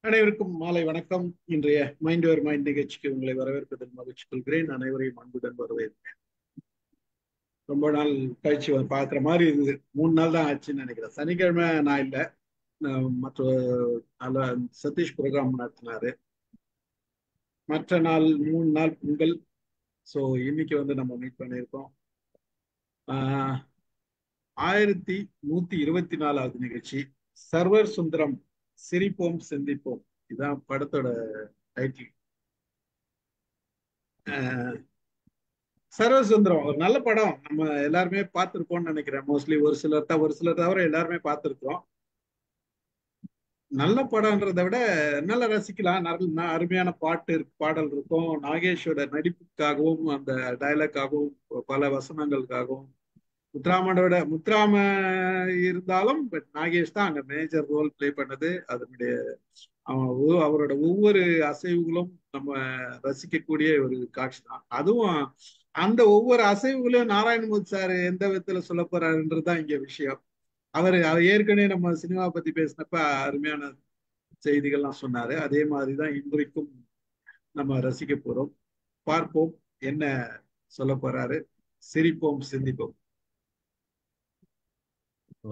அனைவருக்கும் மாலை வணக்கம். இன்றைய மைண்ட் யுவர் மைண்ட் நிகழ்ச்சிக்கு உங்களை வரவேற்பதில் மகிழ்ச்சி கொள்கிறேன். அனைவரையும் அன்புடன் வரவேற்கிறேன். ரொம்ப நாள் கழிச்சு பார்க்குற மாதிரி இருந்தது. 3 நாள் தான் ஆச்சுன்னு நினைக்கிறேன். சனிக்கிழமை நான் இல்லை, மற்ற சதீஷ் ப்ரோக்ராம் நடத்தினாரு. மற்ற நாள் 3 நாள் பொங்கல். ஸோ இன்னைக்கு நம்ம மீட் பண்ணியிருக்கோம். 1124வது நிகழ்ச்சி. சர்வர் சுந்தரம், சிரிப்போம் சிந்திப்போம், இதுதான் படத்தோட டைட்டில். சர்வசுந்தரம் ஒரு நல்ல படம். நம்ம எல்லாருமே பார்த்திருப்போம்னு நினைக்கிறேன். மோஸ்ட்லி ஒரு சிலர் தவிர எல்லாருமே பார்த்திருக்கோம். நல்ல படம்ன்றதை விட நல்லா ரசிக்கலாம். அருமையான பாடல் இருக்கும். நாகேஷோட நடிப்புக்காகவும் அந்த டைலாக்காகவும் பல வசனங்களுக்காகவும் முத்துராம இருந்தாலும் பட் நாகேஷ் தான் அங்க மேஜர் ரோல் பிளே பண்ணது. அதனுடைய அவரோட ஒவ்வொரு அசைவுகளும் நம்ம ரசிக்கக்கூடிய ஒரு காட்சி தான். அதுவும் அந்த ஒவ்வொரு அசைவுகளையும் நாராயணமூர்த்தி சார் எந்த விதத்துல சொல்ல போறாருன்றதுதான் இங்க விஷயம். அவர் ஏற்கனவே நம்ம சினிமா பத்தி பேசினப்ப அருமையான செய்திகள்லாம் சொன்னாரு. அதே மாதிரிதான் இன்றைக்கும் நம்ம ரசிக்க போறோம். பார்ப்போம் என்ன சொல்ல போறாரு. சிரிப்போம் சிந்திப்போம்.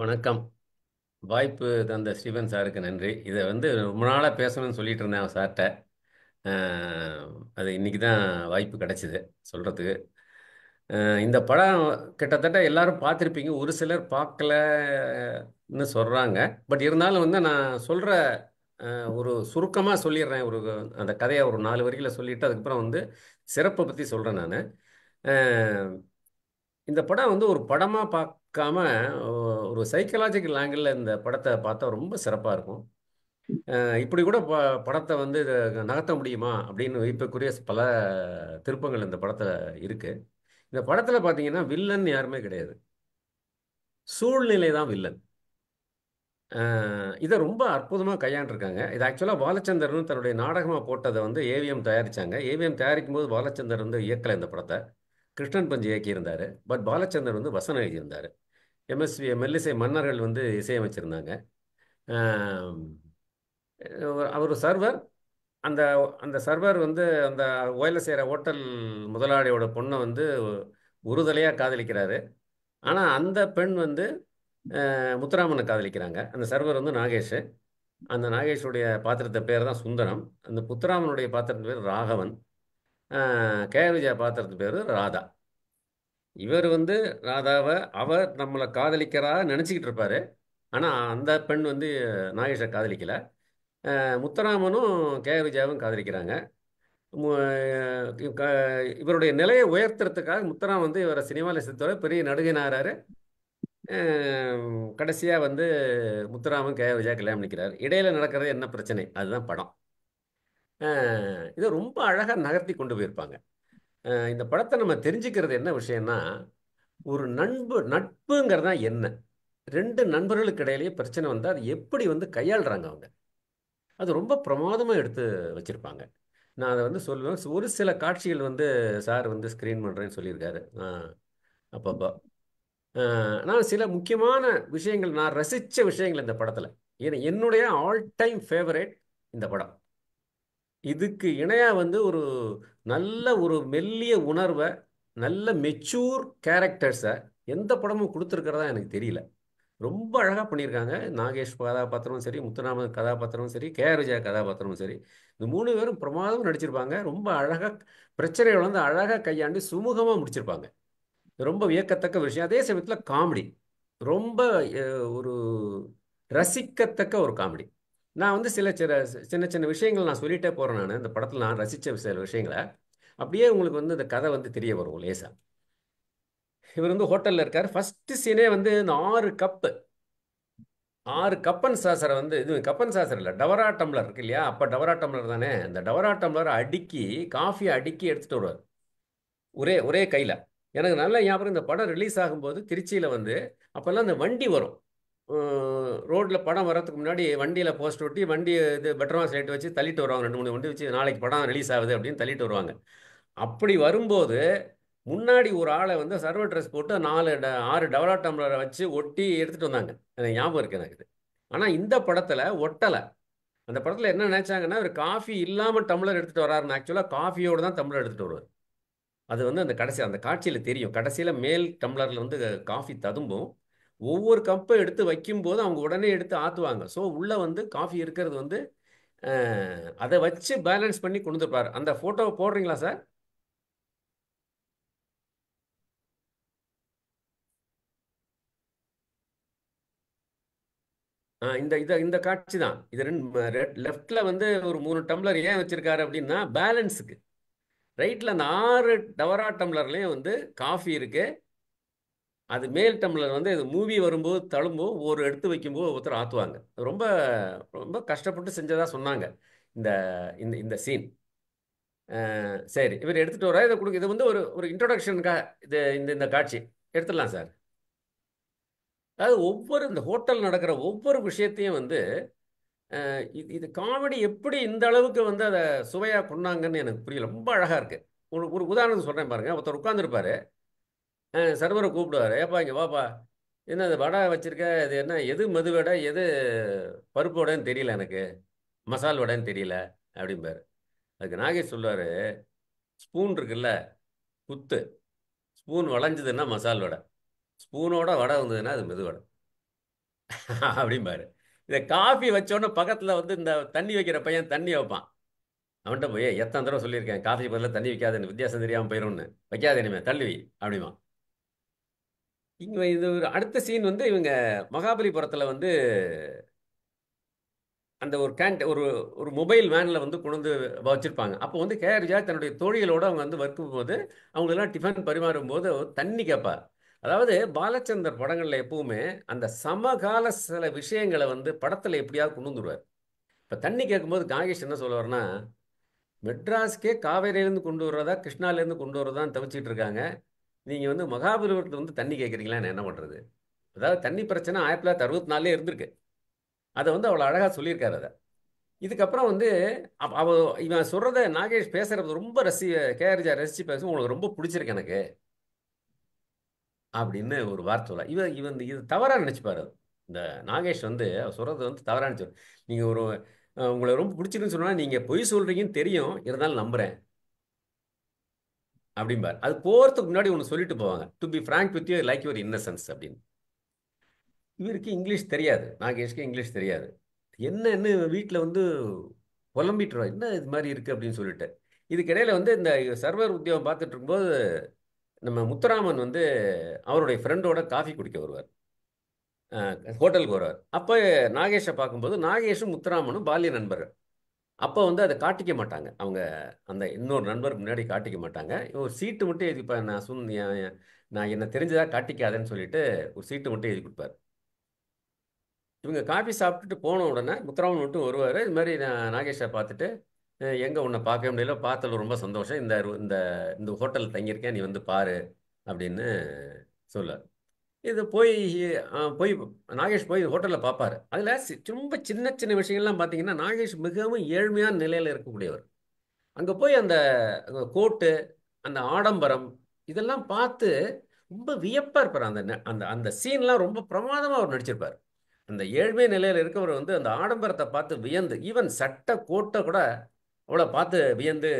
வணக்கம். வாய்ப்பு தந்த ஸ்டீவன் சாருக்கு நன்றி. இதை ரொம்ப நாளாக பேசணும்னு சொல்லிட்டு இருந்தேன் சார்கிட்ட. அது இன்னைக்கு தான் வாய்ப்பு கிடைச்சிது சொல்கிறதுக்கு. இந்த படம் கிட்டத்தட்ட எல்லாரும் பார்த்துருப்பீங்க. ஒரு சிலர் பார்க்கலன்னு சொல்கிறாங்க. பட் இருந்தாலும் நான் சொல்கிற ஒரு சுருக்கமாக சொல்லிடுறேன். அந்த கதையை ஒரு 4 வரிகளை சொல்லிவிட்டு அதுக்கப்புறம் சிறப்பை பற்றி சொல்கிறேன் நான். இந்த படம் ஒரு படமாக பார்க்காம ஒரு சைக்கலாஜிக்கல் ஆங்கிளில் இந்த படத்தை பார்த்தா ரொம்ப சிறப்பாக இருக்கும். இப்படி கூட படத்தை நகர்த்த முடியுமா அப்படின்னு வியப்புக்குரிய பல திருப்பங்கள் இந்த படத்தில் இருக்குது. இந்த படத்தில் பார்த்தீங்கன்னா வில்லன் யாருமே கிடையாது, சூழ்நிலை தான் வில்லன். இதை ரொம்ப அற்புதமாக கையாண்டிருக்காங்க. இது ஆக்சுவலாக பாலச்சந்தர்னு தன்னுடைய நாடகமாக போட்டதை ஏவிஎம் தயாரித்தாங்க. ஏவிஎம் தயாரிக்கும் போது பாலச்சந்தர் இயக்கலை இந்த படத்தை, கிருஷ்ணன் பஞ்சு இயக்கியிருந்தார். பட் பாலச்சந்தர் வசனம் எழுதியிருந்தார். எம்எஸ்வி மெல்லிசை மன்னர்கள் இசையமைச்சிருந்தாங்க. அவர் சர்வர். அந்த அந்த சர்வர் அந்த ஓயில் செய்கிற ஹோட்டல் முதலாளியோட பொண்ணை உறுதலையாக காதலிக்கிறாரு. ஆனால் அந்த பெண் முத்துராமனை காதலிக்கிறாங்க. அந்த சர்வர் நாகேஷ். அந்த நாகேஷுடைய பாத்திரத்தை பேர் தான் சுந்தரம். அந்த முத்துராமனுடைய பாத்திரத்து பேர் ராகவன். கே விஜயா பாத்திரத்து பேர் ராதா. இவர் ராதாவை அவர் நம்மளை காதலிக்கிறா நினச்சிக்கிட்டு இருப்பார். ஆனால் அந்த பெண் நாகேஷை காதலிக்கலை. முத்துராமனும் கே விஜயாவும் காதலிக்கிறாங்க. இவருடைய நிலையை உயர்த்துறதுக்காக முத்துராமன் இவரை சினிமாவில் சேர்த்தோட பெரிய நடிகனாராரு. கடைசியாக முத்துராமன் கே விஜயா கல்யாணம் பண்ணிக்கிறார். இடையில நடக்கிறது என்ன பிரச்சனை, அதுதான் படம். இதை ரொம்ப அழகாக நகர்த்தி கொண்டு போயிருப்பாங்க. இந்த படத்தை நம்ம தெரிஞ்சுக்கிறது என்ன விஷயம்னா, ஒரு நட்புங்கிறது தான் என்ன. 2 நண்பர்களுக்கு இடையிலேயே பிரச்சனை வந்தால் அது எப்படி கையாளுறாங்க அவங்க, அது ரொம்ப பிரமாதமாக எடுத்து வச்சுருப்பாங்க. நான் அதை சொல்லுவேன். ஒரு சில காட்சிகள் சார் ஸ்க்ரீன் பண்ணுறேன்னு சொல்லியிருக்காரு அப்பப்போ. நான் சில முக்கியமான விஷயங்கள், நான் ரசித்த விஷயங்கள் இந்த படத்தில். என்னுடைய ஆல் டைம் ஃபேவரேட் இந்த படம். இதுக்கு இணையாக ஒரு நல்ல ஒரு மெல்லிய உணர்வை, நல்ல மெச்சூர் கேரக்டர்ஸை எந்த படமும் கொடுத்துருக்கிறதா எனக்கு தெரியல. ரொம்ப அழகாக பண்ணியிருக்காங்க. நாகேஷ் கதாபாத்திரமும் சரி, முத்துராமன் கதாபாத்திரமும் சரி, கே விஜயா கதாபாத்திரமும் சரி, இந்த 3 பேரும் பிரமாதம் நடிச்சிருப்பாங்க. ரொம்ப அழகாக பிரச்சனைகள் அழகாக கையாண்டு சுமூகமாக முடிச்சிருப்பாங்க. ரொம்ப வியக்கத்தக்க விஷயம். அதே சமயத்தில் காமெடி ரொம்ப ஒரு ரசிக்கத்தக்க ஒரு காமெடி. நான் சில சின்ன சின்ன விஷயங்கள் நான் சொல்லிட்டே போகிறேன். நான் இந்த படத்தில் நான் ரசித்த சில விஷயங்களை அப்படியே உங்களுக்கு இந்த கதை தெரிய வரும் லேசா. இவர் ஹோட்டலில் இருக்கார். ஃபஸ்ட்டு சீனே இந்த 6 கப்பன் சாசரை இது கப்பன் சாசர் இல்லை, டவரா டம்ளர் இருக்கு இல்லையா? அப்போ டவரா டம்ளர் தானே. இந்த டவரா டம்ளரை அடுக்கி காஃபியை அடுக்கி எடுத்துகிட்டு வருவார் ஒரே ஒரே கையில். எனக்கு நல்ல ஞாபகம், இந்த படம் ரிலீஸ் ஆகும்போது திருச்சியில் அப்போல்லாம் இந்த வண்டி வரும். ரோட்டில் படம் வரதுக்கு முன்னாடி வண்டியில் போஸ்ட் ஒட்டி வண்டி இது பெட்ரோல் லைட் வச்சு தள்ளிட்டு வருவாங்க. 2-3 வண்டி வச்சு நாளைக்கு படம் ரிலீஸ் ஆகுது அப்படின்னு தள்ளிட்டு வருவாங்க. அப்படி வரும்போது முன்னாடி ஒரு ஆளை சர்வர் ட்ரெஸ் போட்டு 6 டவலா டம்ளரை வச்சு ஒட்டி எடுத்துகிட்டு வந்தாங்க. எனக்கு ஞாபகம் இருக்குது எனக்கு. ஆனால் இந்த படத்தில் ஒட்டலை. அந்த படத்தில் என்ன நினைச்சாங்கன்னா, ஒரு காஃபி இல்லாமல் டம்ளர் எடுத்துகிட்டு வராருன்னு, ஆக்சுவலாக காஃபியோடு தான் டம்ளர் எடுத்துகிட்டு வருவார். அது வந்து அந்த கடைசி அந்த காட்சியில் தெரியும். கடைசியில் மேல் டம்ளரில் வந்து காஃபி ததும்பும். ஒவ்வொரு கப்பை எடுத்து வைக்கும்போது அவங்க உடனே எடுத்து ஆற்றுவாங்க. ஸோ உள்ளே வந்து காஃபி இருக்கிறது வந்து அதை வச்சு பேலன்ஸ் பண்ணி கொண்டு வந்துருப்பார். அந்த ஃபோட்டோவை போடுறீங்களா சார்? இந்த இந்த இந்த காட்சி தான். இது லெஃப்ட்ல வந்து ஒரு 3 டம்ளர் ஏன் வச்சிருக்காரு அப்படின்னா பேலன்ஸுக்கு. ரைட்ல அந்த 6 டவரா டம்ளர்லயும் வந்து காஃபி இருக்கு. அது மேல் டம்ளர் வந்து இது மூவி வரும்போது தழும்போது ஒரு எடுத்து வைக்கும்போது ஒருத்தர் ஆற்றுவாங்க. ரொம்ப ரொம்ப கஷ்டப்பட்டு செஞ்சதா சொன்னாங்க இந்த இந்த இந்த சீன். சரி, இவர் எடுத்துட்டு வர இதை கொடுக்க. இது வந்து ஒரு ஒரு இன்ட்ரோடக்ஷனுக்காக இது இந்த இந்த காட்சி எடுத்துடலாம் சார். அதாவது ஒவ்வொரு இந்த ஹோட்டல் நடக்கிற ஒவ்வொரு விஷயத்தையும் வந்து இது காமெடி எப்படி இந்த அளவுக்கு வந்து அதை சுவையாக கொண்டாங்கன்னு எனக்கு புரியல. ரொம்ப அழகாக இருக்கு. ஒரு ஒரு உதாரணம் சொல்கிறேன் பாருங்க. ஒருத்தர் உட்காந்துருப்பாரு, சர்வரை கூப்பிடுவார், ஏப்பா இங்கே வாப்பா, என்ன இது வடை வச்சிருக்க, இது என்ன எது மது வடை எது பருப்பு வடைன்னு தெரியல, எனக்கு மசால் வடைன்னு தெரியல அப்படிம்பாரு. அதுக்கு நாகேஷ் சொல்லுவார், ஸ்பூன் இருக்குல்ல, குத்து, ஸ்பூன் வளைஞ்சதுன்னா மசால் வடை, ஸ்பூனோட வடை வந்ததுன்னா அது மெது வடை அப்படிம்பாரு. இதை காஃபி வச்சோன்னே பக்கத்தில் வந்து இந்த தண்ணி வைக்கிற பையன் தண்ணி வைப்பான். அவன்கிட்ட போய் எத்தனை தடவை சொல்லியிருக்கேன், காஃபி பதிலாக தண்ணி வைக்காதுன்னு, வித்தியாசம் தெரியாமல் போயிடும்னு, வைக்காத இனிமே தள்ளி வை அப்படிமா. இங்கே இது ஒரு அடுத்த சீன் வந்து இவங்க மகாபலிபுரத்தில் வந்து அந்த ஒரு ஒரு ஒரு மொபைல் வேனில் வந்து கொண்டு வந்து வச்சுருப்பாங்க. அப்போ வந்து கேஆர் விஜயா தன்னுடைய தோழிகளோடு அவங்க வந்து வர்க்கும் போது அவங்களெல்லாம் டிஃபன் பரிமாறும் போது தண்ணி கேட்பார். அதாவது பாலச்சந்தர் படங்களில் எப்பவுமே அந்த சமகால சில விஷயங்களை வந்து படத்தில் எப்படியாவது கொண்டு வந்துடுவார். இப்போ தண்ணி கேட்கும்போது நாகேஷ் என்ன சொல்லுவார்னா, மெட்ராஸ்க்கே காவேரியிலேருந்து கொண்டு வர்றதா கிருஷ்ணாலேருந்து கொண்டு வர்றதான்னு தவிச்சிட்டு இருக்காங்க, நீங்கள் வந்து மகாபலிபுரத்தில் வந்து தண்ணி கேட்குறீங்களா, என்ன பண்ணுறது. அதாவது தண்ணி பிரச்சனை 1964 இருந்திருக்கு. அதை வந்து அவ்வளோ அழகாக சொல்லியிருக்காரு. அதை இதுக்கப்புறம் வந்து இவன் சொல்கிறத நாகேஷ் பேசுகிறது ரொம்ப கேஆர்ஜா ரசித்து பேசும், உங்களுக்கு ரொம்ப பிடிச்சிருக்கு எனக்கு அப்படின்னு ஒரு வார்த்தை சொல்ல. இவன் இவன் இது தவறாக நினச்சிப்பார். இந்த நாகேஷ் வந்து அவர் சொல்கிறது வந்து தவறாக நினச்சி, நீங்கள் ஒரு உங்களை ரொம்ப பிடிச்சிருக்குன்னு சொன்னால் நீங்கள் பொய் சொல்கிறீங்கன்னு தெரியும், இருந்தாலும் நம்புகிறேன் அப்படிம்பார். அது போகிறதுக்கு முன்னாடி ஒன்று சொல்லிட்டு போவாங்க, to be frank with you like your innocence அப்படின்னு. இவருக்கு இங்கிலீஷ் தெரியாது, நாகேஷ்க்கு இங்கிலீஷ் தெரியாது. என்னன்னு வீட்டில் வந்து புலம்பிட்டுருவா, என்ன இது மாதிரி இருக்குது அப்படின்னு சொல்லிட்டு. இதுக்கிடையில் வந்து இந்த சர்வர் உத்தியோகம் பார்த்துட்டு இருக்கும்போது நம்ம முத்துராமன் வந்து அவருடைய ஃப்ரெண்டோட காஃபி குடிக்க வருவார், ஹோட்டலுக்கு வருவார். அப்போ நாகேஷை பார்க்கும்போது நாகேஷும் முத்துராமனும் பால்ய நண்பர்கள். அப்போ வந்து அதை காட்டிக்க மாட்டாங்க அவங்க, அந்த இன்னொரு நண்பருக்கு முன்னாடி காட்டிக்க மாட்டாங்க. ஒரு சீட்டு மட்டும் எழுதி, இப்போ நான் என்ன தெரிஞ்சதாக காட்டிக்காதேன்னு சொல்லிட்டு ஒரு சீட்டு மட்டும் எழுதி கொடுப்பார். இவங்க காஃபி சாப்பிட்டுட்டு போன உடனே முத்துராமன் மட்டும் வருவார். இது மாதிரி நான் நாகேஷை பார்த்துட்டு, எங்கே உன்னை பார்க்க முடியல, பார்த்ததில் ரொம்ப சந்தோஷம், இந்த இந்த இந்த ஹோட்டலில் தங்கியிருக்கேன், நீ வந்து பாரு அப்படின்னு சொல்லுவார். இது போய் போய் நாகேஷ் போய் ஹோட்டலில் பார்ப்பார். அதில் ரொம்ப சின்ன சின்ன விஷயங்கள்லாம் பார்த்தீங்கன்னா நாகேஷ் மிகவும் ஏழ்மையான நிலையில் இருக்கக்கூடியவர். அங்கே போய் அந்த கோட்டு, அந்த ஆடம்பரம் இதெல்லாம் பார்த்து ரொம்ப வியப்பாக இருப்பார். அந்த அந்த அந்த சீன்லாம் ரொம்ப பிரமாதமாக அவர் நடிச்சிருப்பார். அந்த ஏழ்மை நிலையில் இருக்கவர் வந்து அந்த ஆடம்பரத்தை பார்த்து வியந்து, ஈவன் சட்டை கோட்டை கூட அவ்வளோ பார்த்து வியந்து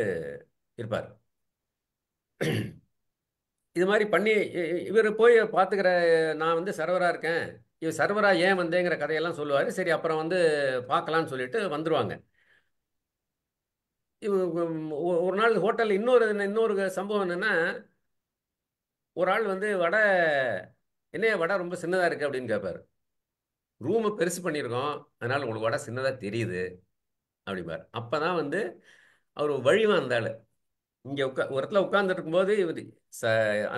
இருப்பார். இது மாதிரி பண்ணி இவர் போய் பார்த்துக்கிற, நான் வந்து சர்வராக இருக்கேன், இவர் சர்வராக ஏன் வந்தேங்கிற கதையெல்லாம் சொல்லுவார். சரி அப்புறம் வந்து பார்க்கலான்னு சொல்லிட்டு வந்துடுவாங்க. ஒரு நாள் ஹோட்டலில் இன்னொரு சம்பவம் என்னென்னா, ஒரு ஆள் வந்து வடை, என்னைய வடை ரொம்ப சின்னதாக இருக்குது அப்படின்னு கேட்பார். ரூமை பெருசு பண்ணியிருக்கோம், அதனால் உங்களுக்கு வடை சின்னதாக தெரியுது அப்படிம்பார். அப்போ தான் வந்து அவர் வழிவான் அந்த ஆள். இங்கே ஒரு இடத்துல உட்காந்துட்டு இருக்கும்போது இவர்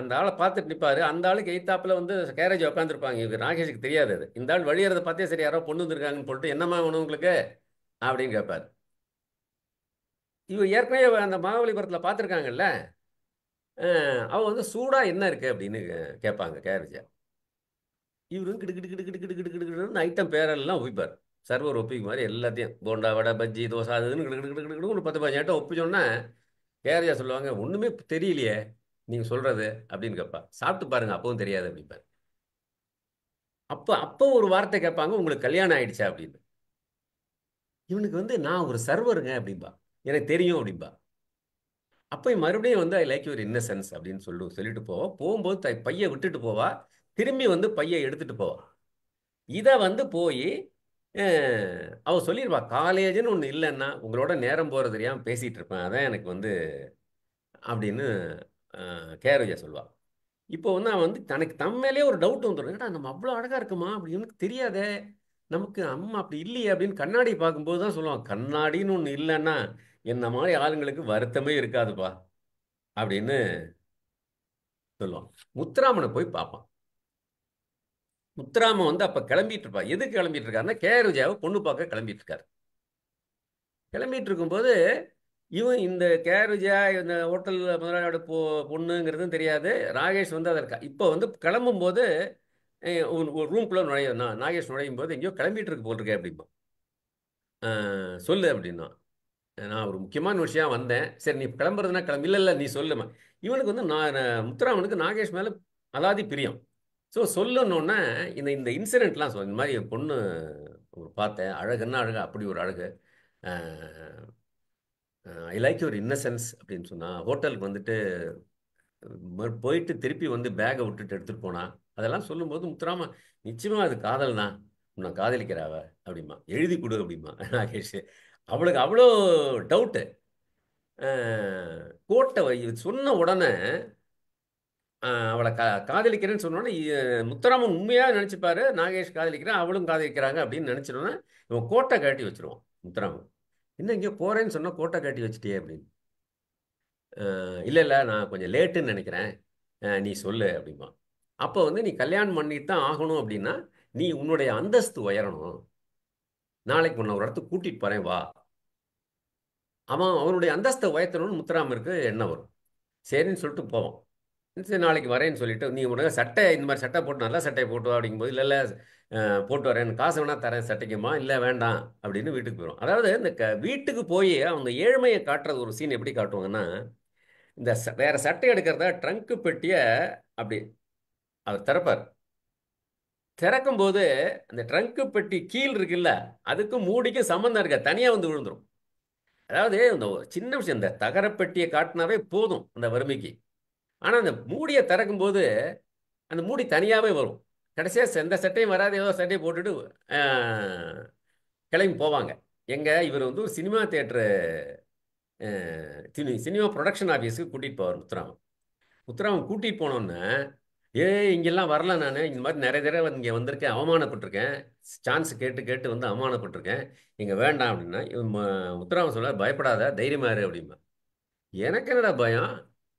அந்த ஆளை பார்த்துட்டு நிற்பார். அந்த ஆளுக்கு எய்த்தாப்பில் வந்து கேரேஜ் உட்காந்துருப்பாங்க. இவர் நாகேஷுக்கு தெரியாது அது. இந்த ஆள் வழியறதை பார்த்தே சரி யாரோ பொண்ணு வந்துருக்காங்கன்னு போட்டு, என்னம்மா வேணும் உங்களுக்கு அப்படின்னு கேட்பார். இவர் ஏற்கனவே அந்த மகாபலிபுரத்தில் பார்த்துருக்காங்கல்ல, அவ வந்து சூடாக என்ன இருக்குது அப்படின்னு கேட்பாங்க கேரேஜா. இவரும் கிடு கிடு கிடு கிடு கிடு கிடு கிடு கிடுன்னு ஐட்டம் பேரெல்லாம் ஒப்பிப்பார். சர்வர் ஒப்பிக்கு மாதிரி எல்லாத்தையும் போண்டா வடை பஜ்ஜி தோசை அதுன்னு கிடு கிடு கிடு கிடு ஒரு 10-15 ஐட்டம் ஒப்பிச்சோன்னா கேரேஜா சொல்லுவாங்க, ஒன்றுமே தெரியலையே நீங்கள் சொல்கிறது அப்படின்னு கேட்பா. சாப்பிட்டு பாருங்க அப்பவும் தெரியாது அப்படிப்பார். அப்போ ஒரு வார்த்தை கேட்பாங்க, உங்களுக்கு கல்யாணம் ஆயிடுச்சா அப்படின்னு. இவனுக்கு வந்து நான் ஒரு சர்வருங்க அப்படின்பா, எனக்கு தெரியும் அப்படின்பா. அப்போ மறுபடியும் வந்து ஐ லைக் யுவர் இன்னசென்ஸ் அப்படின்னு சொல்லிட்டு போவா. போகும்போது பையை விட்டுட்டு போவா, திரும்பி வந்து பையை எடுத்துட்டு போவா. இதை வந்து போய் அவ சொல்லிடுவா, காலேஜ்னு ஒன்று இல்லைன்னா உங்களோட நேரம் போகிறது தெரியாமல் பேசிகிட்டு இருப்பேன், அதான் எனக்கு வந்து அப்படின்னு கேரோஜா சொல்லுவா. இப்போ வந்து அவன் வந்து தனக்கு தம்மேலே ஒரு டவுட் வந்துடும், ஏடா நம்ம அவ்வளோ அழகாக இருக்குமா அப்படி எனக்கு தெரியாதே, நமக்கு அம்மா அப்படி இல்லையே அப்படின்னு கண்ணாடி பார்க்கும்போது தான் சொல்லுவான், கண்ணாடின்னு ஒன்று இல்லைன்னா என்ன மாதிரி ஆளுங்களுக்கு வருத்தமே இருக்காதுப்பா அப்படின்னு சொல்லுவான். முத்துராமனை போய் பார்ப்பான். முத்துராமன் வந்து அப்போ கிளம்பிட்டு இருப்பா. எதுக்கு கிளம்பிட்டு இருக்காருன்னா கேரோஜாவை பொண்ணு பார்க்க கிளம்பிட்டு இருக்காரு. கிளம்பிட்டு இருக்கும்போது இவன் இந்த கேரோஜா இந்த ஹோட்டல் முதலாளியோட பொண்ணுங்கிறதும் தெரியாது. ராகேஷ் வந்து அதற்கு இப்போ வந்து கிளம்பும்போது ஒரு ரூம்குள்ளே நாகேஷ் நுழையும் போது எங்கேயோ கிளம்பிட்டு இருக்கு போல் இருக்கே அப்படிம்பா. சொல்லு அப்படின்னா, நான் ஒரு முக்கியமான விஷயம் வந்தேன், சரி நீ கிளம்புறதுனா கிளம்பு, இல்லை இல்லை நீ சொல்லுமா. இவனுக்கு வந்து முத்துராமனுக்கு நாகேஷ் மேலே அலாதி பிரியம். ஸோ சொல்லுன்னொன்னே இந்த இந்த இன்சிடென்ட்லாம் இந்த மாதிரி என் பொண்ணு ஒரு பார்த்தேன், அழகுன்னா அழகு, அப்படி ஒரு அழகு, ஐ லைக் யுவர் இன்னசென்ஸ் அப்படின்னு சொன்னா, ஹோட்டலுக்கு வந்துட்டு போயிட்டு திருப்பி வந்து பேக்கை விட்டுட்டு எடுத்துகிட்டு போனா, அதெல்லாம் சொல்லும்போது முத்துராம நிச்சயமா அது காதல் தான், நான் காதலிக்கிறாவ அப்படிமா, எழுதி கொடு அப்படிமா நாகேஷ். அவளுக்கு அவ்வளோ டவுட்டு. கோட்டை சொன்ன உடனே அவளை காதலிக்கிறேன்னு சொன்னோன்னே முத்துராமன் உண்மையாக நினச்சிப்பாரு, நாகேஷ் காதலிக்கிறேன் அவளும் காதலிக்கிறாங்க அப்படின்னு நினச்சிடோன்னே இவன் கோட்டை கட்டி வச்சிருவான் முத்துராமன். இன்னும் இங்கே போகிறேன்னு சொன்னால் கோட்டை கட்டி வச்சிட்டியே அப்படின்னு. இல்லை இல்லை நான் கொஞ்சம் லேட்டுன்னு நினைக்கிறேன், நீ சொல்லு அப்படிமா. அப்போ வந்து நீ கல்யாணம் பண்ணிட்டு தான் ஆகணும் அப்படின்னா நீ உன்னுடைய அந்தஸ்து உயரணும், நாளைக்கு உன்னை ஒரு இடத்துக்கு கூட்டிகிட்டு போகிறேன் வா. அவனுடைய அந்தஸ்தை உயர்த்தணும்னு முத்துராமருக்கு எண்ணம் வரும். சரின்னு சொல்லிட்டு போவோம். சரி நாளைக்கு வரேன்னு சொல்லிட்டு, நீ உடனே சட்டை இந்த மாதிரி சட்டை போட்டு நல்ல சட்டையை போட்டு வா அப்படிங்கும்போது, இல்லை இல்லை போட்டு வரேன், காசு வேணா தரேன் சட்டைக்குமா, இல்லை வேண்டாம் அப்படின்னு வீட்டுக்கு போயிடும். அதாவது இந்த வீட்டுக்கு போய் அவங்க ஏழ்மையை காட்டுறது ஒரு சீன் எப்படி காட்டுவாங்கன்னா, இந்த வேற சட்டை எடுக்கிறத ட்ரங்க்கு பெட்டியை அப்படி அவர் திறப்பார். திறக்கும் போது அந்த ட்ரங்க்கு பெட்டி கீழ் இருக்குல்ல, அதுக்கும் மூடிக்கும் சம்மந்தம் இருக்க, தனியாக வந்து விழுந்துடும். அதாவது இந்த சின்ன விஷயம், இந்த தகரப்பெட்டியை காட்டினாவே போதும் அந்த வறுமைக்கு. ஆனால் அந்த மூடியை திறக்கும்போது அந்த மூடி தனியாகவே வரும். கடைசியாக எந்த சட்டையும் வராது, ஏதோ சட்டையை போட்டுட்டு கிளம்பி போவாங்க. எங்கே இவர் வந்து ஒரு சினிமா தேட்டரு சினிமா ப்ரொடக்ஷன் ஆஃபீஸுக்கு கூட்டிகிட்டு போவார் முத்துராமன். முத்துராமன் கூட்டிகிட்டு போனோன்னே, இங்கெல்லாம் வரல, நான் இந்த மாதிரி நிறைய தடவை இங்கே வந்திருக்கேன், அவமானப்பட்டிருக்கேன், சான்ஸ் கேட்டு கேட்டு வந்து அவமானப்பட்டிருக்கேன், இங்கே வேண்டாம் அப்படின்னா முத்துராமன் சொல்ல, பயப்படாத தைரியமா இரு அப்படிம்பா. எனக்கு என்னடா பயம்,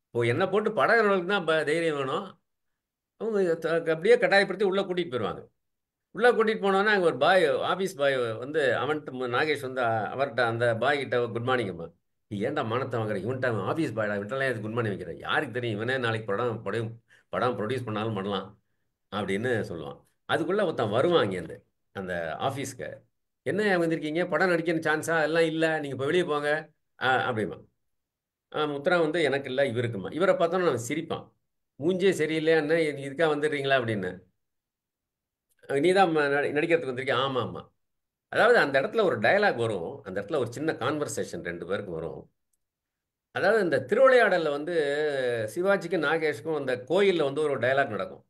இப்போ என்னை போட்டு படகிறவங்களுக்கு தான் தைரியம் வேணும். அவங்க அப்படியே கட்டாயப்படுத்தி உள்ளே கூட்டிகிட்டு போயிடுவாங்க. உள்ளே கூட்டிகிட்டு போனோன்னா அங்கே ஒரு பாய், ஆஃபீஸ் பாய் வந்து அவன்கிட்ட நாகேஷ் வந்து அவர்கிட்ட அந்த பாய் கிட்ட குட் மார்னிங் அம்மா, ஏன்டா மானத்தை வாங்குற, இவன்ட்ட ஆஃபீஸ் பாய்டா, இவன்ட்டெல்லாம் குட் மார்னிங் வைக்கிறேன், யாருக்கு தெரியும் இவனே நாளைக்கு படம் ப்ரொடியூஸ் பண்ணாலும் பண்ணலாம் அப்படின்னு சொல்லுவான். அதுக்குள்ளே ஒருத்தன் வருவான் அங்கேருந்து அந்த ஆஃபீஸ்க்கு. என்ன வந்திருக்கீங்க, படம் நடிக்கணும் சான்ஸா, எல்லாம் இல்லை, நீங்கள் இப்போ வெளியே போங்க அப்படிமா. முத்துரா வந்து எனக்கு இல்லை இவருக்குமா. இவரை பார்த்தோன்னா நான் சிரிப்பான், மூஞ்சே சரியில்லையா என்ன இதுக்காக வந்துடுறீங்களா அப்படின்னு. நீ தான் நடிக்கிறதுக்கு வந்திருக்கேன், ஆமாம் ஆமாம். அதாவது அந்த இடத்துல ஒரு டயலாக் வரும், அந்த இடத்துல ஒரு சின்ன கான்வர்சேஷன் ரெண்டு பேருக்கும் வரும். அதாவது இந்த திருவிளையாடலில் வந்து சிவாஜிக்கும் நாகேஷுக்கும் அந்த கோயிலில் வந்து ஒரு டயலாக் நடக்கும்.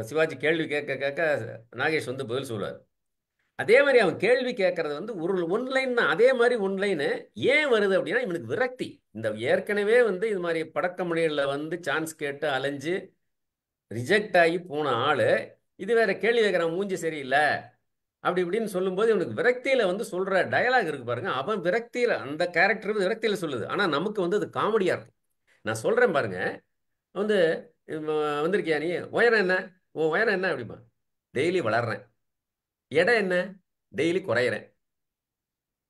சிவாஜி கேள்வி கேட்க கேட்க நாகேஷ் வந்து பதில் சொல்லுவார். அதே மாதிரி அவன் கேள்வி கேட்கறது வந்து ஒரு ஒன்லைன் தான். அதே மாதிரி ஒன்லைனு ஏன் வருது அப்படின்னா இவனுக்கு விரக்தி. இந்த ஏற்கனவே வந்து இது மாதிரி படக்க மொழிகளில் வந்து சான்ஸ் கேட்டு அலைஞ்சு ரிஜெக்ட் ஆகி போன ஆள் இது வேற கேள்வி கேட்குறான், மூஞ்சி சரியில்லை அப்படி இப்படின்னு சொல்லும்போது இவனுக்கு விரக்தியில் வந்து சொல்கிற டயலாக் இருக்கு பாருங்க. அவன் விரக்தியில், அந்த கேரக்டர் விரக்தியில் சொல்லுது, ஆனால் நமக்கு வந்து அது காமெடியாக இருக்கும். நான் சொல்கிறேன் பாருங்க, வந்து வந்திருக்கியா நீ, உயரம் என்ன, உன் உயரம் என்ன அப்படிமா, டெய்லி வளர்றேன், எடை என்ன, டெய்லி குறையிறேன்,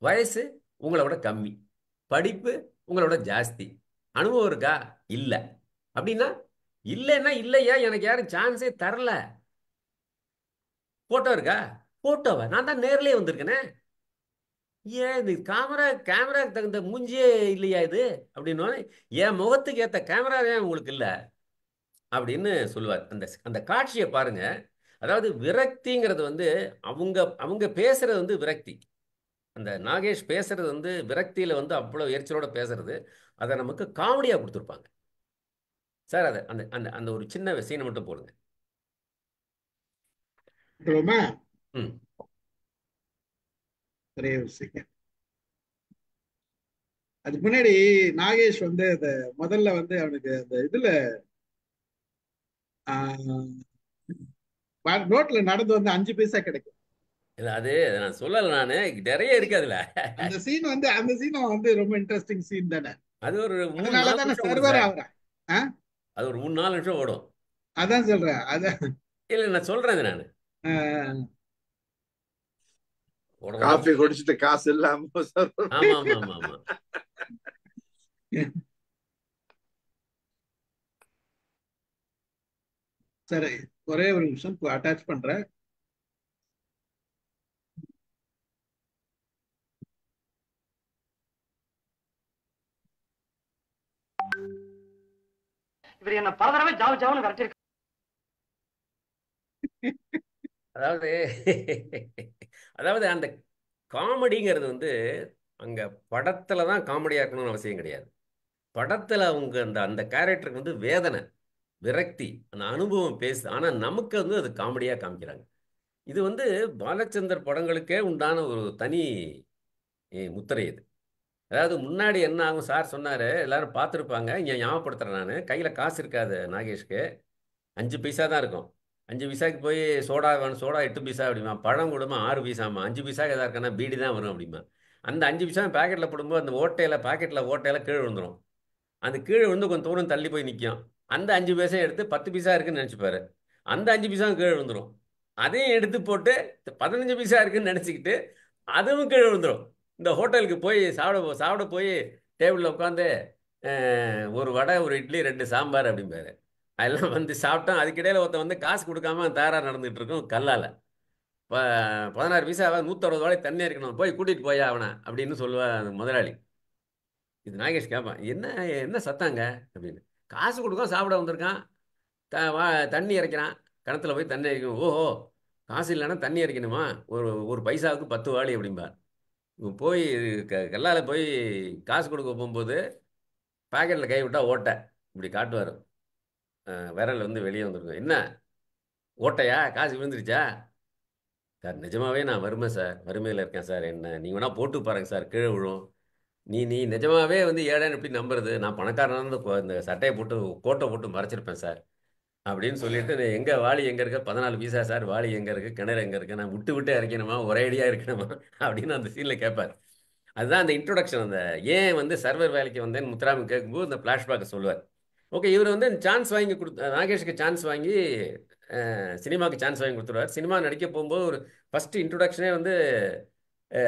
வயசு உங்களை விட கம்மி, படிப்பு உங்களை விட ஜாஸ்தி, அனுபவம் இருக்கா, இல்லை அப்படின்னா, இல்லைன்னா இல்லையா, எனக்கு யாரும் சான்ஸே தரல, போட்டோ இருக்கா, போட்டோவா நான் தான் நேர்லயே வந்திருக்கேனே, ஏன் இது கேமராக்கு தகுந்த மூஞ்சியே இல்லையா இது அப்படின்னு, என் முகத்துக்கு ஏற்ற கேமராவே உங்களுக்கு இல்லை அப்படின்னு சொல்லுவார். அந்த அந்த காட்சியை பாருங்க. அதாவது விரக்திங்கிறது வந்து அவங்க அவங்க பேசுறது வந்து விரக்தி. அந்த நாகேஷ் பேசுறது வந்து விரக்தியில் வந்து அவ்வளோ எரிச்சலோட பேசுறது, அதை நமக்கு காமெடியாக கொடுத்துருப்பாங்க சார். அதை அந்த அந்த அந்த ஒரு சின்ன சீனை மட்டும் போடுங்க. சொல்லுவோமா? ம். ஒரே ஒரு second. அதுக்கு முன்னாடி நாகேஷ் வந்து அந்த முதல்ல வந்து அவனுக்கு அந்த இதுல ரோட்ல நடந்து வந்து 5 பைசா கிடைக்கும். இல்ல, அது நான் சொல்லலை, நான் நிறைய இருக்கு அதில். அந்த சீன் வந்து ரொம்ப இன்ட்ரெஸ்டிங் சீன் தானே. அது ஒரு 3-4 அதனாலதானே நிமிஷம் ஓடும் சர்வர் சார். ஆகுறான். ஆ? அது ஒரு 3-4 நிமிஷம் ஓடும். அதான் சொல்றேன். அதான். இல்லை, நான் சொல்கிறேன் நான். ஆஹ், ஓட காஃபி குடிச்சிட்டு காசு இல்லாம ஆமாம் ஆமாம் ஆமாம் ஆமாம். சரி, ஒரே ஒரு நிமிஷம் அட்டாச் பண்றேன். இவர் என்ன பல தடவை ஜாவு ஜாவுன்னு விரட்டி அதாவது அதாவது அந்த காமெடிங்கிறது வந்து அங்கே படத்தில் தான் காமெடியாக இருக்கணும்னு அவசியம் கிடையாது. படத்தில் அவங்க அந்த அந்த கேரக்டருக்கு வந்து வேதனை, விரக்தி, அந்த அனுபவம் பேசு. ஆனால் நமக்கு வந்து அது காமெடியாக காமிக்கிறாங்க. இது வந்து பாலச்சந்தர் படங்களுக்கே உண்டான ஒரு தனி முத்திரை இது. அதாவது முன்னாடி என்ன ஆகும் சார் சொன்னார், எல்லாரும் பார்த்துருப்பாங்க, இங்கே ஞாபகப்படுத்துகிறேன் நான். கையில் காசு இருக்காது நாகேஷ்க்கு, 5 பைசா தான் இருக்கும். 5 பைசாக்கு போய் சோடா வேணும், சோடா 8 பைசா அப்படிமா, பழம் கொடுமா 6 பைசாமா, 5 பைசாக்கு எதாவது இருக்கானா பீடி தான் வரும் அப்படிமா. அந்த 5 பைசா பேக்கெட்டில் போடும்போது அந்த பாக்கெட்டில் ஓட்டையில் கீழே விழுந்துடும். அந்த கீழே விழுந்து கொஞ்சம் தூரம் தள்ளி போய் நிற்கும். அந்த 5 பைசா எடுத்து 10 பைசா இருக்குன்னு நினச்சிப்பாரு. அந்த 5 பைசா கீழே விழுந்துடும். அதையும் எடுத்து போட்டு 15 பைசா இருக்குன்னு நினச்சிக்கிட்டு அதுவும் கீழே விழுந்துடும். இந்த ஹோட்டலுக்கு போய் சாப்பிட சாப்பிட போய் டேபிளில் உட்காந்து ஒரு வடை, ஒரு இட்லி, 2 சாம்பார் அப்படிம்பாரு. அதெல்லாம் வந்து சாப்பிட்டோம். அதுக்கிடையில் ஒருத்தன் வந்து காசு கொடுக்காம தயாராக நடந்துகிட்டு இருக்கும் கல்லால். 16 பைசா 160 ரூபாய் தண்ணி இருக்கணும், போய் கூட்டிகிட்டு போயா அவனை அப்படின்னு சொல்லுவா அந்த முதலாளி. இது நாகேஷ் கேட்பான், என்ன என்ன சத்தாங்க அப்படின்னு. காசு கொடுக்க சாப்பிட வந்திருக்கான், தண்ணி இறைக்கிறான், கிணத்துல போய் தண்ணி இறைக்கணும். ஓஹோ, காசு இல்லைன்னா தண்ணி இறைக்கணுமா, ஒரு ஒரு பைசாவுக்கு 10 வாளி அப்படிம்பார். இவன் போய் கல்லால் போய் காசு கொடுக்க போகும்போது பாக்கெட்டில் கை விட்டா ஓட்டை இப்படி காட்டுவார். விரல் வந்து வெளியே வந்துருக்கும். என்ன ஓட்டையா, காசு விழுந்துருச்சா சார்? நிஜமாவே நான் வறுமை சார், வறுமையில் இருக்கேன் சார், என்ன நீங்கள் வேணால் போட்டு பாருங்க சார், கீழே விழும். நீ நீ நிஜமாவே வந்து ஏழைன்னு எப்படி நம்புறது? நான் பணக்காரனாக இருந்து இந்த சட்டையை போட்டு கோட்டை போட்டு மறைச்சிருப்பேன் சார் அப்படின்னு சொல்லிட்டு, எங்கே வாளி எங்கே இருக்கு? 14 பைசா சார், வாளி எங்கே இருக்குது, கிணறு எங்கே இருக்குது, நான் விட்டு விட்டு இறக்கணுமா, ஒரே அடியாக இருக்கணுமா அப்படின்னு அந்த சீனில் கேட்பார். அதுதான் அந்த இன்ட்ரொடக்ஷன். அந்த ஏன் வந்து சர்வர் வேலைக்கு வந்தேன்னு முத்துராமன் கேட்கும்போது இந்த ஃப்ளாஷ்பேக்கை சொல்லுவார். ஓகே, இவர் வந்து சான்ஸ் வாங்கி நாகேஷுக்கு சான்ஸ் வாங்கி சினிமாவுக்கு சான்ஸ் வாங்கி கொடுத்துருவார். சினிமா நடிக்க போகும்போது ஒரு ஃபஸ்ட்டு இன்ட்ரொடக்ஷனே வந்து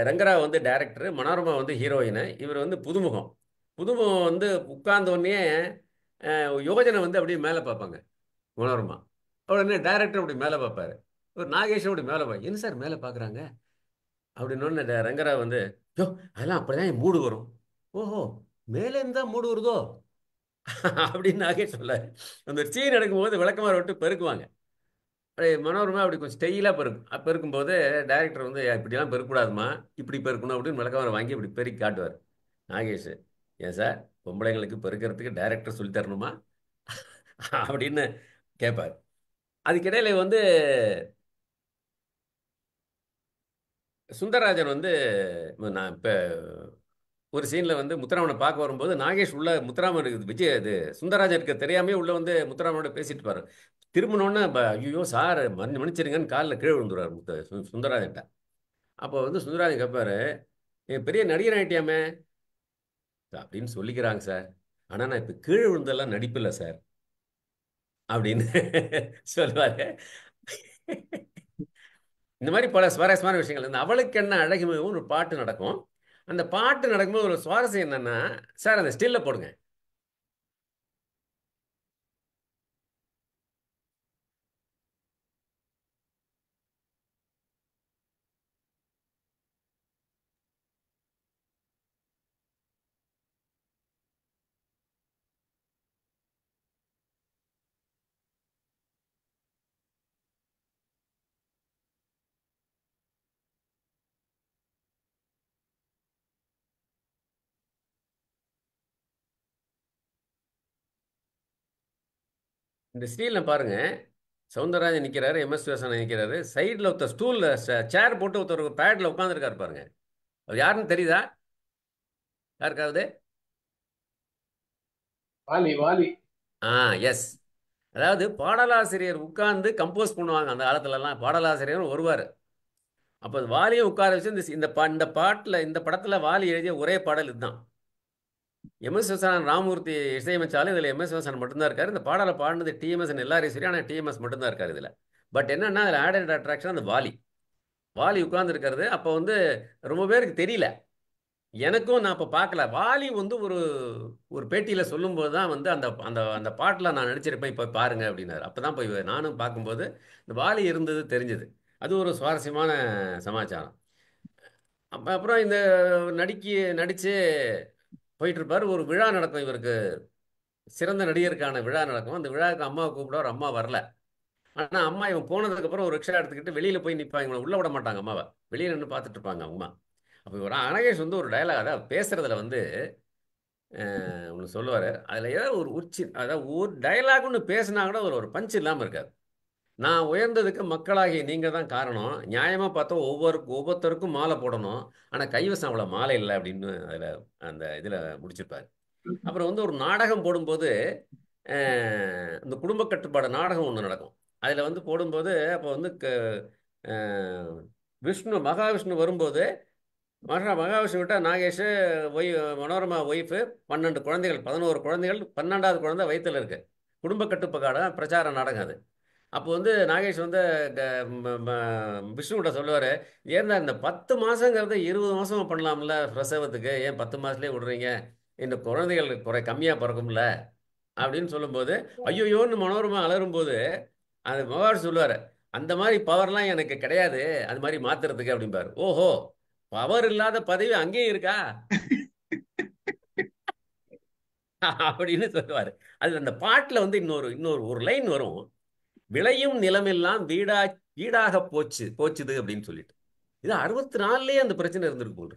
ரங்கராவ் வந்து டைரக்டர், மனோரமா வந்து ஹீரோயின். இவர் வந்து புதுமுகம். புதுமுகம் வந்து உட்கார்ந்தோடனே யோஜனை வந்து அப்படியே மேலே பார்ப்பாங்க மனோரமா. உடனே டைரக்டர் அப்படி மேலே பார்ப்பாரு. ஒரு நாகேஷும் அப்படி மேலே பார்ப்பாங்க. என்ன சார் மேலே பார்க்குறாங்க அப்படின்னு ரங்கராவ் வந்து, யோ அதெல்லாம் அப்படிதான் என் மூடு வரும். ஓஹோ, மேலே இருந்தால் மூடு வருதோ அப்படின்னு நாகேஷ் சொல்ல. அந்த சீன் எடுக்கும்போது விளக்கமாறு விட்டு பெருக்குவாங்க. அப்படி மனோரமா அப்படி கொஞ்சம் ஸ்டைலாக பெருக்கும். பெருக்கும்போது டைரக்டர் வந்து இப்படிலாம் பெருக்கக்கூடாதுமா, இப்படி பெருக்கணும் அப்படின்னு விளக்கமாறு வாங்கி இப்படி பெருக்கி காட்டுவார். நாகேஷ், ஏன் சார் பொம்பளைங்களுக்கு பெருக்கிறதுக்கு டைரக்டர் சொல்லி தரணுமா அப்படின்னு கேட்பார். அதுக்கிடையில வந்து சுந்தரராஜன் வந்து, நான் இப்போ ஒரு சீனில் வந்து முத்துராமனை பார்க்க வரும்போது நாகேஷ் உள்ள முத்துராமன் விஜய் இது சுந்தரராஜனுக்கு தெரியாமே உள்ள வந்து முத்துராமனோட பேசிட்டு பாரு. திரும்பினோடனே ஐயோ சார் மன்னிச்சிருங்கன்னு காலில் கீழே விழுந்துருவார் சுந்தரராஜன்ட்ட. அப்போ வந்து சுந்தரராஜன் கேட்பாரு, என் பெரிய நடிகர் ஆகிட்டியாமே அப்படின்னு சொல்லிக்கிறாங்க சார், ஆனால் நான் இப்போ கீழே விழுந்தெல்லாம் நடிப்பில்லை சார் அப்படின்னு சொல்லுவாரு. இந்த மாதிரி பல சுவாரஸ்யமான விஷயங்கள். இந்த அவளுக்கு என்ன அழகு ஒரு பாட்டு நடக்கும். அந்த பாட்டு நடக்கும்போது ஒரு சுவாரஸ்யம் என்னன்னா, சார் அந்த ஸ்டில்ல போடுங்க. இந்த ஸ்டீலில் பாருங்க, சவுந்தரராஜன் நிற்கிறாரு, எம்எஸ் விஸ்வநாதன் நிற்கிறாரு, சைடில் ஒருத்தர் ஸ்டூலில் சேர் போட்டு ஒருத்தர் பேட்டில் உட்காந்துருக்காரு பாருங்க. அது யாருன்னு தெரியுதா யாருக்காவது? வாலி வாலி. ஆ, எஸ். அதாவது பாடலாசிரியர் உட்கார்ந்து கம்போஸ் பண்ணுவாங்க அந்த காலத்துலலாம். பாடலாசிரியர் வருவார். அப்போ வாலியை உட்கார வச்சு இந்த பாட்டில், இந்த படத்தில் வாலி எழுதிய ஒரே பாடல் இதுதான். எம்எஸ் விஸ்வநாதன் ராமூர்த்தி இசையமைச்சாலும் இதில் எம்எஸ் விஸ்வநாதன் மட்டும்தான் இருக்காரு. இந்த பாடலை பாடினது டிஎம்எஸ் எல்லாரையும் சரி, ஆனால் டிஎம்எஸ் மட்டும்தான் இருக்காரு இதில். பட் என்னன்னா, அதில் ஆடட் அட்ராக்ஷன் அந்த வாலி உட்கார்ந்துருக்கிறது. அப்போ வந்து ரொம்ப பேருக்கு தெரியல. எனக்கும் நான் இப்போ பார்க்கல. வாலி வந்து ஒரு ஒரு பேட்டியில் சொல்லும்போது தான் வந்து அந்த அந்த அந்த பாட்டில் நான் நடிச்சிருப்பேன், இப்போ பாருங்க அப்படின்னாரு. அப்போ தான் போய் நானும் பார்க்கும்போது இந்த வாலி இருந்தது தெரிஞ்சது. அது ஒரு சுவாரஸ்யமான சமாச்சாரம். அப்புறம் இந்த நடித்து போயிட்டு இருப்பார். ஒரு விழா நடக்கும், இவருக்கு சிறந்த நடிகருக்கான விழா நடக்கும். அந்த விழாவுக்கு அம்மாவை கூப்பிடுவார், அம்மா வரல. ஆனால் அம்மா இவன் போனதுக்கப்புறம் ஒரு ரிக்ஷா எடுத்துக்கிட்டு வெளியில் போய் நிற்பாங்க, இவனை உள்ள விட மாட்டாங்க அம்மாவை. வெளியில் நின்று பார்த்துட்டு இருப்பாங்க அம்மா. அப்போ இவர் அனகேஷ் வந்து ஒரு டயலாக், அதாவது பேசுறதுல வந்து ஒன்று சொல்லுவார். அதில் ஏதாவது ஒரு அதாவது ஒரு டயலாக் ஒன்று பேசினா கூட ஒரு பஞ்ச் இல்லாமல் இருக்காது. நான் உயர்ந்ததுக்கு மக்களாகிய நீங்கள் தான் காரணம். நியாயமாக பார்த்தா ஒவ்வொருத்தருக்கும் மாலை போடணும், ஆனால் கைவசம் அவ்வளோ மாலை இல்லை அப்படின்னு அதில் அந்த இதில் முடிச்சிருப்பார். அப்புறம் வந்து ஒரு நாடகம் போடும்போது இந்த குடும்ப கட்டுப்பாடு நாடகம் ஒன்று நடக்கும். அதில் வந்து போடும்போது அப்போ வந்து மகாவிஷ்ணு வரும்போது மகாவிஷ்ணு விட்டா நாகேஷ் மனோரமா ஒய்ஃபு 12 குழந்தைகள், 11 குழந்தைகள், 12வது குழந்தை வயிற்றில் இருக்கு. குடும்ப கட்டுப்பாடு பிரச்சார நாடகம் அது. அப்போ வந்து நாகேஷ் வந்து விஷ்ணுகிட்ட சொல்லுவார், ஏன்னா இந்த 10 மாதங்கிறத 20 மாதம் பண்ணலாம்ல பிரசவத்துக்கு, ஏன் 10 மாதத்துலேயே விடுறீங்க, இந்த குழந்தைகள் கம்மியாக பிறக்கும்ல அப்படின்னு சொல்லும்போது ஐயோயோன்னு மனோரமா அலரும்போது அது மகாவிஷ்ணு சொல்லுவார், அந்த மாதிரி பவர்லாம் எனக்கு கிடையாது அது மாதிரி மாத்துறதுக்கு அப்படிம்பாரு. ஓஹோ, பவர் இல்லாத பதவி அங்கேயும் இருக்கா அப்படின்னு சொல்லுவார். அது அந்த பாட்டில் வந்து இன்னொரு இன்னொரு ஒரு லைன் வரும், விளையும் நிலமெல்லாம் வீடாக போச்சுது அப்படின்னு சொல்லிட்டு. இது 64லயே அந்த பிரச்சனை இருந்திருக்கு போல்.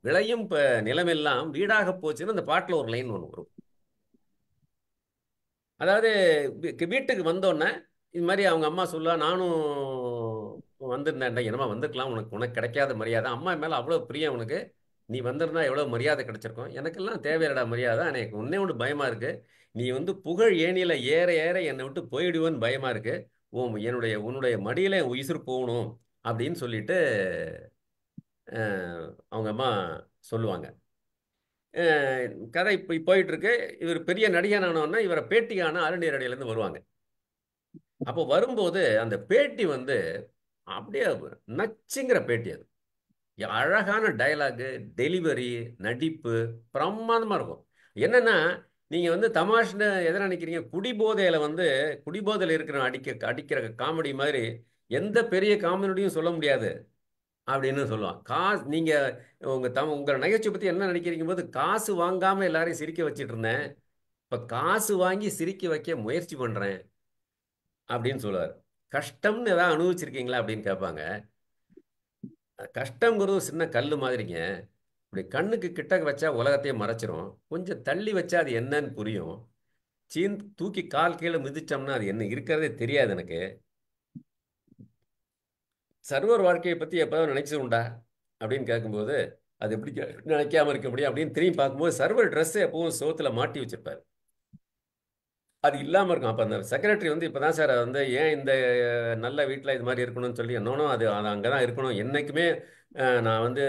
விளையும் நிலமெல்லாம் வீடாக போச்சுன்னு அந்த பாட்டில் ஒரு லைன் ஒன்று வரும். அதாவது வீட்டுக்கு வந்தோடனே இது மாதிரி அவங்க அம்மா சொல்லுவா, நானும் வந்திருந்தேன்டா, என்னமா வந்திருக்கலாம், உனக்கு கிடைக்காத மரியாதை, அம்மா மேலே அவ்வளோ பிரியம் உனக்கு, நீ வந்திருந்தா எவ்வளோ மரியாதை கிடைச்சிருக்கும், எனக்கெல்லாம் தேவையில்லடா மரியாதை, ஆனால் எனக்கு ஒன்றே ஒன்று பயமாக இருக்கு, நீ வந்து புகழ் ஏணியில் ஏற ஏற என்னை விட்டு போயிடுவேன்னு பயமாக இருக்கு, உன்னுடைய மடியில் என் உயிர் போகணும் அப்படின்னு சொல்லிட்டு அவங்க அம்மா சொல்லுவாங்க. கதை இப்படி போயிட்டு இருக்கு. இவர் பெரிய நடிகனானோன்னா இவரை பேட்டிக்கான அருணீரடியிலேருந்து வருவாங்க. அப்போ வரும்போது அந்த பேட்டி வந்து அப்படியே நச்சுங்கிற பேட்டி. அது அழகான டயலாகு, டெலிவரி, நடிப்பு பிரமாதமாக இருக்கும். என்னன்னா, நீங்கள் வந்து தமாஷ்னு எதை நினைக்கிறீங்க, குடிபோதையில் இருக்கிற அடிக்கிற காமெடி மாதிரி எந்த பெரிய காமெடியும் சொல்ல முடியாது அப்படின்னு சொல்லுவான். நீங்கள் உங்கள் நகைச்சுவை பற்றி என்ன நினைக்கிறீங்க போது, காசு வாங்காமல் எல்லாரையும் சிரிக்க வச்சிட்டு இருந்தேன், இப்போ காசு வாங்கி சிரிக்க வைக்க முயற்சி பண்ணுறேன் அப்படின்னு சொல்லுவார். கஷ்டம்னு ஏதாவது அனுபவிச்சிருக்கீங்களா அப்படின்னு கேட்பாங்க. கஷ்டங்கிறது சின்ன கல் மாதிரிங்க, இப்படி கண்ணுக்கு கிட்ட வச்சா உலகத்தையே மறைச்சிரும், கொஞ்சம் தள்ளி வச்சா அது என்னன்னு புரியும், தூக்கி கால் கீழே மிதிச்சோம்னா அது என்ன இருக்கிறதே தெரியாது எனக்கு. சர்வர் வாழ்க்கையை பற்றி எப்போதாவது நினைச்சது உண்டா அப்படின்னு கேட்கும்போது, அது எப்படி நினைக்காம இருக்க முடியும் அப்படின்னு திரும்பி பார்க்கும்போது சர்வர் ட்ரெஸ்ஸை எப்பவும் சோத்தில் மாட்டி வச்சிருப்பார், அது இல்லாமல் இருக்கும். அப்போ அந்த செக்ரட்டரி வந்து இப்போ தான் சார் வந்து ஏன் இந்த நல்ல வீட்டில் இது மாதிரி இருக்கணும்னு சொல்லி, என்னோனும் அது அங்கே தான் இருக்கணும், என்றைக்குமே நான் வந்து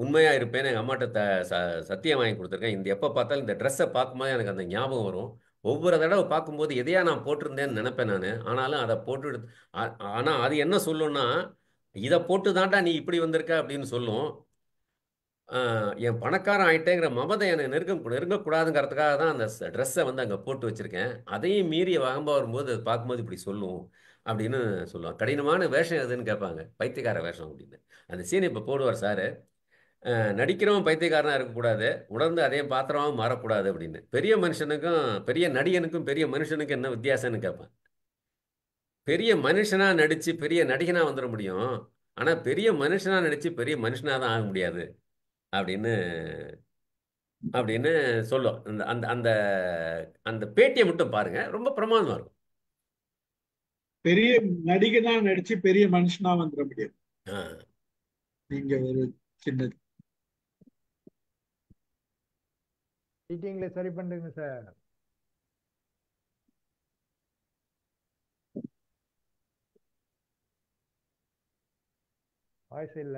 உண்மையாக இருப்பேன்னு எங்கள் அம்மாட்ட சத்தியம் வாங்கி கொடுத்துருக்கேன், இந்த எப்போ பார்த்தாலும் இந்த ட்ரெஸ்ஸை பார்க்கும்போது எனக்கு அந்த ஞாபகம் வரும், ஒவ்வொரு தடவை பார்க்கும்போது எதையா நான் போட்டிருந்தேன்னு நினைப்பேன் நான், ஆனாலும் அதை போட்டு ஆனால் அது என்ன சொல்லுன்னா, இதை போட்டு தாண்டா நீ இப்படி வந்திருக்க அப்படின்னு சொல்லும். என் பணக்காரன் ஆகிட்டேங்கிற மமதை என்னை நெருங்கக்கூடாதுங்கிறதுக்காக தான் அந்த ட்ரெஸ்ஸை வந்து அங்கே போட்டு வச்சுருக்கேன், அதையும் மீறி வாங்க வரும்போது அதை பார்க்கும்போது இப்படி சொல்லும் அப்படின்னு சொல்லுவான். கடினமான வேஷம் எதுன்னு கேட்பாங்க, பைத்தியக்கார வேஷம் அப்படின்னு. அந்த சீனை இப்போ போடுவார் சார், நடிக்கிறவன் பைத்தியக்காரனாக இருக்கக்கூடாது, உணர்ந்து அதே பாத்திரமாகவும் மாறக்கூடாது அப்படின்னு. பெரிய மனுஷனுக்கும் பெரிய நடிகனுக்கும் பெரிய மனுஷனுக்கும் என்ன வித்தியாசம்னு கேட்பேன். பெரிய மனுஷனாக நடித்து பெரிய நடிகனாக வந்துட முடியும், ஆனால் பெரிய மனுஷனாக நடித்து பெரிய மனுஷனாக தான் ஆக முடியாது அப்படின்னு அப்படின்னு சொல்லும். அந்த அந்த அந்த அந்த பேட்டியை மட்டும் பாருங்க, ரொம்ப பிரமாதமா இருக்கும். பெரிய நடிகனா நடிச்சு பெரிய மனுஷனா வந்துட முடியாது. ஆ. நீங்க ஒரு சின்ன மீட்டிங்ல சரி பண்ணுங்க சார். வாய்ஸ் இல்ல.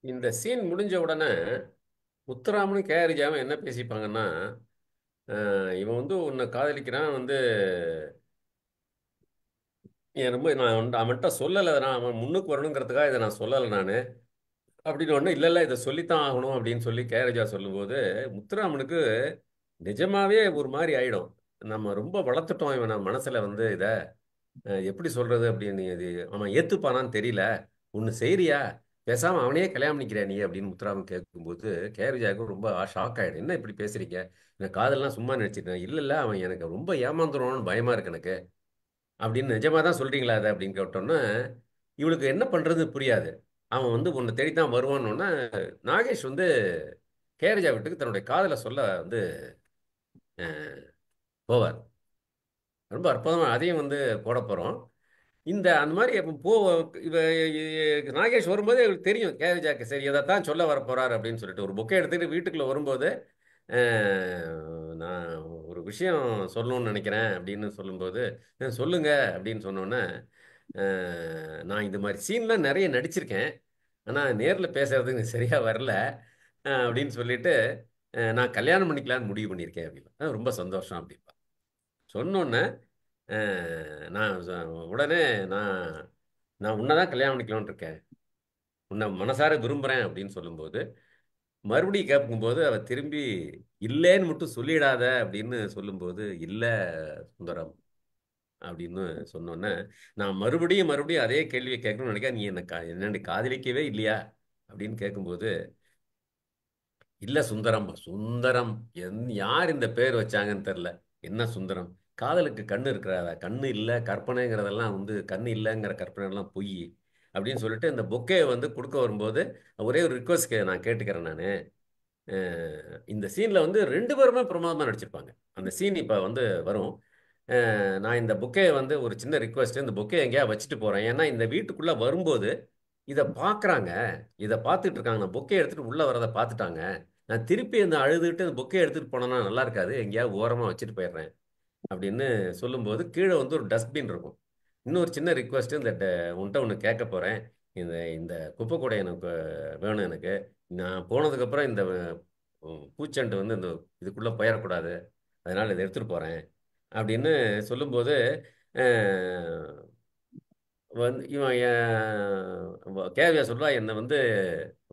இந்த சீன் முடிஞ்ச உடனே முத்துராமனும் கேஆர்ஜாவும் என்ன பேசிப்பாங்கன்னா, இவன் வந்து உன்னை காதலிக்கிறான் வந்து என் ரொம்ப நான் அவன்கிட்ட சொல்லலை, நான் அவன் முன்னுக்கு வரணுங்கிறதுக்காக இதை நான் சொல்லலை நான் அப்படின்னு ஒன்று. இல்லை இல்லை, இதை சொல்லித்தான் ஆகணும் அப்படின்னு சொல்லி கேரஜா சொல்லும்போது முத்துராமனுக்கு நிஜமாவே ஒரு மாதிரி ஆயிடும். நம்ம ரொம்ப வளர்த்துட்டோம் இவனை மனசுல வந்து இதை எப்படி சொல்றது அப்படின்னு. இது அவன் ஏத்துப்பானான்னு தெரியல. ஒன்று செய்றியா, பேசாம அவனையே கல்யாணம் பண்ணிக்கிற நீ அப்படின்னு முத்துராமன் கேட்கும்போது கேரஜாவுக்கு ரொம்ப ஷாக் ஆயிடும். என்ன இப்படி பேசுறீங்க, இந்த காதல்லாம் சும்மா நினைச்சிட்டேன். இல்லை இல்லை, அவன் எனக்கு ரொம்ப ஏமாந்துருவான்னு பயமா இருக்கு எனக்கு அப்படின்னு. நிஜமா தான் சொல்றீங்களா அதை அப்படின்னு கேட்டோன்னே இவளுக்கு என்ன பண்றது புரியாது. அவன் வந்து உன்னை தேடித்தான் வருவான்னு நாகேஷ் வந்து கேரஜா வீட்டுக்கு தன்னுடைய காதலை சொல்ல வந்து போவார். ரொம்ப அற்புதமாக அதையும் வந்து போட போகிறோம். இந்த அந்த மாதிரி அப்போ இவ நாகேஷ் வரும்போது இவருக்கு தெரியும் கேரஜாக்கு, சரி இதைத்தான் சொல்ல வர போறாரு அப்படின்னு சொல்லிட்டு ஒரு புக்கை எடுத்துக்கிட்டு வீட்டுக்குள்ள வரும்போது நான் ஒரு விஷயம் சொல்லணும்னு நினைக்கிறேன் அப்படின்னு சொல்லும்போது சொல்லுங்க அப்படின்னு சொன்னோன்னே, நான் இந்த மாதிரி சீன்லாம் நிறைய நடிச்சிருக்கேன், ஆனால் நேரில் பேசுறதுக்கு சரியா வரல அப்படின்னு சொல்லிட்டு நான் கல்யாணம் பண்ணிக்கலான்னு முடிவு பண்ணியிருக்கேன் அப்படின்னா. ரொம்ப சந்தோஷம் அப்படிப்பா சொன்னோன்னே நான் உடனே நான் நான் உன்னை தான் கல்யாணம் பண்ணிக்கலாம்னு இருக்கேன், உன்னை மனசார விரும்புகிறேன் அப்படின்னு சொல்லும்போது மறுபடியும் கேட்கும்போது அவ திரும்பி இல்லைன்னு மட்டும் சொல்லிடாத அப்படின்னு சொல்லும்போது, இல்லை சுந்தரம் அப்படின்னு சொன்னோன்னே நான் மறுபடியும் மறுபடியும் அதே கேள்வியை கேட்கணும்னு நினைக்கிறேன். நீ என்ன காதலிக்கவே இல்லையா அப்படின்னு கேட்கும்போது, இல்லை சுந்தரம். சுந்தரம் யார் இந்த பேர் வச்சாங்கன்னு தெரில. என்ன சுந்தரம், காதலுக்கு கண்ணு இருக்கிறாரா? கண்ணு இல்லை, கற்பனைங்கிறதெல்லாம் வந்து கண்ணு இல்லைங்கிற கற்பனைலாம் பொய் அப்படின்னு சொல்லிட்டு இந்த பொக்கே வந்து கொடுக்க வரும்போது ஒரே ஒரு ரிக்வஸ்ட் நான் கேட்டுக்கிறேன் நான். இந்த சீனில் வந்து ரெண்டு பேருமே பிரமாதமாக நடிச்சிருப்பாங்க. அந்த சீன் இப்போ வந்து வரும். நான் இந்த புக்கே வந்து ஒரு சின்ன ரிக்வெஸ்ட், இந்த புக்கே எங்கேயா வச்சுட்டு போகிறேன். ஏன்னா இந்த வீட்டுக்குள்ளே வரும்போது இதை பார்க்குறாங்க, இதை பார்த்துட்டு இருக்காங்க. நான் புக்கே எடுத்துகிட்டு உள்ளே வரதை பார்த்துட்டாங்க. நான் திருப்பி இந்த அழுதுகிட்டு இந்த புக்கே எடுத்துகிட்டு போனேன்னா நல்லா இருக்காது, எங்கேயாவது ஓரமாக வச்சுட்டு போயிடுறேன் அப்படின்னு சொல்லும்போது கீழே வந்து ஒரு டஸ்ட்பின் இருக்கும். இன்னொரு சின்ன ரிக்வெஸ்ட்டு, இந்த உன்ட்ட ஒன்று கேட்க போகிறேன். இந்த இந்த குப்பை கூடை எனக்கு வேணும். எனக்கு நான் போனதுக்கப்புறம் இந்த பூச்செண்டு வந்து இந்த இதுக்குள்ளே போயிடக்கூடாது, அதனால் இதை எடுத்துகிட்டு போகிறேன் அப்படின்னு சொல்லும்போது வந்து இவன் கேவியா சொல்லுவா, என்னை வந்து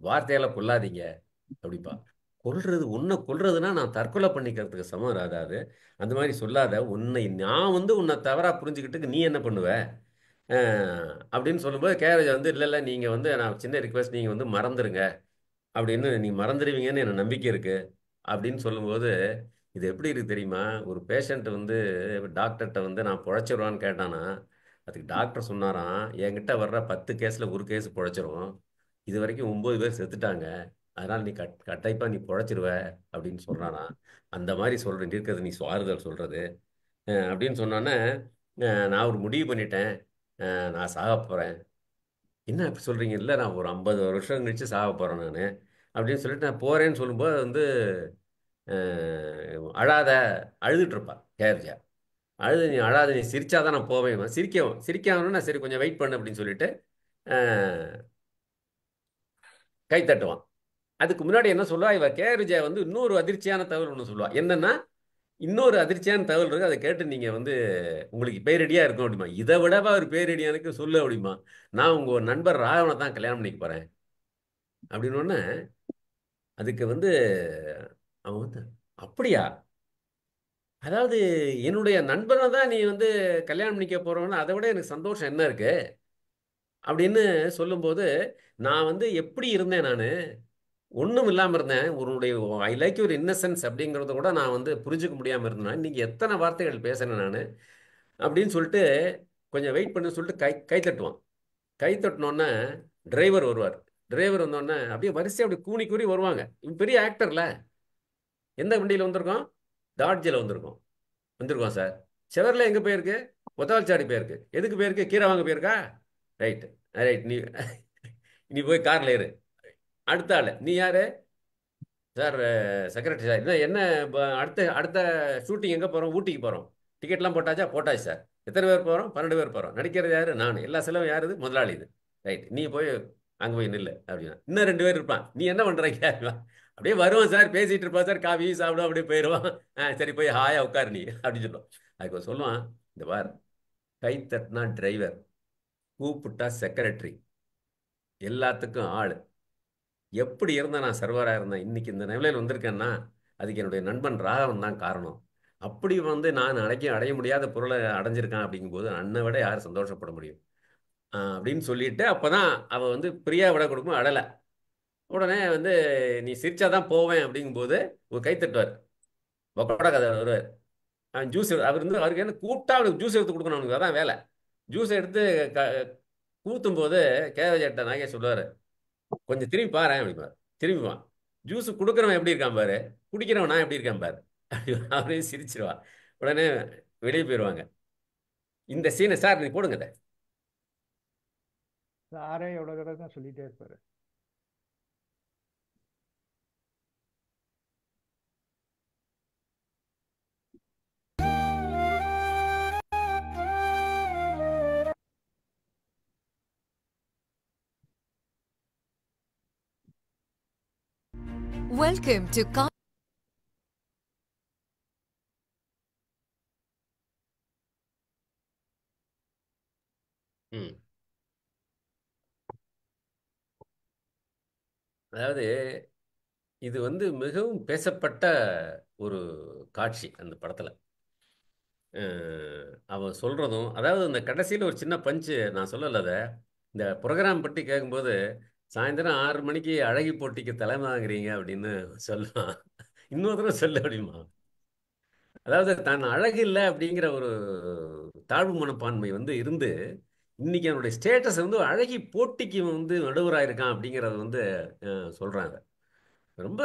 வார்த்தையால் கொல்லாதீங்க அப்படிப்பா. கொல்றது, உன்னை கொல்றதுன்னா நான் தற்கொலை பண்ணிக்கிறதுக்கு சமம் ராதா அது. அந்த மாதிரி சொல்லாத, நான் வந்து உன்னை தவறாக புரிஞ்சுக்கிட்டு நீ என்ன பண்ணுவ அப்படின்னு சொல்லும்போது கேரேஜ் வந்து இல்லை இல்லை, நீங்கள் வந்து நான் சின்ன ரிக்வெஸ்ட், நீங்கள் வந்து மறந்துடுங்க அப்படின்னு. நீங்கள் மறந்துடுவீங்கன்னு எனக்கு நம்பிக்கை இருக்குது அப்படின்னு சொல்லும்போது இது எப்படி இருக்கு தெரியுமா? ஒரு பேஷண்ட் வந்து டாக்டர்கிட்ட வந்து நான் பிழைச்சிருவான்னு கேட்டானா, அதுக்கு டாக்டர் சொன்னாராம், என்கிட்ட வர்ற 10 கேஸில் ஒரு கேஸ் பிழைச்சிரும், இது வரைக்கும் 9 பேர் செத்துட்டாங்க, அதனால் நீ கட்டாயப்பா நீ பிழைச்சிருவ அப்படின்னு சொல்கிறாராம். அந்த மாதிரி சொல்கிறேன் இருக்கிறது, நீ ஆறுதல் சொல்கிறது அப்படின்னு சொன்னோன்னே நான் ஒரு முடிவு பண்ணிட்டேன், நான் சாக போகிறேன். என்ன அப்படி சொல்கிறீங்க? இல்லை, நான் ஒரு 50 வருஷம் கழிச்சு சாக போகிறேன் நான் அப்படின்னு சொல்லிட்டு நான் போகிறேன்னு சொல்லும்போது வந்து அழாத, அழுதுட்டு இருப்பா கேர்ஜா. அழுது, நீ அழாத, நீ சிரிச்சாதான் நான் போவேன். சிரிக்காமன்னா சரி கொஞ்சம் வெயிட் பண்ணு அப்படின்னு சொல்லிட்டு கை தட்டுவான். அதுக்கு முன்னாடி என்ன சொல்லுவா இவ கேர்ஜா வந்து இன்னொரு அதிர்ச்சியான தகவல் ஒன்று சொல்லுவா. என்னன்னா, இன்னொரு அதிர்ச்சியான தகவல் இருக்கு, அதை கேட்டு நீங்க வந்து உங்களுக்கு பேரடியா இருக்கும் அப்படிமா. இதை விடவா ஒரு பேரடியானுக்கு சொல்லு அப்படிமா. நான் உங்க நண்பர் ராகவனை தான் கல்யாணம் பண்ணிக்க போறேன் அப்படின்னு ஒன்று. அதுக்கு வந்து அவன் வந்து, அப்படியா, அதாவது என்னுடைய நண்பனை தான் நீ வந்து கல்யாணம் பண்ணிக்க போறவன்னு, அதை விட எனக்கு சந்தோஷம் என்ன இருக்கு அப்படின்னு சொல்லும்போது, நான் வந்து எப்படி இருந்தேன், நான் ஒன்றும் இல்லாமல் இருந்தேன். உன்னுடைய ஐ லைக் யுவர் இன்னசென்ஸ் அப்படிங்கிறத கூட நான் வந்து புரிஞ்சுக்க முடியாமல் இருந்தேன். நீங்கள் எத்தனை வார்த்தைகள் பேசுனேன் நான் அப்படின்னு சொல்லிட்டு கொஞ்சம் வெயிட் பண்ணு சொல்லிட்டு கை கை தட்டுவான். கை தட்டினோன்னே டிரைவர் வருவார். டிரைவர் வந்தோடனே அப்படியே வரிசையாக அப்படி கூனி கூறி வருவாங்க. இவன் பெரிய ஆக்டர்ல. எந்த வண்டியில் வந்திருக்கோம்? டாட்ஜில் வந்திருக்கோம் சார். செவரில் எங்கே போயிருக்கு? ஒத்தவால்சாடி போயிருக்கு. எதுக்கு போயிருக்கு? கீரை வாங்க போயிருக்கா? ரைட்டு. ரைட். நீ போய் காரில் ஏறு. அடுத்த ஆள், நீ யாரு சார்? Secretary sir. என்ன அடுத்த அடுத்த ஷூட்டிங் எங்கே போகிறோம்? ஊட்டிக்கு போகிறோம். டிக்கெட்லாம் போட்டாச்சா? போட்டாச்சு சார். எத்தனை பேர் போகிறோம்? 12 பேர் போகிறோம். நடிக்கிறது யாரு? நான். எல்லா செலவும் யார்? இது முதலாளி. இது ரைட். நீ போய் அங்கே போய் நில்லு அப்படின்னா. இன்னும் 2 பேர் இருப்பான். நீ என்ன பண்ணுறீங்க? அப்படியே வருவான் சார், பேசிகிட்டு இருப்பான் சார், காஃபி சாப்பிடும், அப்படியே போயிடுவான். சரி போய் ஹாயா உட்காரு நீ அப்படின்னு சொல்லுவான். அதுக்கு சொல்லுவான், இந்த பார், கை தட்டினா டிரைவர், கூப்பிட்டா செக்ரட்டரி, எல்லாத்துக்கும் ஆள். எப்படி இருந்தால் நான் சர்வராக இருந்தேன், இன்னைக்கு இந்த நிலையில் வந்திருக்கேன்னா அதுக்கு என்னுடைய நண்பன் ராகவன் தான் காரணம். அப்படி நான் அடைய முடியாத பொருளை அடைஞ்சிருக்கான். அப்படிங்கும்போது அண்ணை விட யார் சந்தோஷப்பட முடியும் அப்படின்னு சொல்லிட்டு அப்போதான் அவள் பிரியா விட கொடுக்கும் அடலை. உடனே நீ சிரிச்சாதான் போவேன் அப்படிங்கும்போது ஒரு கை தட்டுவார். பக்கோடா கதை வருவார். அவன் ஜூஸ் அவருக்கு என்ன கூப்பிட்டா அவனுக்கு ஜூஸ் எடுத்து கொடுக்கணும். அவனுக்கு அதான் வேலை. ஜூஸ் எடுத்து ஊற்றும் போது கேவஜேட்ட நாகேஷ் சொல்லுவார், கொஞ்சம் திரும்பி பாரு அப்படிப்பார். திரும்பிவான். ஜூஸ் கொடுக்குறவன் எப்படி இருக்கான் பாரு, குடிக்கிறவன் நான் எப்படி இருக்கேன் பாரு அப்படி அவரையும் சிரிச்சிருவான். உடனே வெளியே போயிடுவாங்க. இந்த சீனை சார் நீ போடுங்க இதை. சாரே எவ்வளோ தடவை தான் சொல்லிட்டே இருப்பாரு. Welcome to ம் அதாவது இது மிகவும் பேசப்பட்ட ஒரு காட்சி அந்த படத்தில். அவன் சொல்கிறதும், அதாவது அந்த கடைசியில் ஒரு சின்ன பஞ்சு நான் சொல்லலை. அதை இந்த ப்ரோக்ராம் பற்றி கேட்கும்போது, சாயந்தரம் 6 மணிக்கு அழகி போட்டிக்கு தலைமை வாங்குறீங்க அப்படின்னு சொல்லுவான். இன்னொரு தடவை சொல்லு அப்படிமா. அதாவது தான் அழகு இல்லை அப்படிங்கிற ஒரு தாழ்வு மனப்பான்மை இருந்து இன்னைக்கு அவனுடைய ஸ்டேட்டஸ் அழகி போட்டிக்கு நடுவராக இருக்கான் அப்படிங்கிறத சொல்கிறாங்க. ரொம்ப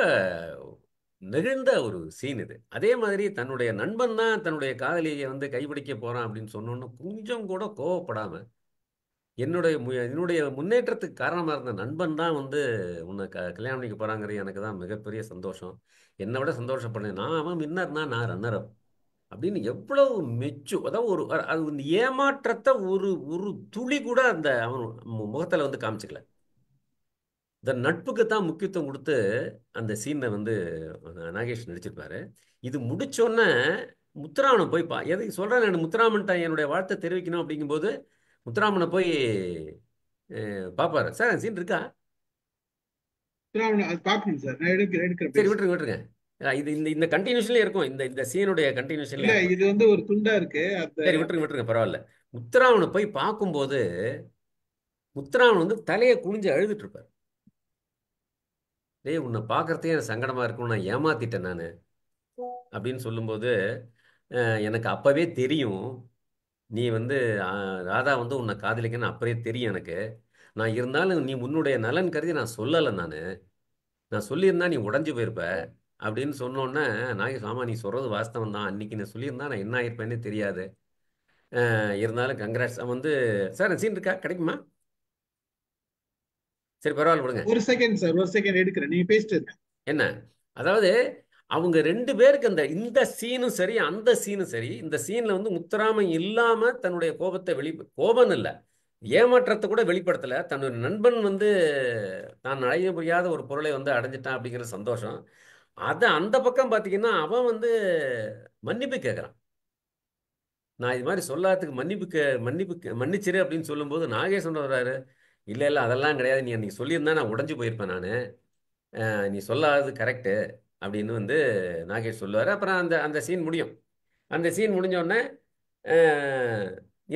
நெகிழ்ந்த ஒரு சீன் இது. அதே மாதிரி தன்னுடைய நண்பன் தான் தன்னுடைய காதலியை கைப்பிடிக்க போறான் அப்படின்னு சொன்னோன்னு கொஞ்சம் கூட கோவப்படாம, என்னுடைய முன்னேற்றத்துக்கு காரணமாக இருந்த நண்பன் தான் உன்னை கல்யாணம் பண்ணிக்க போறாங்கிறது எனக்கு தான் மிகப்பெரிய சந்தோஷம். என்னை விட சந்தோஷப்படேன். அவன் வின்னர்னா நான் ரன்னர் அப் அப்படின்னு எவ்வளவு அதாவது அது ஏமாற்றத்தை ஒரு ஒரு துளி கூட அந்த அவன் முகத்தில் காமிச்சிக்கல. இந்த நட்புக்கு தான் முக்கியத்துவம் கொடுத்து அந்த சீனை நாகேஷ் நடிச்சிருப்பாரு. இது முடிச்சோன்னே முத்துராமனை போய் எதுக்கு சொல்கிறேன், நான் முத்துராமன்ட்ட என்னுடைய வாழ்த்தை தெரிவிக்கணும் அப்படிங்கும்போது முத்துராமனை போய் பார்ப்பாரு. சார் அந்த சீன் இருக்கா? பார்க்கணும் சார், நான் எடுக்கிறேன். சரி விட்டுருங்க. இது இந்த இந்த கண்டினியூஷன்லேயே இருக்கும். இந்த சீனுடைய கண்டினியூஷன்ல இது ஒரு துண்டா இருக்கு. சரி விட்டுருங்க, பரவாயில்ல. முத்துராமனை போய் பார்க்கும்போது முத்துராமன் தலையை குனிஞ்சு அழுதுட்டு இருப்பார். டேய், உன்னை பார்க்கறதே எனக்கு சங்கடமா இருக்கும், நான் ஏமாத்திட்டேன் நான் அப்படின்னு சொல்லும்போது, எனக்கு அப்பவே தெரியும் நீ ராதா உன்னை காதலிக்கன்னு அப்பவே தெரியும் எனக்கு. நான் இருந்தாலும் நீ உன்னுடைய நலன் கருதி நான் சொல்லலை. நான் சொல்லியிருந்தா நீ உடஞ்சு போயிருப்ப அப்படின்னு சொன்னோன்னே நாகேஷ், ஆமா நீ சொல்றது வாஸ்தவம் தான், அன்னைக்கு நான் சொல்லியிருந்தா நான் என்ன ஆயிருப்பேன்னு தெரியாது. இருந்தாலும் கங்க்ராட்ஸ். சார் சீன் இருக்கா, கிடைக்குமா? சரி பரவாயில்ல விடுங்க. ஒரு செகண்ட் எடுக்கிறேன், நீங்க பேசிட்டு என்ன, அதாவது அவங்க 2 பேருக்கு இந்த சீனும் சரி அந்த சீனும் சரி, இந்த சீன்ல முத்துராமன் இல்லாம தன்னுடைய கோபத்தை கோபம் இல்லை, ஏமாற்றத்தை கூட வெளிப்படுத்தல. தன்னுடைய நண்பன் தான் அடைய முடியாத ஒரு பொருளை அடைஞ்சிட்டான் அப்படிங்கிற சந்தோஷம். அந்த பக்கம் பார்த்தீங்கன்னா அவன் மன்னிப்பு கேட்குறான். நான் இது மாதிரி சொல்லாததுக்கு மன்னிச்சிரு அப்படின்னு சொல்லும்போது நாகேஸ்வரன் வர்றாரு. இல்லை அதெல்லாம் கிடையாது, நீ அன்னைக்கு சொல்லியிருந்தா நான் உடஞ்சு போயிருப்பேன் நான், நீ சொல்லாதது கரெக்டு அப்படின்னு நாகேஷ் சொல்லுவார். அப்புறம் அந்த அந்த சீன் முடியும். அந்த சீன் முடிஞ்சோடனே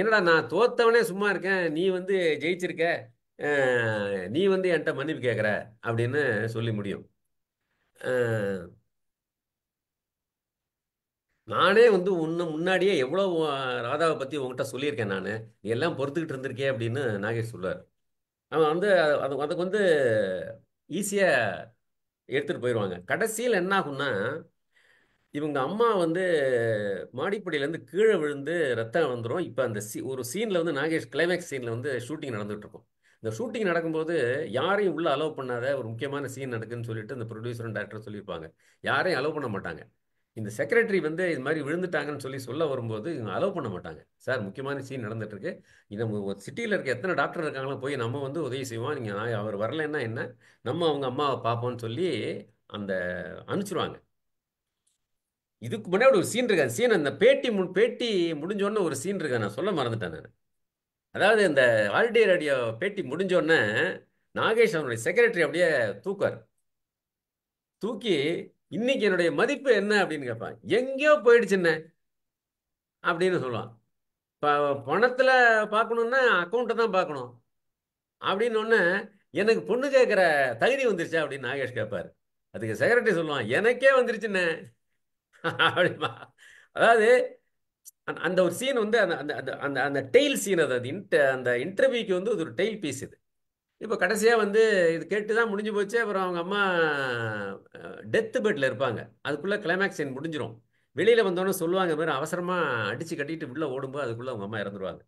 என்னடா நான் தோத்தவனே சும்மா இருக்கேன், நீ ஜெயிச்சிருக்க, நீ என்கிட்ட மன்னிப்பு கேட்குற அப்படின்னு சொல்லி முடியும். நானே வந்து முன்னாடியே எவ்வளோ ராதாவை பற்றி உங்ககிட்ட சொல்லியிருக்கேன் நான், நீ எல்லாம் பொறுத்துக்கிட்டு இருந்திருக்கே அப்படின்னு நாகேஷ் சொல்லுவார். அவன் வந்து அதுக்கு வந்து ஈஸியாக எடுத்துகிட்டு போயிடுவாங்க. கடைசியில் என்ன ஆகும்னா, இவங்க அம்மா வந்து மாடிப்படியிலேருந்து கீழே விழுந்து ரத்தம் வந்துடும். இப்போ அந்த ஒரு சீனில் வந்து நாகேஷ் கிளைமேக்ஸ் சீனில் வந்து ஷூட்டிங் நடந்துகிட்டு இருக்கும். இந்த ஷூட்டிங் நடக்கும்போது யாரையும் உள்ளே அலோவ் பண்ணாத, ஒரு முக்கியமான சீன் நடக்குன்னு சொல்லிட்டு இந்த ப்ரொடியூசரும் டேரக்டரும் சொல்லியிருப்பாங்க. யாரையும் அலோவ் பண்ண மாட்டாங்க. இந்த செக்ரட்டரி வந்து இது மாதிரி விழுந்துட்டாங்கன்னு சொல்ல வரும்போது இவங்க அலோவ் பண்ண மாட்டாங்க. சார், முக்கியமான சீன் நடந்துட்டு இருக்கு, நம்ம ஒரு சிட்டியில் இருக்க எத்தனை டாக்டர் இருக்காங்களோ போய் நம்ம வந்து உதவி செய்வோம், நீங்கள் அவர் வரலைன்னா என்ன, நம்ம அவங்க அம்மாவை பார்ப்போம்னு சொல்லி அந்த அனுப்பிச்சிருவாங்க. இதுக்கு முன்னாடி ஒரு சீன் இருக்கு. அந்த சீன் அந்த பேட்டி முடிஞ்சோடனே ஒரு சீன் இருக்கு, நான் சொல்ல மறந்துட்டேன் நான். அதாவது இந்த ஆல் இண்டியா ரேடியோ பேட்டி முடிஞ்சோடனே நாகேஷ் அவனுடைய செக்ரட்டரி அப்படியே தூக்குவார். தூக்கி, இன்னைக்கு என்னுடைய மதிப்பு என்ன அப்படின்னு கேட்பான். எங்கேயோ போயிடுச்சுன்னு அப்படின்னு சொல்லுவான். பணத்தில் பார்க்கணுன்னா அக்கௌண்ட்டை தான் பார்க்கணும் அப்படின்னு ஒன்று, எனக்கு பொண்ணு கேட்குற தகுதி வந்துருச்சா அப்படின்னு நாகேஷ் கேட்பார். அதுக்கு செக்ரட்டரி சொல்லுவான், எனக்கே வந்துருச்சுன்னு அப்படிமா. அதாவது அந்த ஒரு சீன் வந்து அந்த அந்த அந்த அந்த அந்த டெய்ல் சீன், அது அந்த இன்டர்வியூக்கு வந்து ஒரு டெய்ல் பீஸ் இது. இப்போ கடைசியாக வந்து இது கேட்டு தான் முடிஞ்சு போச்சு. அப்புறம் அவங்க அம்மா டெத்து பெட்டில் இருப்பாங்க. அதுக்குள்ளே கிளைமேக்ஸ் சீன் முடிஞ்சிடும். வெளியில் வந்தோன்னே சொல்லுவாங்க, மாதிரி அவசரமாக அடித்து கட்டிட்டு உள்ளே ஓடும்போது அதுக்குள்ளே அவங்க அம்மா இறந்துருவாங்க.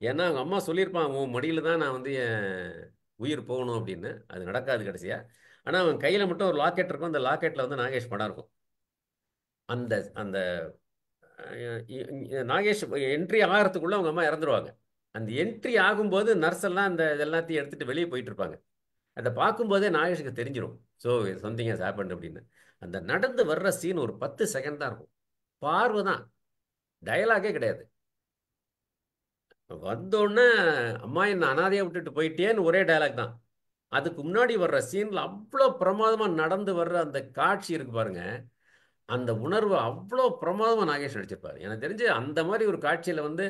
ஏன்னா அவங்க அம்மா சொல்லியிருப்பான், உன் மடியில் தான் நான் வந்து என் உயிர் போகணும் அப்படின்னு. அது நடக்காது கடைசியாக. ஆனால் அவன் கையில் மட்டும் ஒரு லாக்கெட் இருக்கும். அந்த லாக்கெட்டில் வந்து நாகேஷ் படம் இருக்கும். அந்த அந்த நாகேஷ் என்ட்ரி ஆகிறதுக்குள்ளே அவங்க அம்மா இறந்துருவாங்க. அந்த என்ட்ரி ஆகும்போது நர்ஸ் எல்லாம் அந்த எல்லாத்தையும் எடுத்துகிட்டு வெளியே போயிட்டு இருப்பாங்க. அதை பார்க்கும்போதே நாகேஷுக்கு தெரிஞ்சிடும், ஸோ சம்திங் ஹஸ் ஹேப்பன்ட் அப்படின்னு. அந்த நடந்து வர்ற சீன் ஒரு 10 செகண்ட் தான் இருக்கும். பார்வை தான், டயலாகே கிடையாது. வந்தோடனே அம்மா என்ன அனாதையாக விட்டுட்டு போயிட்டேன்னு ஒரே டயலாக் தான். அதுக்கு முன்னாடி வர்ற சீனில் அவ்வளோ பிரமாதமாக நடந்து வர்ற அந்த காட்சி இருக்கு பாருங்க. அந்த உணர்வு அவ்வளோ பிரமாதமாக நாகேஷ் நடிச்சிருப்பாரு. எனக்கு தெரிஞ்சு அந்த மாதிரி ஒரு காட்சியில் வந்து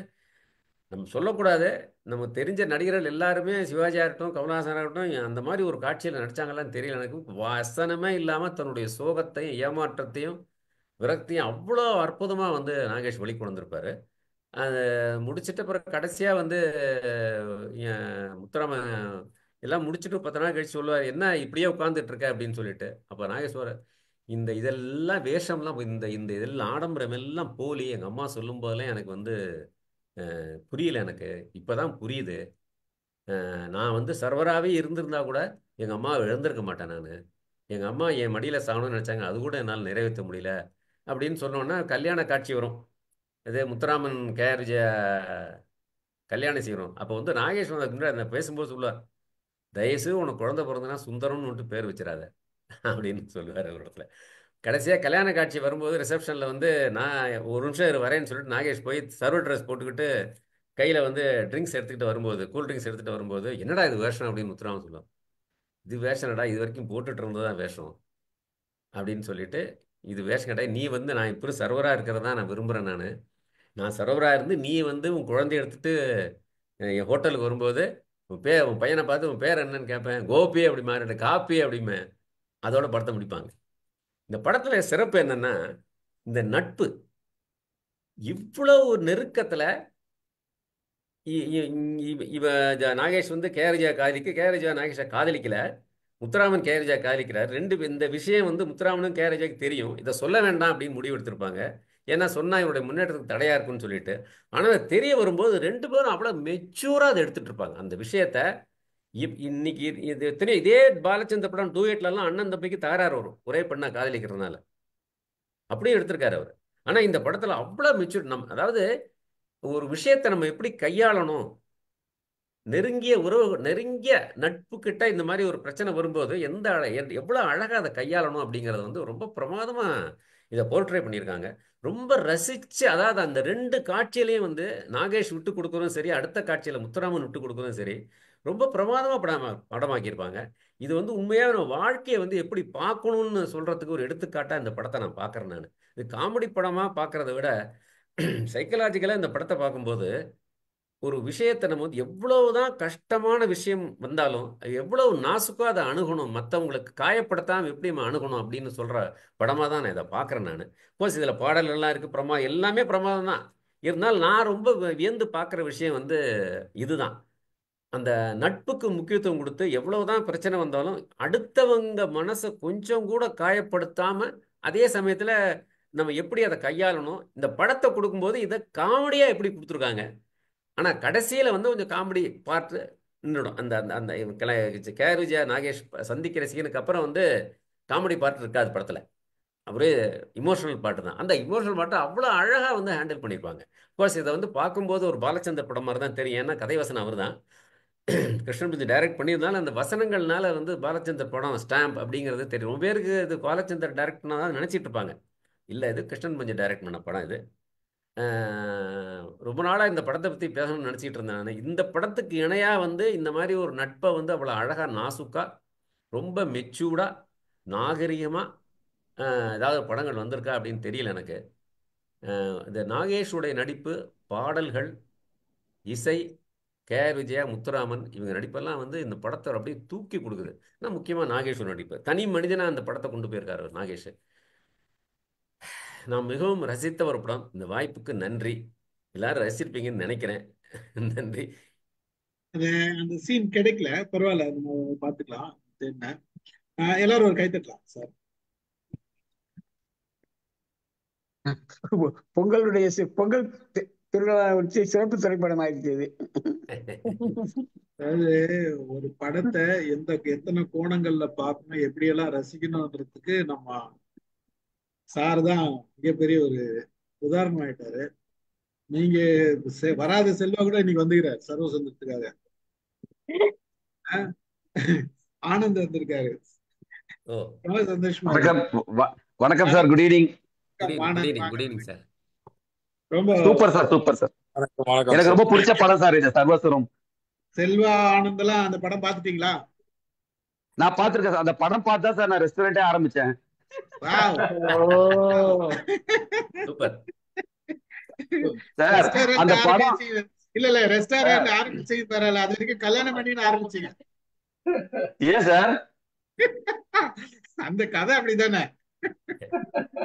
நம்ம சொல்லக்கூடாது, நம்ம தெரிஞ்ச நடிகர்கள் எல்லாருமே, சிவாஜியாக இருக்கட்டும், கமலஹாசனாக இருக்கட்டும், அந்த மாதிரி ஒரு காட்சியில் நடிச்சாங்களான்னு தெரியல எனக்கு. வசனமே இல்லாமல் தன்னுடைய சோகத்தையும் ஏமாற்றத்தையும் விரக்தியும் அவ்வளோ அற்புதமாக வந்து நாகேஷ் வெளிக்கொண்டு வந்திருப்பாரு. அது முடிச்சிட்ட பிறகு கடைசியாக வந்து முத்துராமன் எல்லாம் முடிச்சுட்டு 10 நாள் கழிச்சு சொல்லுவார், என்ன இப்படியே உட்காந்துட்டு இருக்க அப்படின்னு சொல்லிட்டு. அப்போ நாகேஸ்வரர், இதெல்லாம் வேஷம்லாம், இந்த இதெல்லாம் ஆடம்பரம் எல்லாம் போலி, எங்கள் அம்மா சொல்லும் போதெல்லாம் எனக்கு வந்து புரியல, எனக்கு இப்போதான் புரியுது. நான் வந்து சர்வராகவே இருந்திருந்தா கூட எங்கள் அம்மாவை இழந்திருக்க மாட்டேன் நான். எங்கள் அம்மா என் மடியில் சாகணும்னு நினச்சாங்க, அது கூட என்னால் நிறைவேற்ற முடியல அப்படின்னு சொன்னோன்னா கல்யாண காட்சி வரும். இது முத்துராமன் கேஆர் கல்யாணம் செய்யணும். அப்போ வந்து நாகேஸ்வரன் அதுக்கு முன்னாடி அந்த பேசும்போது சொல்லுவார், தயவுசெய்து உனக்கு குழந்தை பிறந்தனா சுந்தரம்னு வந்துட்டு பேர் வச்சிடாத அப்படின்னு சொல்லுவார் ஒரு இடத்துல. கடைசியாக கல்யாண காட்சி வரும்போது ரிசப்ஷனில் வந்து நான் ஒரு நிமிஷம் வரேன்னு சொல்லிட்டு நாகேஷ் போய் சர்வர் ட்ரெஸ் போட்டுக்கிட்டு கையில் வந்து ட்ரிங்க்ஸ் எடுத்துக்கிட்டு வரும்போது, கூல் ட்ரிங்க்ஸ் எடுத்துகிட்டு வரும்போது, என்னடா இது வேஷம் அப்படின்னு முத்துராமன் சொல்லுவான். இது வேஷம்டா, இது வரைக்கும் போட்டுட்டு இருந்தது தான் வேஷம் அப்படின்னு சொல்லிட்டு, இது வேஷம் கிடையாது, நீ வந்து நான் இப்போ சர்வராக இருக்கிறதா நான் விரும்புகிறேன். நான் சர்வராக இருந்து நீ வந்து உன் குழந்தைய எடுத்துகிட்டு என் ஹோட்டலுக்கு வரும்போது உன் பையனை பார்த்து உன் பேர் என்னன்னு கேட்பேன், கோபி அப்படி மாறிட்டு காப்பி அப்படிமே. அதோட படத்தை முடிப்பாங்க. இந்த படத்தில் சிறப்பு என்னன்னா, இந்த நட்பு இவ்வளவு நெருக்கத்தில் இவ நாகேஷ் வந்து கேஆர்ஜியா கேஆர்ஜியா நாகேஷை காதலிக்கல, முத்துராமன் கேஆர்ஜியா காதலிக்கிறார். இந்த விஷயம் வந்து முத்துராமனும் கேஆர்ஜியாவுக்கு தெரியும். இதை சொல்ல வேண்டாம் அப்படின்னு முடிவு எடுத்திருப்பாங்க. ஏன்னா சொன்னா இவருடைய முன்னேற்றத்துக்கு தடையா இருக்குன்னு சொல்லிட்டு. ஆனால் தெரிய வரும்போது 2 பேரும் அவ்வளோ மெச்சூராக அதை எடுத்துட்டு இருப்பாங்க அந்த விஷயத்த. இன்னைக்கு இது தெரியும், இதே பாலச்சந்திர படம் டூயட்லாம் அண்ணன் தம்பிக்கு தகராறு வரும், ஒரே பெண்ணா காதலிக்கிறதுனால. அப்படியே எடுத்திருக்காரு அவர். ஆனால் இந்த படத்தில் அவ்வளோ மெச்சூர். அதாவது ஒரு விஷயத்தை நம்ம எப்படி கையாளணும், நெருங்கிய உறவு, நெருங்கிய நட்பு கிட்ட இந்த மாதிரி ஒரு பிரச்சனை வரும்போது எவ்வளோ அழகாக அதை கையாளணும் அப்படிங்கிறத வந்து ரொம்ப பிரமாதமாக இதை போர்ட்ரே பண்ணியிருக்காங்க. ரொம்ப ரசித்து, அதாவது அந்த 2 காட்சியிலையும் வந்து நாகேஷ் விட்டு கொடுக்குறதும் சரி, அடுத்த காட்சியில் முத்துராமன் விட்டு கொடுக்குறதும் சரி, ரொம்ப பிரமாதமாக படமாக்கியிருப்பாங்க. இது வந்து உண்மையாக நம்ம வாழ்க்கையை வந்து எப்படி பார்க்கணும்னு சொல்கிறதுக்கு ஒரு எடுத்துக்காட்டாக இந்த படத்தை நான் பார்க்குறேன். நான் இது காமெடி படமாக பார்க்குறத விட சைக்கலாஜிக்கலாக இந்த படத்தை பார்க்கும்போது ஒரு விஷயத்தை நம்ம வந்து எவ்வளவுதான் கஷ்டமான விஷயம் வந்தாலும் எவ்வளவு நாசுக்கா அதை அணுகணும், மற்றவங்களுக்கு காயப்படுத்தாமல் எப்படி நம்ம அணுகணும் அப்படின்னு சொல்கிற படமாக தான் நான் இதை பார்க்குறேன். நான் கோர்ஸ் இதில் பாடல்கள்லாம் இருக்குது, எல்லாமே பிரமாதம் தான். இருந்தாலும் நான் ரொம்ப வியந்து பார்க்குற விஷயம் வந்து இதுதான். அந்த நட்புக்கு முக்கியத்துவம் கொடுத்து எவ்வளவுதான் பிரச்சனை வந்தாலும் அடுத்தவங்க மனசை கொஞ்சம் கூட காயப்படுத்தாம அதே சமயத்துல நம்ம எப்படி அதை கையாளணும். இந்த படத்தை கொடுக்கும்போது இதை காமெடியா எப்படி கொடுத்துருக்காங்க. ஆனா கடைசியில வந்து கொஞ்சம் காமெடி பார்ட் நின்றுடும். அந்த அந்த அந்த கே விஜயா நாகேஷ் சந்திக்கிற சீனுக்கு அப்புறம் வந்து காமெடி பார்ட் இருக்காது படத்துல. அவரே இமோஷனல் பாட்டு தான். அந்த இமோஷனல் பாட்டை அவ்வளோ அழகாக வந்து ஹேண்டில் பண்ணியிருப்பாங்க. கோர்ஸ் இதை வந்து பார்க்கும்போது ஒரு பாலச்சந்தர் படம் மாதிரி தான் தெரியும். ஏன்னா கதை வசனம் அவர் தான், கிருஷ்ணன் பஞ்சி டைரக்ட் பண்ணியிருந்தாலும் அந்த வசனங்கள்னால வந்து பாலச்சந்தர் படம் ஸ்டாம்ப் அப்படிங்கிறது தெரியும். ரொம்ப பேருக்கு இது பாலச்சந்தர் டைரக்ட்னா தான் நினச்சிட்டு இருப்பாங்க. இல்லை, இது கிருஷ்ணன் பஞ்சி டைரக்ட் பண்ண படம் இது. ரொம்ப நாளாக இந்த படத்தை பற்றி பேசணும்னு நினச்சிட்டு இருந்தேன் நான். இந்த படத்துக்கு இணையாக வந்து இந்த மாதிரி ஒரு நட்பை வந்து அவ்வளோ அழகாக நாசுக்காக ரொம்ப மெச்சூர்டாக நாகரிகமாக ஏதாவது படங்கள் வந்திருக்கா அப்படின்னு தெரியல எனக்கு. இந்த நாகேஷுடைய நடிப்பு, பாடல்கள், இசை, கே.ஆர். விஜயா, முத்துராமன் இவங்க நடிப்பெல்லாம் வந்து இந்த படத்தை அப்படியே தூக்கி கொடுக்குது. ஆனால் முக்கியமாக நாகேஷோட நடிப்பு, தனி மனிதனாக அந்த படத்தை கொண்டு போயிருக்காரு நாகேஷ். நான் மிகவும் ரசித்த ஒரு படம். இந்த வாய்ப்புக்கு நன்றி. எல்லாரும் ரசிச்சிருப்பீங்கன்னு நினைக்கிறேன். நன்றி. அந்த சீன் கிடைக்கல, பரவாயில்ல, நம்ம பார்த்துக்கலாம். என்ன எல்லாரும் ஒரு கைத்தட்டலாம் சார். பொங்கலுடைய பொங்கல் திருவிழா வச்சு சிறப்பு திரைப்படம் ஆயிடுச்சு. அதாவது ஒரு படத்தை எத்தனை கோணங்கள்ல பார்க்கணும், எப்படியெல்லாம் ரசிக்கணும்ன்றதுக்கு நம்ம சார் தான் மிகப்பெரிய ஒரு உதாரணம் ஆயிட்டாரு. நீங்க வராத செல்வா கூட இன்னைக்கு வந்துக்கிறார் சர்வசந்தத்துக்காக. ஆனந்த் வந்திருக்காரு. ரொம்ப சந்தோஷமா வணக்கம் sir. Good evening. Good evening sir. ரொம்ப சூப்பர் சார், சூப்பர் சார். எனக்கு ரொம்ப பிடிச்ச படம் சார் இது சர்வஸ்வரம். செல்வா, ஆனந்த் எல்லாம் அந்த படம் பாத்துட்டீங்களா? நான் பாத்துருக்கேன் சார். அந்த படம் பார்த்தா சார் நான் ரெஸ்டாரண்டே ஆரம்பிச்சேன். சார் அந்த படம் இல்ல ரெஸ்டாரண்ட் ஆரம்பிச்சு தரல, அது வரைக்கும் கல்யாணம் பண்ணி ஆரம்பிச்சீங்க. ஏன் சார்? அந்த கதை அப்படிதானே?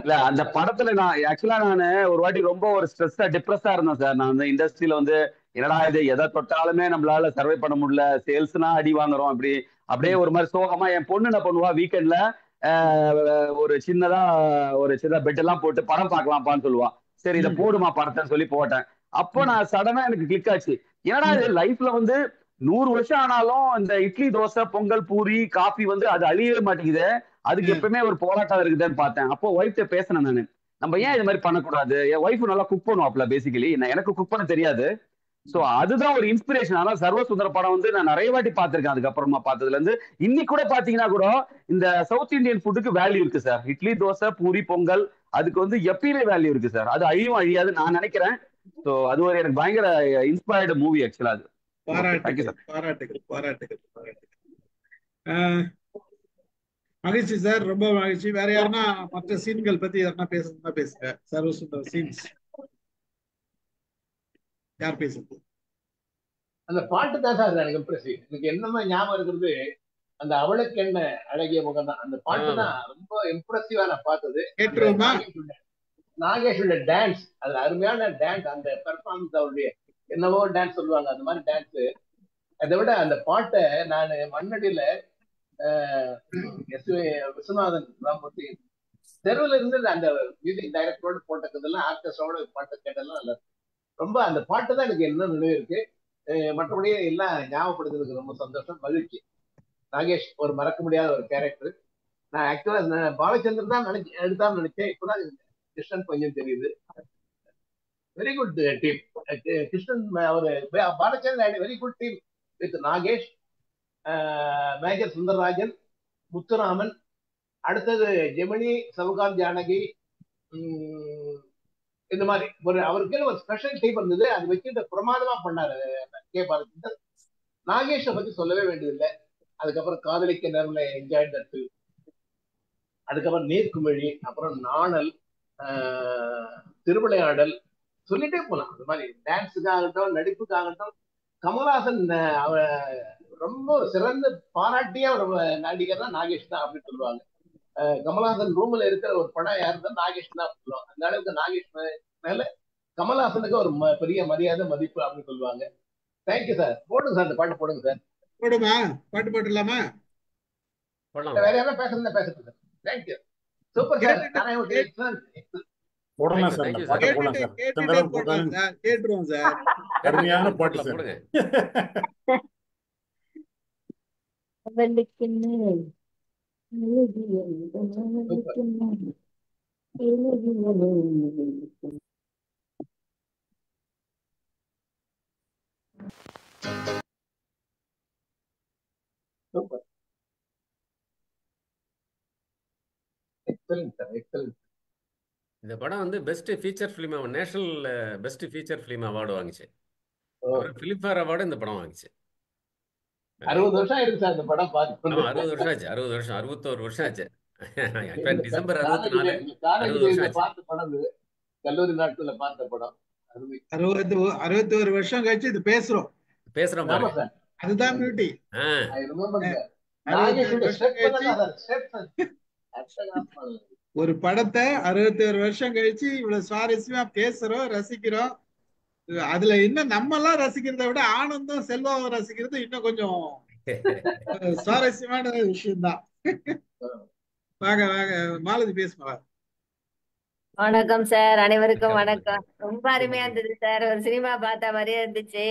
இல்ல, அந்த படத்துல நான் ஆக்சுவலா ஒரு வாட்டி ரொம்ப ஒரு ஸ்ட்ரெஸ்ஸா டிப்ரெஸ்ஸா இருந்தேன் சார். நான் வந்து இண்டஸ்ட்ரியில வந்து என்னடா இது, எதை தொட்டாலுமே நம்மளால சர்வை பண்ண முடியல, சேல்ஸ்னா அடி வாங்குறோம், அப்படியே ஒரு மாதிரி சோகமா. என் பொண்ணு என்ன பண்ணுவா, வீக்கெண்ட்ல ஒரு சின்ன பெட் எல்லாம் போட்டு படம் பார்க்கலாம்ப்பான்னு சொல்லுவா. சரி இதை போடுமா படத்தைன்னு சொல்லி போட்டேன். அப்போ நான் சடனா எனக்கு கிளிக் ஆச்சு, ஏன்னா இது லைஃப்ல வந்து 100 வருஷம் ஆனாலும் இந்த இட்லி, தோசை, பொங்கல், பூரி, காஃபி வந்து அது அழியவே மாட்டேங்குது. அதுக்கு எப்பவுமே ஒரு போராட்டம் இருக்குதுன்னு பார்த்தேன். அப்போ ஒய்ஃப்ட பேசினேன் நானு, நம்ம ஏன் இது மாதிரி பண்ணக்கூடாது. என் ஒய்ஃப் நல்லா குக் பண்ணுவாப்ல, பேசிக்கலி எனக்கு குக் பண்ண தெரியாது. சோ அதுதான் ஒரு இன்ஸ்பிரேஷன். ஆனா சர்வசுந்தர படம் வந்து நான் நிறைய வாட்டி பார்த்திருக்கேன். அதுக்கப்புறமா பார்த்ததுல இருந்து இன்னைக்கு கூட பாத்தீங்கன்னா கூட இந்த சவுத் இந்தியன் ஃபுட்டுக்கு வேல்யூ இருக்கு சார். இட்லி, தோசை, பூரி, பொங்கல் அதுக்கு வந்து எப்பயுமே வேல்யூ இருக்கு சார். அது அழியாது நான் நினைக்கிறேன். சோ அது ஒரு எனக்கு பயங்கர இன்ஸ்பயர்டு மூவி ஆக்சுவலா. அது பாராட்டுகள். மகிழ்ச்சி சார், ரொம்ப மகிழ்ச்சி. வேற யாருன்னா மற்ற சீன்கள் பத்தி யாருன்னா பேசுறதுன்னா பேசுங்க. சர்வசுந்தர சீன்ஸ் யார் பேசுறது? அந்த பாட்டு தான் சார் எனக்கு இம்ப்ரெசிவ். எனக்கு என்னமா ஞாபகம் இருக்கிறது, அந்த அவளுக்கு என்ன அழகிய முகம் தான். அந்த பாட்டு தான் ரொம்ப இம்ப்ரெசிவா நான் பார்த்தது. நாகேஷோட டான்ஸ், அது அருமையான டான்ஸ். அந்த பெர்ஃபார்மன்ஸ், அவருடைய என்னவோ டான்ஸ் சொல்லுவாங்க, அந்த மாதிரி டான்ஸ். அதை விட அந்த பாட்டை நான் மண்ணடியில விஸ்வநாதன் ராமூர்த்தி தெருவில் இருந்து அந்த மியூசிக் டைரக்டரோட போட்டதெல்லாம், ஆர்கெஸ்ட்ராவோட பாட்டை கேட்டதெல்லாம் நல்லா ரொம்ப. அந்த பாட்டு தான் எனக்கு என்ன நினைவு இருக்கு. மற்றபடியே எல்லாம் ஞாபகப்படுத்துறதுக்கு ரொம்ப சந்தோஷம், மகிழ்ச்சி. நாகேஷ் ஒரு மறக்க முடியாத ஒரு கேரக்டர். நான் ஆக்சுவலா பாலச்சந்தர் தான் எடுத்தான்னு நினைச்சேன். இப்பதான் கிருஷ்ணன் கொஞ்சம் தெரியுது. Very good team. கிருஷ்ணன் ஒரு Balachander very good team with Nagesh, Major Sundararajan, Muthuraman, அடுத்தது ஜெமினி, சவுகாந்த் ஜானகி. இந்த மாதிரி அவருக்கு ஒரு ஸ்பெஷல் டீம் இருந்தது. அது வச்சுட்டு பிரமாதமா பண்ணாரு கே. பாலச்சந்தர். நாகேஷை பத்தி சொல்லவே வேண்டியதில்லை. அதுக்கப்புறம் காதலிக்க நேரம்ல என்ஜாய் தட் ஃபில்ம். அதுக்கப்புறம் நீர்க்குமிழி, அப்புறம் நாணல், திருவிளையாடல், சொல்லிட்டே போலாம். அந்த மாதிரி டான்ஸுக்காகட்டும், நடிப்புக்காகட்டும், கமல்ஹாசன் அவ ரொம்ப ஒரு சிறந்த பாராட்டிய ஒரு நடிகர் தான் நாகேஷ் தான் அப்படின்னு சொல்லுவாங்க. கமல்ஹாசன் ரூம்ல இருக்கிற ஒரு படம் யாருன்னா நாகேஷ் தான் சொல்லுவாங்க. அந்த அளவுக்கு நாகேஷ் மேல கமல்ஹாசனுக்கு ஒரு பெரிய மரியாதை மதிப்பு அப்படின்னு சொல்லுவாங்க. Thank you sir. போடுங்க சார், அந்த பாட்டு போடுங்க சார். போடுமா, பாட்டு போட்டுடலாமா? வேற யாரும் பேசுறதா பேசுறது சார். தேங்க்யூ. Super sir. போடலாம் சார், அந்த பாட்டை போடலாம் சார். கேட்டுட்டே போடலாம் சார், கேட்டுருவோம் சார். அருமையான பாட்டு சார். போடுங்க. சூப்பர். Excellent sir, excellent. இந்த படம் வந்து best feature film, national best feature film award வாங்கிச்சு. ஃபிலிம்ஃபேர் அவார்டு இந்த படம் வாங்கிச்சு. 60 வருஷம் ஆயிருக்கு சார் இந்த படம் பார்த்து. ஆமா, 60 வருஷம் ஆச்சு. 60 வருஷம், 61 வருஷம் ஆச்சு. இப்ப டிசம்பர் 64 60 வருஷம் ஆச்சு. பார்த்த படம் இது. கல்லூரி நாட்கள்ல பார்த்த படம். 61 வருஷம் கழிச்சு இது பேசுறோம் பேசுறோம் ஆமா பாருங்க. சார். அதுதான் பியூட்டி. I remember that. 61 வருஷம் கழிச்சு ஒரு படத்தை 61 வருஷம் கழிச்சு இவ்வளவு சுவாரஸ்யமா பேசுறோம், ரசிக்கிறோம். அதுல இன்னும் நம்ம எல்லாம் ரசிக்கிறதை விட ஆனந்தம், செல்வாவை ரசிக்கிறது இன்னும் கொஞ்சம் சுவாரஸ்யமான விஷயம்தான். வாங்க வாங்க மாலதி பேசுமா. வணக்கம் சார், அனைவருக்கும் வணக்கம். ரொம்ப அருமையா இருந்தது சார். ஒரு சினிமா பார்த்த மாதிரியே இருந்துச்சு.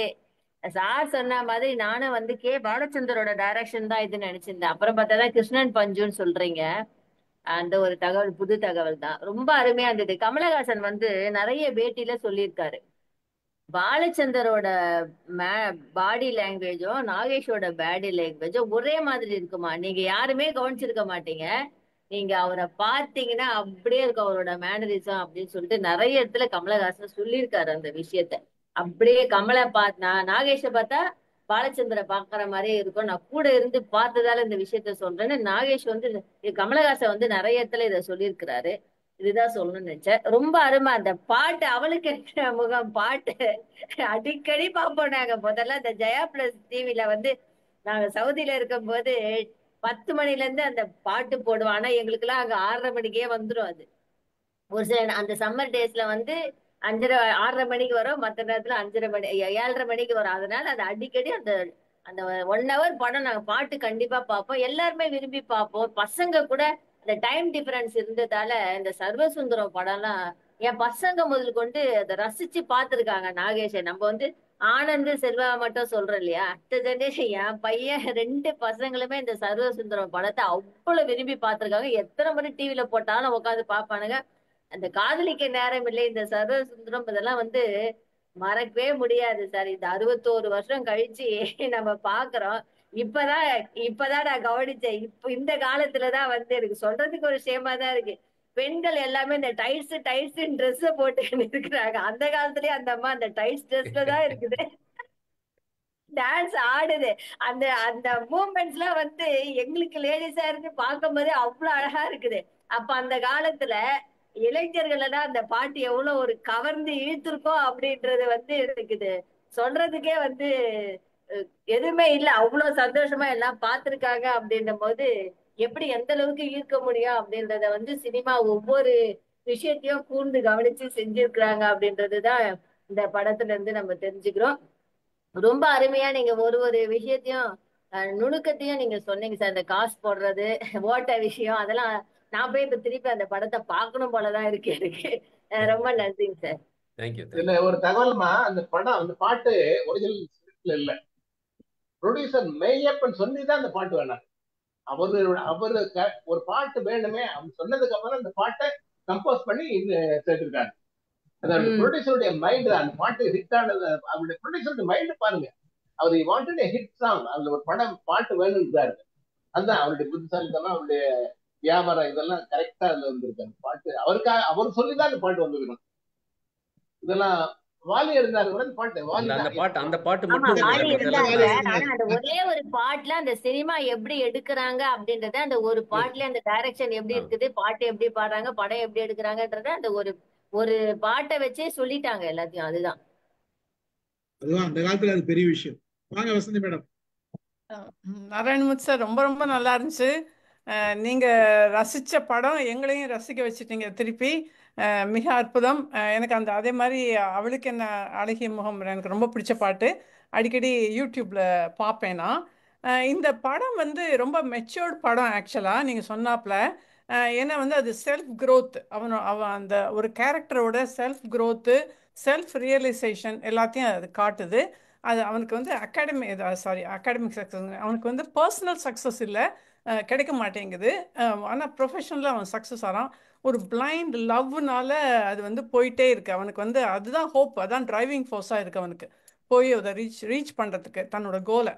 சார் சொன்ன மாதிரி நானும் வந்து கே பாலச்சந்தரோட டைரக்ஷன் தான் இதுன்னு நினைச்சிருந்தேன். அப்புறம் பார்த்தா கிருஷ்ணன் பஞ்சுன்னு சொல்றீங்க. அந்த ஒரு தகவல் புது தகவல் தான். ரொம்ப அருமையா இருந்தது. கமலஹாசன் வந்து நிறைய பேட்டியில சொல்லியிருக்காரு, பாலச்சந்தரோட பாடி லாங்குவேஜும் நாகேஷோட பாடி லாங்குவேஜும் ஒரே மாதிரி இருக்குமா, நீங்க யாருமே கவனிச்சிருக்க மாட்டீங்க, நீங்க அவரை பார்த்தீங்கன்னா அப்படியே இருக்கும் அவரோட மேனரிசம் அப்படின்னு சொல்லிட்டு நிறைய இடத்துல கமலஹாசன் சொல்லியிருக்காரு அந்த விஷயத்த. அப்படியே கமலை நாகேஷை பார்த்தா பாலச்சந்திர பாக்குற மாதிரியே இருக்கும். நான் கூட இருந்து பார்த்ததால இந்த விஷயத்த சொல்றேன்னு நாகேஷ் வந்து கமலஹாசன் வந்து நிறைய இடத்துல இதை சொல்லியிருக்கிறாரு. இதுதான் சொல்லணும்னு நினைச்சேன். ரொம்ப அருமை அந்த பாட்டு. அவளுக்கு இருக்கிற முகம் பாட்டு அடிக்கடி பார்ப்போம் நாங்க. முதல்ல அந்த ஜெயா பிளஸ் டிவில வந்து நாங்க சவுதியில இருக்கும் போது 10 மணில இருந்து அந்த பாட்டு போடுவோம். ஆனா எங்களுக்கு எல்லாம் அங்க 6:30 மணிக்கே வந்துடும். அது ஒரு சில அந்த சம்மர் டேஸ்ல வந்து 6:30 மணிக்கு வரும், மற்ற நேரத்துல 5:30 மணி 7:30 மணிக்கு வரும். அதனால அது அடிக்கடி அந்த அந்த 1 hour படம் நாங்க பாட்டு கண்டிப்பா பார்ப்போம். எல்லாருமே விரும்பி பார்ப்போம். பசங்க கூட அந்த டைம் டிஃபரன்ஸ் இருந்ததால இந்த சர்வசுந்தரம் படம்லாம் என் பசங்க முதல் கொண்டு அதை ரசிச்சு பார்த்திருக்காங்க. நாகேஷை நம்ம வந்து ஆனந்த் செல்வா மட்டும் சொல்றோம் இல்லையா, அடுத்த ஜெனரேஷன் என் பையன் 2 பசங்களுமே இந்த சர்வசுந்தரம் படத்தை அவ்வளவு விரும்பி பார்த்திருக்காங்க. எத்தனை முறை டிவில போட்டாலும் உட்காந்து பார்ப்பானுங்க. அந்த காதலிக்க நேரம் இல்லை, இந்த சர்வசுந்தரம் இதெல்லாம் வந்து மறக்கவே முடியாது சார். இந்த 61 வருஷம் கழிச்சு நம்ம பாக்குறோம். இப்பதான் நான் கவனிச்சேன். இப்ப இந்த காலத்துலதான் வந்து எனக்கு சொல்றதுக்கு ஒரு ஷேமா தான் இருக்கு. பெண்கள் எல்லாமே இந்த டைல்ஸ் ட்ரெஸ் போட்டு இருக்கிறாங்க. அந்த காலத்துலயே அந்த அம்மா அந்த டைல்ஸ் ட்ரெஸ்ல தான் இருக்குது, டான்ஸ் ஆடுது. அந்த அந்த மூமெண்ட்ஸ் எல்லாம் வந்து எங்களுக்கு லேடிஸா இருந்து பார்க்கும் போதே அவ்வளவு அழகா இருக்குது. அப்ப அந்த காலத்துல இளைஞர்கள் எல்லாம் அந்த பாட்டு எவ்வளவு ஒரு கவர்ந்து இழுத்திருக்கோம் அப்படின்றது வந்து இருக்குது சொல்றதுக்கே வந்து எதுவுமே இல்ல. அவ்வளவு சந்தோஷமா எல்லாம் பார்த்திருக்காங்க அப்படின்ற போது எப்படி எந்த அளவுக்கு ஈர்க்க முடியும் அப்படின்றத வந்து சினிமா ஒவ்வொரு விஷயத்தையும் கூர்ந்து கவனிச்சு செஞ்சிருக்கிறாங்க அப்படின்றதுதான் இந்த படத்துல இருந்து நம்ம தெரிஞ்சுக்கிறோம். ரொம்ப அருமையா நீங்க ஒரு ஒரு விஷயத்தையும் நுணுக்கத்தையும் நீங்க சொன்னீங்க சார். இந்த காசு போடுறது, ஓட்ட விஷயம், அதெல்லாம் நான் போய் இப்ப திருப்பி அந்த படத்தை பார்க்கணும் போலதான் இருக்கு எனக்கு. ரொம்ப நன்றிங்க சார். தேங்க்யூ. இதுல ஒரு தகவல்மா, அந்த படம் அந்த பாட்டு ஒரிஜினல் ஸ்கிரிப்ட்ல இல்ல. ப்ரொடியூசர் மெய்யப்பன் சொல்லிதான் அந்த பாட்டு வேணாம். அவரு ஒரு பாட்டு வேணுமே அவன் சொன்னதுக்கு அப்புறம் அந்த பாட்டை கம்போஸ் பண்ணி சேர்த்திருக்காங்க. அதாவது ப்ரொடியூசருடைய மைண்ட், அந்த பாட்டு ஹிட் ஆனது அவருடைய ப்ரொடியூசருடைய மைண்ட் பாருங்க. அவர் வாண்டட் ஹிட் சாங், அதுல ஒரு பாட்டு வேணும்னு. அதுதான் அவருடைய புத்திசாலித்தனம், அவருடைய வியாபாரம், இதெல்லாம் கரெக்டா அதுல வந்திருக்காங்க. பாட்டு அவருக்காக அவர் சொல்லிதான் அந்த பாட்டு வந்துருக்கணும். இதெல்லாம் வாலி இருந்தாரு பாட்டு, அந்த பாட்டு மட்டும் அந்த ஒரே ஒரு பாட்டுல அந்த சினிமா எப்படி எடுக்கிறாங்க அப்படின்றத, அந்த ஒரு பாட்டுல அந்த டைரக்ஷன் எப்படி இருக்குது, பாட்டு எப்படி பாடுறாங்க, படம் எப்படி எடுக்கிறாங்கன்றத அந்த ஒரு ஒரு பாட்டை வச்சே சொல்லிட்டாங்க எல்லாத்தையும். அதுதான். அதுதான் அந்த காலத்துல அது பெரிய விஷயம். வாங்க வசந்தி மேடம். நாராயணமூர்த்தி சார், ரொம்ப ரொம்ப நல்லா இருந்துச்சு. நீங்க ரசிச்ச படம் எங்களையும் ரசிக்க வச்சுட்டீங்க திருப்பி. மிக அற்புதம். எனக்கு அதே மாதிரி அவளுக்கு என்ன அழகிய முகம் எனக்கு ரொம்ப பிடிச்ச பாட்டு. அடிக்கடி யூடியூப்ல பார்ப்பேன் நான். இந்த படம் வந்து ரொம்ப மெச்சூர்ட் படம் ஆக்சுவலாக நீங்கள் சொன்னாப்ல. ஏன்னா வந்து அது செல்ஃப் க்ரோத், அவன் அந்த ஒரு கேரக்டரோட செல்ஃப் க்ரோத்து, செல்ஃப் ரியலைசேஷன் எல்லாத்தையும் அது காட்டுது. அது அவனுக்கு வந்து அகாடமிக் சக்ஸஸ், அவனுக்கு வந்து பர்சனல் சக்ஸஸ் இல்லை, கிடைக்க மாட்டேங்குது. ஆனால் ப்ரொஃபஷனலில் அவன் சக்ஸஸ் ஆகிறான். ஒரு பிளைண்ட் லவ்னால அது வந்து போயிட்டே இருக்கு அவனுக்கு. வந்து அதுதான் ஹோப், அதான் டிரைவிங் ஃபோர்ஸாக இருக்கு அவனுக்கு, போய் அதை ரீச் பண்ணுறதுக்கு தன்னோட கோலை.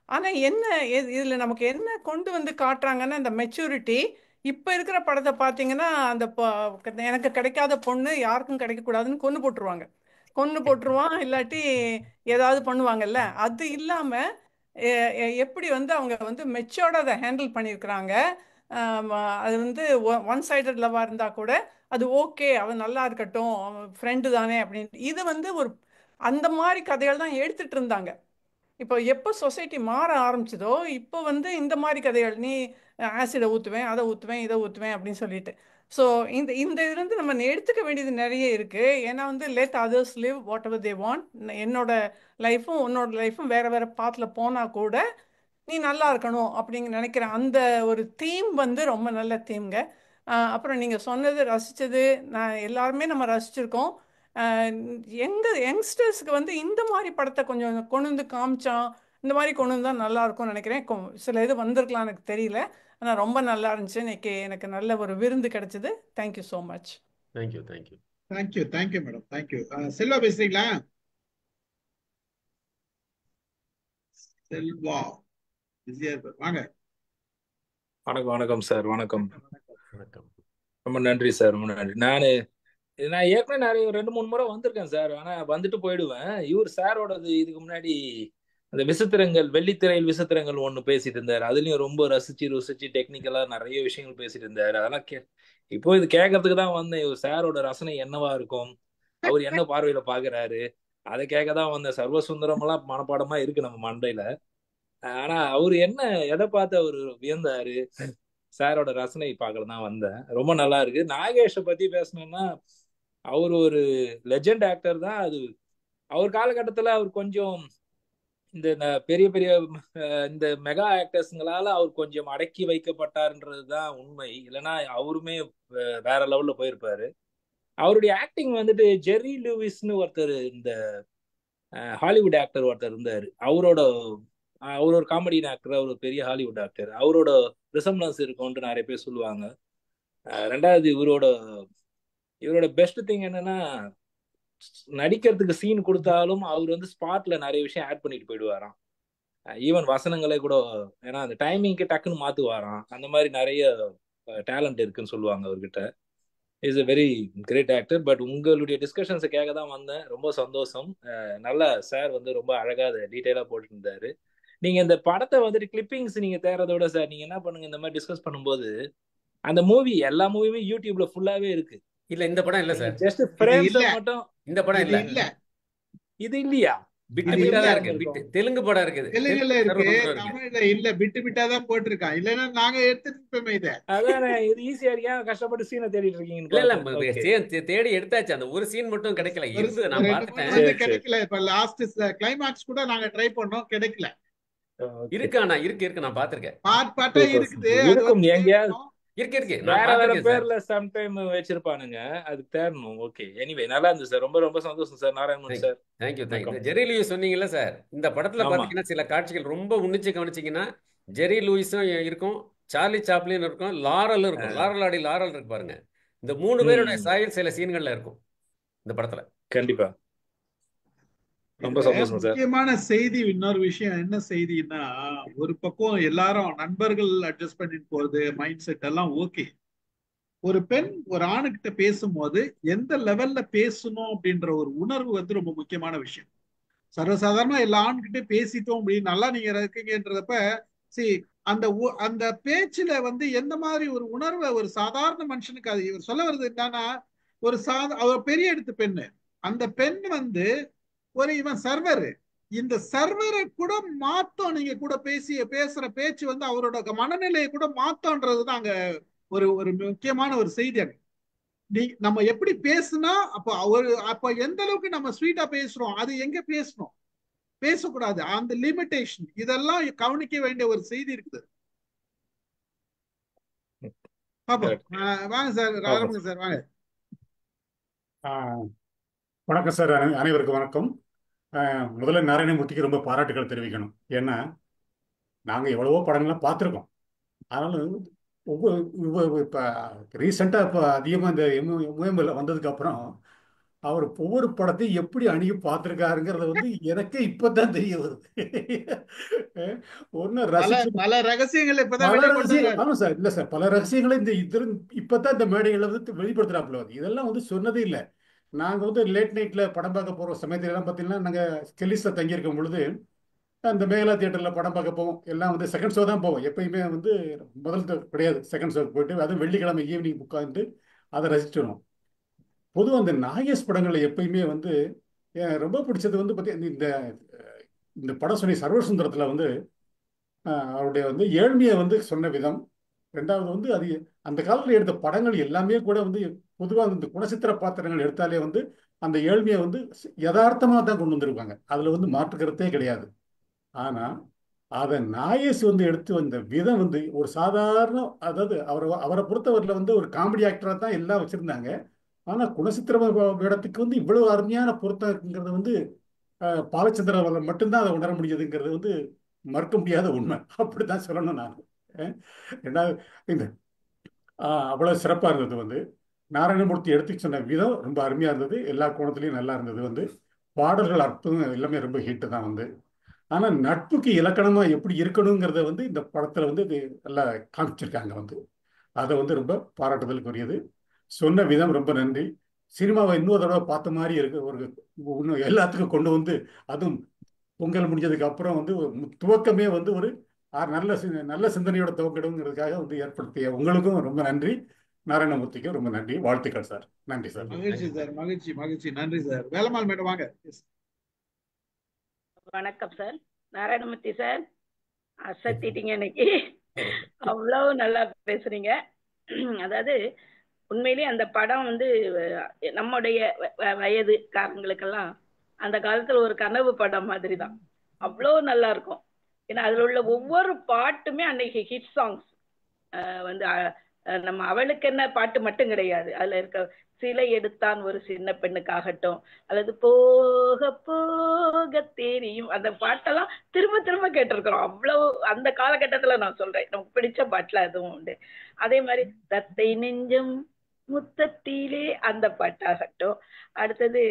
ஆனால் என்ன இதில் நமக்கு என்ன கொண்டு வந்து காட்டுறாங்கன்னா, இந்த மெச்சூரிட்டி. இப்போ இருக்கிற படத்தை பார்த்தீங்கன்னா, அந்த எனக்கு கிடைக்காத பொண்ணு யாருக்கும் கிடைக்கக்கூடாதுன்னு கொண்டு போட்டுருவான், இல்லாட்டி ஏதாவது பண்ணுவாங்கல்ல. அது இல்லாமல் எப்படி வந்து அவங்க வந்து மெச்சோர்டாக அதை ஹேண்டில் பண்ணியிருக்கிறாங்க. அது வந்து ஒன் சைடட் லவ்வாக இருந்தால் கூட அது ஓகே, அவன் நல்லா இருக்கட்டும், அவன் ஃப்ரெண்டு தானே அப்படின்ட்டு. இது வந்து ஒரு அந்த மாதிரி கதைகள் தான் எடுத்துகிட்டு இருந்தாங்க. இப்போ எப்போ சொசைட்டி மாற ஆரம்பிச்சதோ இப்போ வந்து இந்த மாதிரி கதைகள், நீ ஆசிடை ஊற்றுவேன், அதை ஊற்றுவேன், இதை ஊற்றுவேன் அப்படின்னு சொல்லிட்டு. ஸோ இந்த இதுலேருந்து நம்ம எடுத்துக்க வேண்டியது நிறைய இருக்குது. ஏன்னா வந்து let others live what ever they want. என்னோட லைஃப்பும் உன்னோட லைஃப்பும் வேறு வேறு பாத்தில் போனால் கூட நீ நல்லா இருக்கணும் அப்படிங்க நினைக்கிறேன். அந்த ஒரு தீம் வந்து ரொம்ப நல்ல தீம்ங்க. அப்புறம் நீங்கள் சொன்னது ரசித்தது, எல்லாருமே நம்ம ரசிச்சிருக்கோம். யங்ஸ்டர்ஸ்க்கு வந்து இந்த மாதிரி படத்தை கொஞ்சம் கொண்டு வந்து காமிச்சான், இந்த மாதிரி கொண்டு வந்தால் நல்லா இருக்கும்னு நினைக்கிறேன். சில இது வந்திருக்கலாம், எனக்கு தெரியல. ஆனால் ரொம்ப நல்லா இருந்துச்சு. இன்னைக்கு எனக்கு நல்ல ஒரு விருந்து கிடைச்சது. Thank you so much. Thank you madam. Thank you. Selva பேசுறீங்களா? செல்வா பிஸியா இருப்பார், வாங்க. வணக்கம் சார். வணக்கம். ரொம்ப நன்றி சார், ரொம்ப நன்றி. நான் ஏற்கனவே நிறைய 2-3 முறை வந்திருக்கேன் சார். ஆனா வந்துட்டு போயிடுவேன். இவர் சாரோடது இதுக்கு முன்னாடி அந்த விசித்திரங்கள், வெள்ளித்திரையில் விசித்திரங்கள் ஒண்ணு பேசிட்டு இருந்தாரு. அதுலயும் ரொம்ப ருசிச்சு டெக்னிக்கலா நிறைய விஷயங்கள் பேசிட்டு இருந்தாரு. அதெல்லாம் இப்போ இது கேட்கறதுக்கு தான் வந்தேன். இவர் சாரோட ரசனை என்னவா இருக்கும், அவர் என்ன பார்வையில பாக்குறாரு, அதை கேட்க தான் வந்தேன். சர்வசுந்தரம் எல்லாம் மனப்பாடமா இருக்கு நம்ம மண்டையில. ஆனா அவரு என்ன எதை பார்த்து அவரு வியந்தாரு, சாரோட ரசனை பார்க்கல தான் வந்தேன். ரொம்ப நல்லா இருக்கு. நாகேஷை பத்தி பேசணும்னா அவர் ஒரு லெஜெண்ட் ஆக்டர் தான். அது அவர் காலகட்டத்துல அவர் கொஞ்சம் இந்த பெரிய பெரிய இந்த மெகா ஆக்டர்ஸ்ங்களால அவர் கொஞ்சம் அடக்கி வைக்கப்பட்டார்ன்றதுதான் உண்மை. இல்லைன்னா அவருமே வேற லெவல்ல போயிருப்பாரு. அவருடைய ஆக்டிங் வந்துட்டு ஜெர்ரி லூவிஸ்னு ஒருத்தர், இந்த ஹாலிவுட் ஆக்டர் ஒருத்தர் இருந்தாரு. அவர் ஒரு காமெடி ஆக்டர், அவர் ஒரு பெரிய ஹாலிவுட் ஆக்டர். அவரோட ரிசம்லன்ஸ் இருக்கும்னு நிறைய பேர் சொல்லுவாங்க. ரெண்டாவது இவரோட பெஸ்ட் திங் என்னன்னா, நடிக்கிறதுக்கு சீன் கொடுத்தாலும் அவர் வந்து ஸ்பாட்ல நிறைய விஷயம் ஆட் பண்ணிட்டு போயிடுவாராம். ஈவன் வசனங்களே கூட, ஏன்னா அந்த டைமிங்க்கு டக்குன்னு மாத்துவாராம். அந்த மாதிரி நிறைய டேலண்ட் இருக்குன்னு சொல்லுவாங்க அவர்கிட்ட. Is a very great actor. But உங்களுடைய டிஸ்கஷன்ஸை கேட்க தான் வந்தேன். ரொம்ப சந்தோஷம். நல்லா சார் வந்து ரொம்ப அழகா அதை டீட்டெயிலாக போட்டு இருந்தாரு. நீங்க இந்த படத்தை வந்துட்டு கிளிப்பிங்ஸ் நீங்க தேடுறதோட சார், நீங்க என்ன பண்ணுங்க, இந்த மாதிரி டிஸ்கஸ் பண்ணும்போது அந்த மூவி, எல்லா மூவியுமே யூடியூப்ல ஃபுல்லாவே இருக்கு. இல்ல இந்த படம் இல்ல சார், ஜஸ்ட் ஃப்ரேம்ஸ் மட்டும். இந்த படம் இல்ல. இது இல்லையா? பிட்டு தான் இருக்கு. தெலுங்கு படம் இருக்குது, தெலுங்குல இருக்கு, தமிழ்ல இல்ல. பிட்டா தான் போட்டிருக்கான். இல்லன்னா நாங்க எடுத்துட்டு இத. அதானே, இது ஈஸியா இருக்கா? கஷ்டப்பட்டு சீனை தேடிட்டு இருக்கீங்க. இல்ல தேடி எடுத்தாச்சு. அந்த ஒரு சீன் மட்டும் கிடைக்கல. இருந்து நான் பார்த்தேன், கிடைக்கல. இப்ப லாஸ்ட் கிளைமாக்ஸ் கூட நாங்க ட்ரை பண்ணோம், கிடைக்கல. இருக்கு, ஆனா இருக்கு, நான் பாத்திருக்கேன். பாட்டா இருக்குது. இருக்கு வேற வேற பேர்ல சம் டைம் வச்சிருப்பானுங்க, அது தேடணும். ஓகே, எனிவே நல்லா இருந்துச்சு சார். ரொம்ப ரொம்ப சந்தோஷம் sir. Narayanan sir, thank you. Jerry Lewis சொன்னீங்கல்ல சார், இந்த படத்துல பாத்தீங்கன்னா சில காட்சிகள் ரொம்ப உன்னிச்சு கவனிச்சீங்கன்னா ஜெர்ரி லூயிஸும் இருக்கும், சார்லி சாப்ளின் இருக்கும், லாரல் இருக்கும். லாரல் இருக்கு பாருங்க. இந்த 3 பேருடைய சாயல் சில சீன்கள்ல இருக்கும் இந்த படத்துல. கண்டிப்பா. ரொம்ப சந்தோஷம் சார். முக்கியமான செய்தி, இன்னொரு விஷயம் என்ன செய்தின்னா, ஒரு பக்கம் எல்லாரும் நண்பர்கள் அட்ஜஸ்ட் பண்ணிட்டு போறது, மைண்ட் செட் எல்லாம் ஓகே. ஒரு பெண் ஒரு ஆணுகிட்ட பேசும்போது எந்த லெவல்ல பேசணும் அப்படின்ற ஒரு உணர்வு வந்து ரொம்ப முக்கியமான விஷயம். சர்வசாதாரணமா எல்லா ஆண்கிட்ட பேசிட்டோம் அப்படின்னு நல்லா நீங்க இருக்கீங்கன்றதப்ப அந்த பேச்சுல வந்து எந்த மாதிரி ஒரு உணர்வை ஒரு சாதாரண மனுஷனுக்கு, அது இவர் சொல்ல வருது என்னன்னா, ஒரு பெரிய எடுத்து பெண்ணு. அந்த பெண் வந்து இவன் சர்வர். இந்த சர்வரை கூட மாத்தம். நீங்க கூட பேசுற பேச்சு வந்து அவரோட மனநிலையை கூட மாத்தம்ன்றதுதான் அங்க ஒரு முக்கியமான ஒரு செய்தி. நம்ம எப்படி பேசுனா அப்ப எந்த அளவுக்கு நம்ம ஸ்வீட்டா பேசுறோம், அது எங்க பேசணும் பேசக்கூடாது, அந்த லிமிடேஷன், இதெல்லாம் கவனிக்க வேண்டிய ஒரு செய்தி இருக்குது. வாங்க சார், ஆரம்பிங்க சார், வாங்க. வணக்கம் சார், அனைவருக்கும் வணக்கம். முதல்ல நாராயணமூர்த்திக்கு ரொம்ப பாராட்டுகள் தெரிவிக்கணும். ஏன்னா நாங்கள் எவ்வளவோ படங்கள்லாம் பார்த்துருக்கோம். ஆனாலும் இப்போ ரீசெண்டாக இப்போ அதிகமாக இந்த எம்எம்எல் வந்ததுக்கு அப்புறம் அவர் ஒவ்வொரு படத்தையும் எப்படி அணுகி பார்த்துருக்காருங்கிறத வந்து எனக்கு இப்பதான் தெரிய வருது. ஒன்னும் ரசிச்சு பல ரகசியங்கள் ஆமாம் சார், இல்லை சார், பல ரகசியங்களை இப்பதான் இந்த மேடைகளை வந்து வெளிப்படுத்துறாப்புல வந்து இதெல்லாம் வந்து சொன்னதே இல்லை. நாங்கள் வந்து லேட் நைட்டில் படம் பார்க்க போகிற சமயத்துலலாம் பார்த்தீங்கன்னா நாங்கள் கெலிஸில் தங்கியிருக்கும் பொழுது அந்த மேகலா தியேட்டரில் படம் பார்க்க போவோம். எல்லாம் வந்து செகண்ட் ஷோ தான் போவோம். எப்பயுமே வந்து முதல் கிடையாது, செகண்ட் ஷோக்கு போயிட்டு அதுவும் வெள்ளிக்கிழமை ஈவினிங் உட்காந்து அதை ரசிச்சிடும். பொதுவாக அந்த நாகேஷ் படங்களை எப்பயுமே வந்து ரொம்ப பிடிச்சது வந்து பார்த்தீங்கன்னா இந்த படம் சொன்ன சர்வர் சுந்தரத்தில் வந்து அவருடைய வந்து ஏழ்மையை வந்து சொன்ன விதம். ரெண்டாவது வந்து அது அந்த காலத்தில் எடுத்த படங்கள் எல்லாமே கூட வந்து பொதுவாக இந்த குணச்சித்திர பாத்திரங்கள் எடுத்தாலே வந்து அந்த ஏழ்மையை வந்து யதார்த்தமாக தான் கொண்டு வந்திருப்பாங்க. அதில் வந்து மாற்றுக்கிறதே கிடையாது. ஆனால் அதை நாகேஷ் வந்து எடுத்து வந்த விதம் வந்து ஒரு சாதாரண, அதாவது அவரை பொறுத்தவரையில் வந்து ஒரு காமெடி ஆக்டராக தான் எல்லாம் வச்சுருந்தாங்க. ஆனால் குணச்சித்திர வேடத்துக்கு வந்து இவ்வளவு அருமையான பொருத்தம் இருக்குங்கிறது வந்து பாலச்சந்திரன் மட்டும்தான் அதை உணர முடியுதுங்கிறது வந்து மறுக்க முடியாத உண்மை. அப்படித்தான் சொல்லணும் நான். ரெண்டாவது இந்த அவ்வளோ சிறப்பாக இருந்தது வந்து நாராயணமூர்த்தி எடுத்து சொன்ன விதம் ரொம்ப அருமையாக இருந்தது. எல்லா கோணத்துலையும் நல்லா இருந்தது வந்து பாடல்கள் அற்புதம், எல்லாமே ரொம்ப ஹிட்டு தான் வந்து. ஆனால் நட்புக்கு இலக்கணமாக எப்படி இருக்கணுங்கிறத வந்து இந்த படத்தில் வந்து இது நல்லா காமிச்சிருக்காங்க வந்து. அதை வந்து ரொம்ப பாராட்டுதலுக்குரியது. சொன்ன விதம் ரொம்ப நன்றி. சினிமாவை இன்னொரு தடவை பார்த்த மாதிரி இருக்கு. இன்னும் எல்லாத்துக்கும் கொண்டு வந்து அதுவும் பொங்கல் முடிஞ்சதுக்கு அப்புறம் வந்து துவக்கமே வந்து ஒரு நல்ல சிந்தனையோட துவக்கணுங்கிறதுக்காக வந்து ஏற்படுத்திய உங்களுக்கும் ரொம்ப நன்றி. நாராயணமூர்த்திக்கும் ரொம்ப நன்றி. வாழ்த்துக்கள் சார். நன்றி சார். மகிழ்ச்சி சார், மகிழ்ச்சி மகிழ்ச்சி. நன்றி சார். வேலம்மாள் மேடம் வாங்க. வணக்கம் சார். நாராயணமூர்த்தி சார், அசத்திட்டீங்க இன்னைக்கு. அவ்வளவு நல்லா பேசுறீங்க. அதாவது உண்மையிலேயே அந்த படம் வந்து நம்முடைய வயதுக்காரங்களுக்கெல்லாம் அந்த காலத்துல ஒரு கனவு படம் மாதிரி தான். அவ்வளோ நல்லா இருக்கும். ஏன்னா அதுல உள்ள ஒவ்வொரு பாட்டுமே அன்னைக்கு ஹிட் சாங்ஸ். வந்து நம்ம அவளுக்கு என்ன பாட்டு மட்டும் கிடையாது, அதுல இருக்க சிலை எடுத்தான் ஒரு சின்ன பெண்ணுக்காகட்டும், அல்லது போக போக தெரியும், அந்த பாட்டெல்லாம் திரும்ப திரும்ப கேட்டிருக்கிறோம். அவ்வளவு அந்த காலகட்டத்துல நான் சொல்றேன், நமக்கு பிடிச்ச பாட்டுல அதுவும் உண்டு. அதே மாதிரி தத்தை நெஞ்சம் முத்தத்திலே அந்த பாட்டாகட்டும். அடுத்தது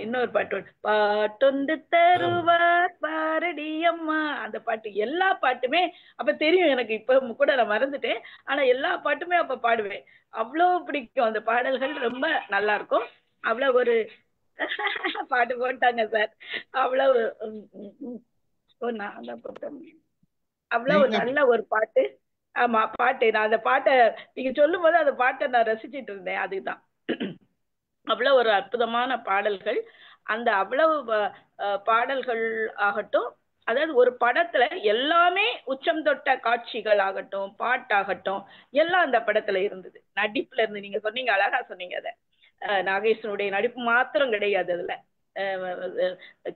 இன்னொரு பாட்டொண்டு தருவார் பாரடி அம்மா, அந்த பாட்டு. எல்லா பாட்டுமே அப்ப தெரியும் எனக்கு, இப்ப கூட நான் மறந்துட்டேன். ஆனா எல்லா பாட்டுமே அப்ப பாடுவேன். அவ்வளவு பிடிக்கும். அந்த பாடல்கள் ரொம்ப நல்லா இருக்கும். அவ்வளவு ஒரு பாட்டு போட்டாங்க சார். அவ்வளவு அவ்வளவு நல்ல ஒரு பாட்டு. ஆமா, பாட்டு. நான் அந்த பாட்டை நீங்க சொல்லும் போது அந்த பாட்டை நான் ரசிச்சிட்டு இருந்தேன். அதுதான் அவ்வளவு ஒரு அற்புதமான பாடல்கள். அந்த அவ்வளவு பாடல்கள் ஆகட்டும், அதாவது ஒரு படத்துல எல்லாமே உச்சம் தொட்ட காட்சிகள் ஆகட்டும், பாட்டாகட்டும், எல்லாம் அந்த படத்துல இருந்தது. நடிப்புல இருந்து நீங்க சொன்னீங்க, அழகா சொன்னீங்க. அத நாகேஷனுடைய நடிப்பு மாத்திரம் கிடையாது அதுல.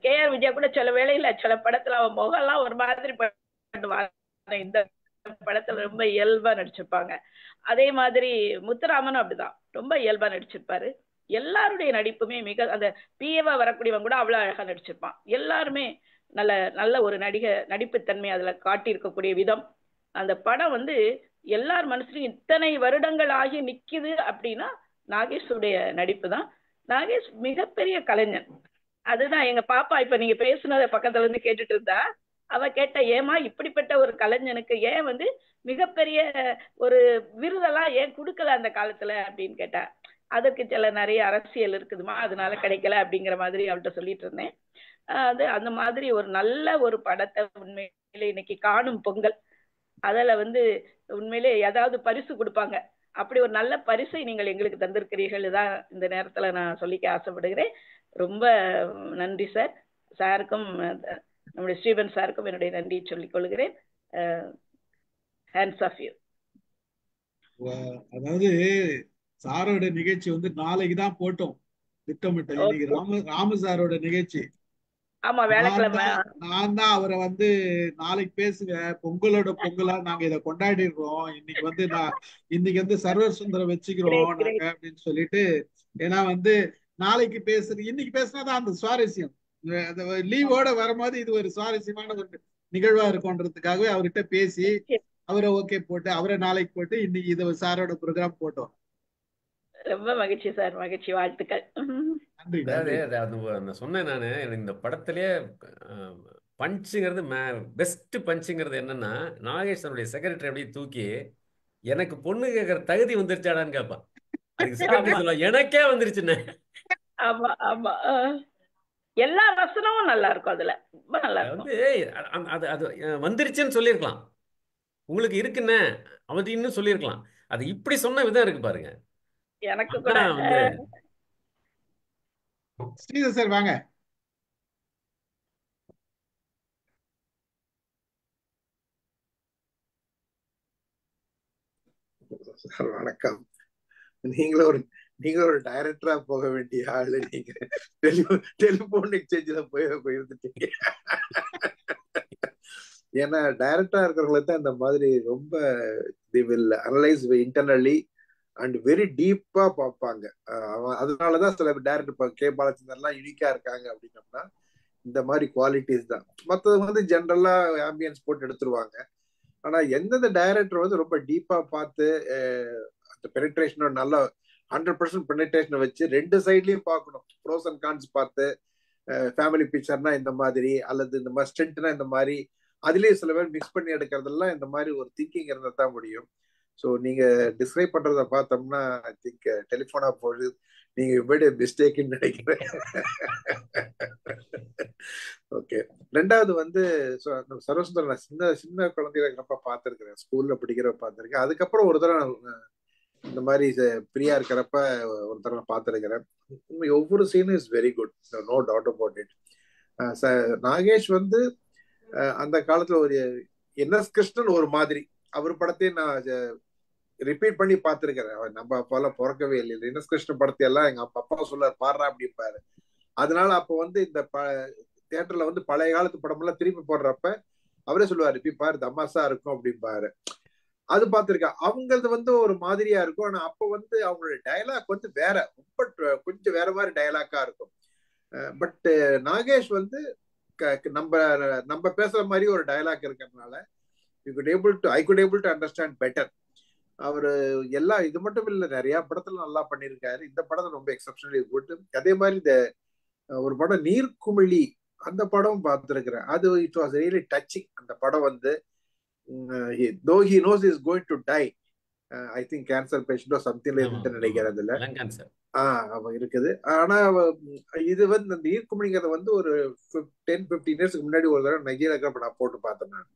KR விஜயா கூட சில வேளையில சில படத்துல அவன் முகம்லாம் ஒரு மாதிரி பண்ணுவாங்க, இந்த படத்துல ரொம்ப இயல்பா நடிச்சிருப்பாங்க. அதே மாதிரி முத்துராமனும் அப்படிதான், ரொம்ப இயல்பா நடிச்சிருப்பாரு. எல்லாருடைய நடிப்புமே மிக, அந்த பிஏவா வரக்கூடியவன் கூட அவ்வளவு அழகா நடிச்சிருப்பான். எல்லாருமே நல்ல நல்ல ஒரு நடிப்புத்தன்மை அதுல காட்டி இருக்கக்கூடிய விதம். அந்த படம் வந்து எல்லார் மனசுலையும் இத்தனை வருடங்கள் ஆகி நிக்குது அப்படின்னா நாகேஷுடைய நடிப்பு தான். நாகேஷ் மிகப்பெரிய கலைஞன். அதுதான் எங்க பாப்பா இப்ப நீங்க பேசுனத பக்கத்துல இருந்து கேட்டுட்டு இருந்தா, அவ கேட்ட, ஏமா இப்படிப்பட்ட ஒரு கலைஞனுக்கு ஏன் வந்து மிகப்பெரிய ஒரு விருதெல்லாம் ஏன் கொடுக்கல அந்த காலத்துல அப்படின்னு கேட்டா, அதற்கு சில நிறைய அரசியல் இருக்குதுமா, அதனால கிடைக்கல அப்படிங்கிற மாதிரி அவள்கிட்ட சொல்லிட்டு இருந்தேன். அது அந்த மாதிரி ஒரு நல்ல ஒரு படத்தை உண்மையிலே இன்னைக்கு காணும் பொங்கல், அதுல வந்து உண்மையிலே ஏதாவது பரிசு கொடுப்பாங்க. அப்படி ஒரு நல்ல பரிசை நீங்கள் எங்களுக்கு தந்திருக்கிறீர்கள். தான் இந்த நேரத்துல நான் சொல்லிக்க ஆசைப்படுகிறேன். ரொம்ப நன்றி சார். சாருக்கும் நம்முடைய ஸ்ரீபன் சாருக்கும் என்னுடைய நன்றி சொல்லிக் கொள்கிறேன். Hands off you. அதாவது சாரோட நிகழ்ச்சி வந்து நாளைக்கு தான் போட்டோம் திட்டமிட்டோம். இன்னைக்கு ராமு சாரோட நிகழ்ச்சி. ஆமா, வேலைக்கிழமை. நான் தான் அவரை வந்து நாளைக்கு பேசுங்க, பொங்கலோட பொங்கலா நாங்க இதை கொண்டாடிடுறோம், இன்னைக்கு வந்து சர்வர் சுந்தரம் வச்சுக்கிறோம் நாங்க அப்படின்னு சொல்லிட்டு. ஏன்னா வந்து நாளைக்கு இன்னைக்கு பேசினாதான் அந்த சுவாரஸ்யம். லீவோட வரும்போது இது ஒரு சுவாரஸ்யமான ஒரு நிகழ்வா இருக்கும்ன்றதுக்காகவே அவர்கிட்ட பேசி அவரை ஓகே போட்டு அவரை நாளைக்கு போட்டு இன்னைக்கு இதை சாரோட ப்ரோக்ராம் போட்டோம். ரொம்ப மகிழ்ச்சி சார், மகிழ்ச்சி, வாழ்த்துக்கள். அதாவது சொன்னேன் நான், எனக்கு இந்த படத்திலேயே பஞ்சுங்கிறது பெஸ்ட் பஞ்சுங்கிறது என்னன்னா, நாகேஸ்வரனுடைய செக்ரட்டரி அப்படியே தூக்கி எனக்கு பொண்ணு கேட்கற தகுதி வந்துருச்சாடான்னு கேட்பான். அதுக்கு செக்ரட்டரி சொல்லுவா எனக்கே வந்துருச்சுன்னு. ஆமா ஆமா, எல்லா வசனமும் நல்லா இருக்கும் அதுல, ரொம்ப நல்லா இருக்கும். அது அது வந்துருச்சுன்னு சொல்லியிருக்கலாம், உங்களுக்கு இருக்குன்னு அவதி இன்னும் சொல்லியிருக்கலாம். அது இப்படி சொன்ன விதம் இருக்கு பாருங்க. எனக்கு கூட ஸ்ரீதர் சார் வாங்க. சார் வணக்கம். நீங்க ஒரு டைரக்டரா போக வேண்டிய ஆளு. நீங்க டெலிபோன் எக்ஸ்சேஞ்சில போயிருந்துட்டீங்க. ஏன்னா டைரக்டரா இருக்கிறவங்களுக்கு தான் இந்த மாதிரி ரொம்ப they will analyze internally and very டீப்பா பார்ப்பாங்க. அதனாலதான் சில டைரக்டர் கே பாலச்சந்தர்லாம் யூனிக்கா இருக்காங்க அப்படின்னம்னா இந்த மாதிரி குவாலிட்டிஸ் தான். மற்றது வந்து ஜென்ரலா ஆம்பியன்ஸ் போட்டு எடுத்துருவாங்க. ஆனா எந்தெந்த டைரக்டர் வந்து ரொம்ப டீப்பா பார்த்து அந்த பெனிட்ரேஷனோட நல்ல 100% பெனிட்ரேஷனை வச்சு ரெண்டு சைட்லயும் பார்க்கணும். ப்ரோஸ் அண்ட் கான்ஸ் பார்த்து ஃபேமிலி பிக்சர்னா இந்த மாதிரி, அல்லது இந்த மாதிரி ஸ்டென்ட்னா இந்த மாதிரி, அதுலயே சில பேர் மிக்ஸ் பண்ணி எடுக்கிறதெல்லாம் இந்த மாதிரி ஒரு திங்கிங் இருந்தா தான் முடியும். ஸோ நீங்க டிஸ்கிரைப் பண்றத பார்த்தோம்னா ஐ திங்க் டெலிஃபோனா போகுது, நீங்க இவ்வளவு மிஸ்டேக்னு நினைக்கிறேன். ஓகே. ரெண்டாவது வந்து சர்வசுந்தரம் நான் சின்ன சின்ன குழந்தையில இருக்கிறப்ப பார்த்துருக்கிறேன், ஸ்கூல்ல படிக்கிற பார்த்துருக்கேன். அதுக்கப்புறம் ஒரு தடவை இந்த மாதிரி ஃப்ரீயா இருக்கிறப்ப ஒரு தடவை பார்த்துருக்கிறேன். ஒவ்வொரு சீனும் is very good, no doubt about it. Nagesh வந்து அந்த காலத்துல ஒரு என்எஸ் கிருஷ்ணன் ஒரு மாதிரி, அவர் படத்தையும் நான் ரிப்பீட் பண்ணி பார்த்துருக்கிறேன். நம்ம அப்பாலாம் பிறக்கவே இல்லை, என்எஸ் கிருஷ்ணன் படத்தை எல்லாம் எங்க அப்பா சொல்ல பாடுறா அப்படிப்பாரு. அதனால அப்போ வந்து இந்த தியேட்டர்ல வந்து பழைய காலத்து படம் எல்லாம் திருப்பி போடுறப்ப அவரே சொல்லுவாரு இப்படி பாரு தமாசா இருக்கும் அப்படிம்பாரு. அது பார்த்துருக்கேன். அவங்களது வந்து ஒரு மாதிரியா இருக்கும். ஆனா அப்ப வந்து அவங்களுடைய டயலாக் வந்து வேற, ரொம்ப கொஞ்சம் வேற மாதிரி டயலாக்கா இருக்கும். பட் நாகேஷ் வந்து நம்ம பேசுற மாதிரி ஒரு டயலாக் இருக்கிறதுனால I could able to understand better. அவரு எல்லாம் இது மட்டும் இல்ல, நிறைய படத்துல நல்லா பண்ணியிருக்காரு. இந்த படத்தை ரொம்ப எக்ஸப்ஷனலி குட். அதே மாதிரி இந்த ஒரு படம் நீர்க்குமிழி, அந்த படம் பார்த்துருக்கிறேன். அது இட் வாஸ் ரியலி டச்சிங். அந்த படம் வந்து though he knows he is going to die, I think cancer patient or something like that நினைக்கிறேன். அதுல அவன் இருக்குது. ஆனா இது வந்து அந்த நீர்க்குமிழிங்கிறத வந்து ஒரு 10-15 இயர்ஸ்க்கு முன்னாடி ஒரு தடவை நைஜீரியாக்கு நான் போட்டு பார்த்தேன். நான்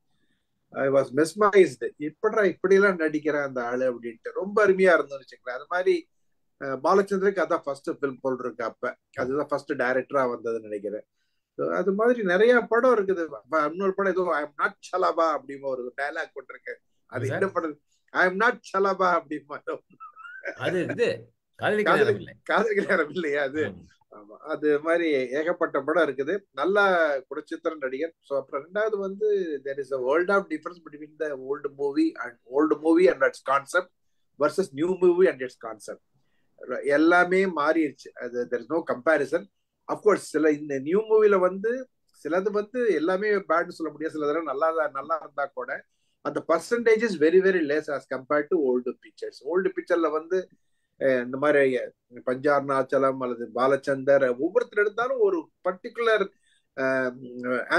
ஐ வாஸ் மெஸ்மரைஸ்டு, இப்படி எல்லாம் நடிக்கிறேன் அந்த ஆளு அப்படின்ட்டு. ரொம்ப அருமையா இருந்தோம்னு வச்சுக்கலாம். அது மாதிரி பாலச்சந்திரக்கு அதான் ஃபர்ஸ்ட் ஃபிலிம் போல் இருக்கு. அப்ப அதுதான் ஃபர்ஸ்ட் டைரக்டரா வந்ததுன்னு நினைக்கிறேன். அது மாதிரி நிறைய படம் இருக்குது. இன்னொரு படம் ஏதோ ஐ எம் நாட் சலபா அப்படின்னு ஒரு டயலாக் போட்டிருக்கேன். அது என்ன படம்? ஐ எம் நாட் சலபா அப்படிமா, காதலிக்க நேரம் இல்லையா அது? ஆமா, அது மாதிரி ஏகப்பட்ட படம் இருக்குது. நல்லா குணச்சித்திர நடிகர். ஸோ அப்புறம் ரெண்டாவது வந்து there is a world of difference between the old movie and its concept versus new movie and its concept. எல்லாமே மாறிடுச்சு. அது there is no comparison. Of course சில இந்த நியூ மூவில வந்து சிலது வந்து எல்லாமே பேட்னு சொல்ல முடியாது, சிலதெல்லாம் நல்லா இருந்தா கூட அந்த percentage is very very less as compared to old pictures. Old பிக்சர்ல வந்து இந்த மாதிரி பஞ்சார்ணாச்சலம் அல்லது பாலச்சந்தர் ஒவ்வொருத்தர் எடுத்தாலும் ஒரு பர்டிகுலர்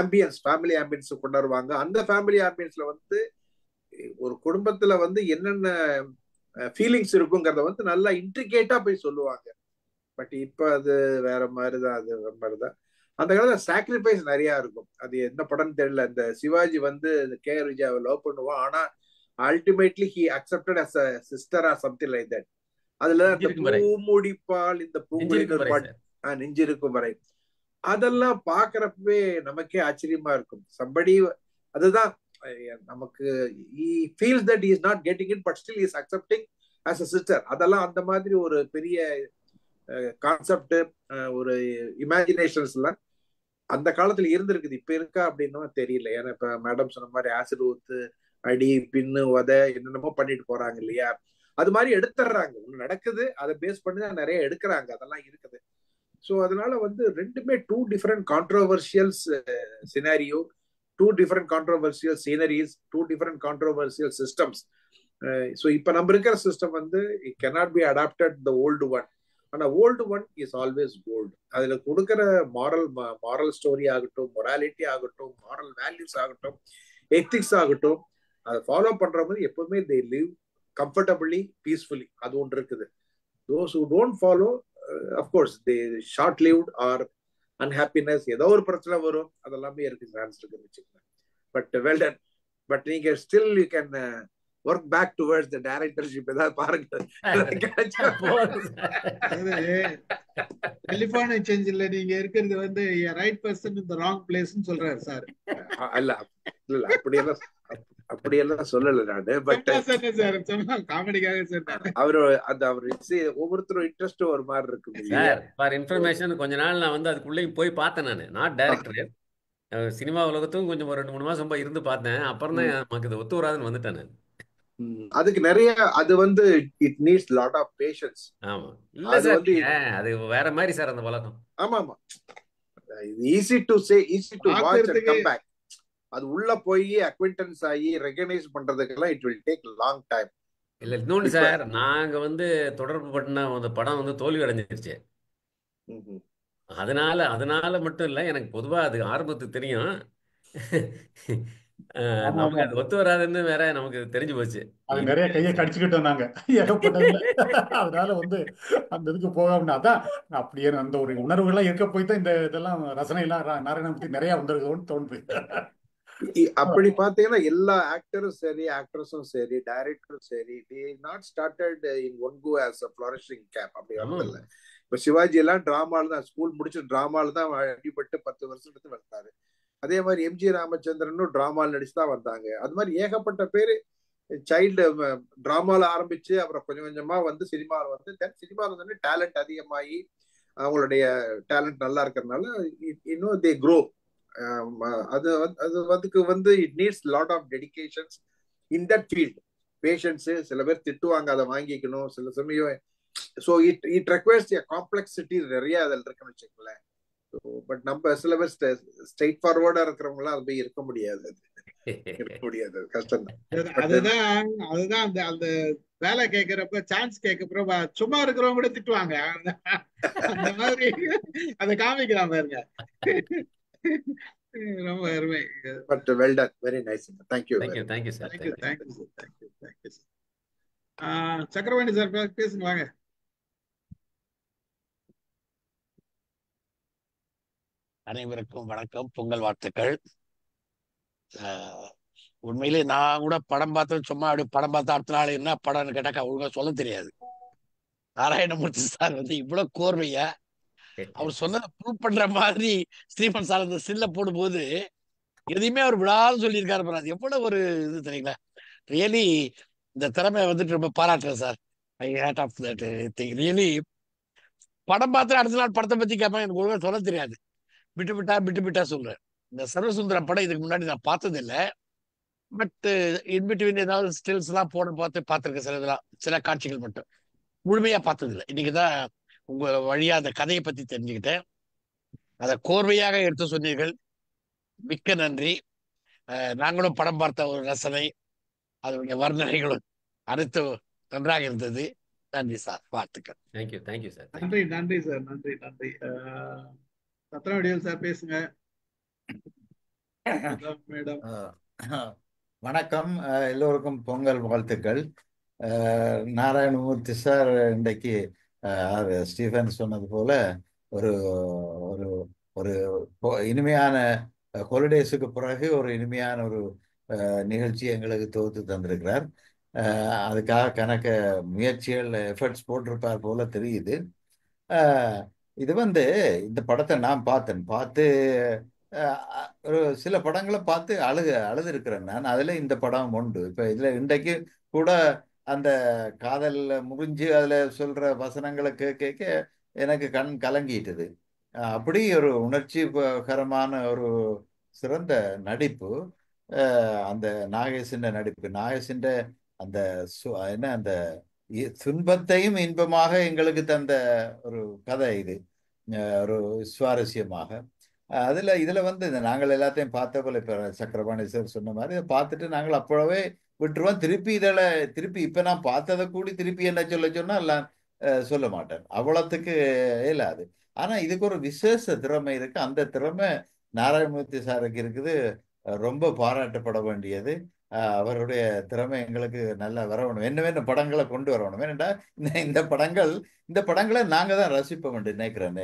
ஆம்பியன்ஸ், ஃபேமிலி ஆம்பியன்ஸ் கொண்டாடுவாங்க. அந்த ஃபேமிலி ஆம்பியன்ஸ்ல வந்து ஒரு குடும்பத்துல வந்து என்னென்ன ஃபீலிங்ஸ் இருக்குங்கிறத வந்து நல்லா இன்ட்ரிகேட்டா போய் சொல்லுவாங்க. பட் இப்ப அது வேற மாதிரிதான். அது மாதிரிதான் அந்த காலத்துல சாக்ரிஃபைஸ் நிறைய இருக்கும். அது என்ன படம்னு தெரியல. இந்த சிவாஜி வந்து கே.ஆர். விஜயாவை லவ் பண்ணுவான். ஆனா ultimately he accepted as a sister or something like that. அதுல அந்த பூமுடிப்பால் இந்த பூங்குழின்னு ஒரு பாட்டு, நெஞ்சிருக்கும் வரை, அதெல்லாம் பாக்குறப்பவே நமக்கே ஆச்சரியமா இருக்கும். சம்படி அதுதான் நமக்கு he feels that he is not getting it but still he is accepting as a sister. அதெல்லாம் அந்த மாதிரி ஒரு பெரிய கான்செப்ட், ஒரு இமேஜினேஷன்ஸ்ல அந்த காலத்துல இருந்திருக்குது. இப்ப இருக்கா அப்படின்னு தெரியல. ஏன்னா இப்ப மேடம் சொன்ன மாதிரி ஆசிட் ஊத்து, அடி, பின்னு, உத என்னென்னமோ பண்ணிட்டு போறாங்க இல்லையா, அது மாதிரி எடுத்துடுறாங்க. ஒண்ணு நடக்குது, அதை பேஸ் பண்ணி தான் நிறைய எடுக்கிறாங்க, அதெல்லாம் இருக்குது. ஸோ அதனால ரெண்டுமே two different controversial scenario, two different controversial sceneries, two different controversial systems. So இப்போ நம்ம இருக்கிற system it cannot be adapted the old one. ஆனா old one is always gold. அதுல கொடுக்குற மாரல் ஸ்டோரி ஆகட்டும், மொராலிட்டி ஆகட்டும், மாரல் வேல்யூஸ் ஆகட்டும், ethics ஆகட்டும், அதை ஃபாலோ பண்றவங்க எப்பவுமே தே லிவ் கம்ஃபர்டபிளி, பீஸ்ஃபுல்லி. அது ஒன்று இருக்குது. Those who don't follow, of course they short lived or unhappiness, ஏதோ ஒரு பிரச்சனை வரும், அதெல்லாமே இருக்கு, சான்ஸ் இருக்குன்னு வச்சுக்கோங்க. But well done. பட் நீங்க still you can work back towards the directorship. ஏதாவது பாருங்க. டெலிபோன் எக்ஸ்சேஞ்சில் நீங்க இருக்கிறது ரைட் பர்சன் இந்த ராங் பிளேஸ்னு சொல்றாரு சார். இல்ல இல்ல அப்படியெல்லாம் சொல்லல நானு. பட் காமெடிக்காக சார் அவரு ஒவ்வொருத்தரும் இன்ட்ரெஸ்ட் ஒரு மாதிரி இருக்கு சார். ஃபார் இன்ஃபர்மேஷன், கொஞ்ச நாள் நான் அதுக்குள்ளேயும் போய் பார்த்தேன். நான் டைரக்டர் சினிமா உலகத்தும் கொஞ்சம் ஒரு 2-3 மாசம் போய் இருந்து பார்த்தேன். அப்புறம் தான் நமக்கு இது ஒத்து வராதுன்னு வந்துட்டேன் நான். அதுக்கு நிறைய அது it needs lot of patience. ஆமா இல்ல சார், அது வேற மாதிரி சார் அந்த உலகம். ஆமா ஆமா, easy to say, easy to watch and come back. அது உள்ள போய் அக்வைண்டன்ஸ் ஆகி ரெகனைஸ் பண்றதுக்கெல்லாம் it will take long time. இல்ல இன்னொன்னு சார், நாங்க தொடர்பு பண்ண அந்த படம் தோல்வி அடைஞ்சிருச்சு. அதனால மட்டும் இல்ல, எனக்கு பொதுவா அது ஆரம்பத்துக்கு தெரியும். நமக்கு அது ஒத்து வராதுன்னு வேற நமக்கு தெரிஞ்சு போச்சு. அது நிறைய கையை கடிச்சுக்கிட்டோம் நாங்க ஏகப்பட்டதுல. அதனால அந்த இதுக்கு போகாம அதான் அப்படியே அந்த ஒரு உணர்வுகள்லாம் இருக்க போய் தான் இந்த இதெல்லாம் ரசனை எல்லாம் நாராயணமூர்த்தி நிறைய வந்திருக்கோன்னு தோணுது. அப்படி பாத்தீங்கன்னா எல்லா ஆக்டரும் சரி, ஆக்ட்ரஸும் சரி, டைரக்டரும் சரி, they not started in one go as a flourishing cap. அப்படி வரதில்ல. இப்ப சிவாஜி எல்லாம் டிராமால தான், ஸ்கூல் முடிச்சு டிராமால தான் அடிபட்டு 10 வருஷம் எடுத்து வந்தாரு. அதே மாதிரி எம்ஜி ராமச்சந்திரனும் டிராமால நடிச்சு தான் வந்தாங்க. அது மாதிரி ஏகப்பட்ட பேரு சைல்டு டிராமால ஆரம்பிச்சு அப்புறம் கொஞ்சம் கொஞ்சமா சினிமாவில் சினிமாவில் வந்து டேலண்ட் அதிகமாகி அவங்களுடைய டேலண்ட் நல்லா இருக்கிறதுனால இன்னும் தே க்ரோ. அதுக்கு it needs lot of dedications in that field. Patience, சில பேர் திட்டுவாங்க, அதை வாங்கிக்கணும் சில சமயம். ஸோ இட் ரெக்வயர்ஸ் காம்ப்ளெக்சிட்டி நிறைய அதில் இருக்குன்னு வச்சுக்கோங்களேன். பட் நம்ம சில பேர் ஸ்ட்ரெயிட் ஃபார்வர்டா இருக்கிறவங்களாம் அது போய் இருக்க முடியாது, கஷ்டம் தான். அதுதான் அந்த வேலை கேட்கிறப்ப, சான்ஸ் கேட்கறப்ப சும்மா இருக்கிறவங்க கூட திட்டுவாங்க. அந்த மாதிரி அதை காமிக்கலாம் பாருங்க. ரொம்ப அருமை. But well done, very nice. Thank you thank you sir. சக்கரவாணி சார் பேசுங்க, வாங்க. அனைவருக்கும் வணக்கம், பொங்கல் வாழ்த்துக்கள். உண்மையிலே நான் கூட படம் பார்த்தேன், சும்மா அப்படி படம் பார்த்த அடுத்த நாள் என்ன படம்னு கேட்டாக்கா ஒழுங்கா சொல்ல தெரியாது. நாராயணமூர்த்தி சார் இவ்வளவு கோர்வையா அவர் சொன்னதை ப்ரூவ் பண்ற மாதிரி ஸ்ரீமன் சார் அந்த ஸ்டில்ல போடும்போது எதையுமே அவர் விடாது சொல்லியிருக்காரு. அது எவ்வளவு ஒரு இது தெரியுங்களா. ரியலி இந்த திறமை ரொம்ப பாராட்டுறேன் sir. I hat off that thing. Really படம் பார்த்து அடுத்த நாள் படத்தை பத்தி கேட்பேன், எனக்கு ஒழுங்கா சொல்ல தெரியாது, விட்டு விட்டா சொல்றேன். இந்த சர்வசுந்தர படம் இதுக்கு முன்னாடி நான் பார்த்தது இல்லை. பட் இன்பிட்வீன் ஏதாவது ஸ்டில்ஸ் எல்லாம் பார்த்துருக்கேன். சில காட்சிகள் மட்டும் முழுமையா பார்த்தது இல்லை. இன்னைக்குதான் உங்க வழியா அந்த கதையை பத்தி தெரிஞ்சுக்கிட்டேன். அதை கோர்வையாக எடுத்து சொன்னீர்கள், மிக்க நன்றி. நாங்களும் படம் பார்த்த ஒரு ரசனை, அதனுடைய வர்ணனைகளும் அனைத்து நன்றாக இருந்தது. நன்றி சார், வாழ்த்துக்கள். Thank you sir. நன்றி சார், நன்றி. சத்ரவடிவேல் சார் பேசுங்க. வணக்கம், எல்லோருக்கும் பொங்கல் வாழ்த்துக்கள். நாராயணமூர்த்தி சார் இன்றைக்கு ஸ்டீஃபன் சொன்னது போல ஒரு ஒரு ஒரு இனிமையான ஹாலிடேஸுக்கு பிறகு ஒரு இனிமையான ஒரு நிகழ்ச்சி எங்களுக்கு தொகுத்து தந்திருக்கிறார். அதுக்காக கணக்க முயற்சிகள் எஃபர்ட்ஸ் போட்டிருப்பார் போல தெரியுது. அஹ், இது வந்து இந்த படத்தை நான் பார்த்து ஒரு சில படங்களை பார்த்து அழுது இருக்கிறேன் நான். அதுல இந்த படம் உண்டு. இப்ப இதுல இன்றைக்கு கூட அந்த காதல் முறிஞ்சு அதுல சொல்ற வசனங்களை கேட்க எனக்கு கண் கலங்கிட்டது. அப்படி ஒரு உணர்ச்சிகரமான ஒரு சிறந்த நடிப்பு. அந்த நாகேஷின் நடிப்பு, நாகேஷின் அந்த என்ன அந்த துன்பத்தையும் இன்பமாக எங்களுக்கு தந்த ஒரு கதை இது. ஒரு சுவாரஸ்யமாக இதுல வந்து நாங்கள் எல்லாத்தையும் பார்த்த போல இப்ப சக்கரபாணி சார் சொன்ன மாதிரி இதை பார்த்துட்டு நாங்கள் அப்பவே விட்டுருவோம். திருப்பி இப்ப நான் பார்த்ததை கூடி திருப்பி என்ன சொன்னா எல்லாம் சொல்ல மாட்டேன். அவ்வளவுக்கு இயலாது. ஆனா இதுக்கு ஒரு விசேஷ திறமை இருக்கு. அந்த திறமை நாராயணமூர்த்தி சாருக்கு இருக்குது. ரொம்ப பாராட்டப்பட வேண்டியது. அவருடைய திறமை எங்களுக்கு நல்லா வரணும். என்ன படங்களை கொண்டு வரணும். ஏனென்றா இந்த படங்களை நாங்க தான் ரசிப்போம் என்று நினைக்கிறேன்.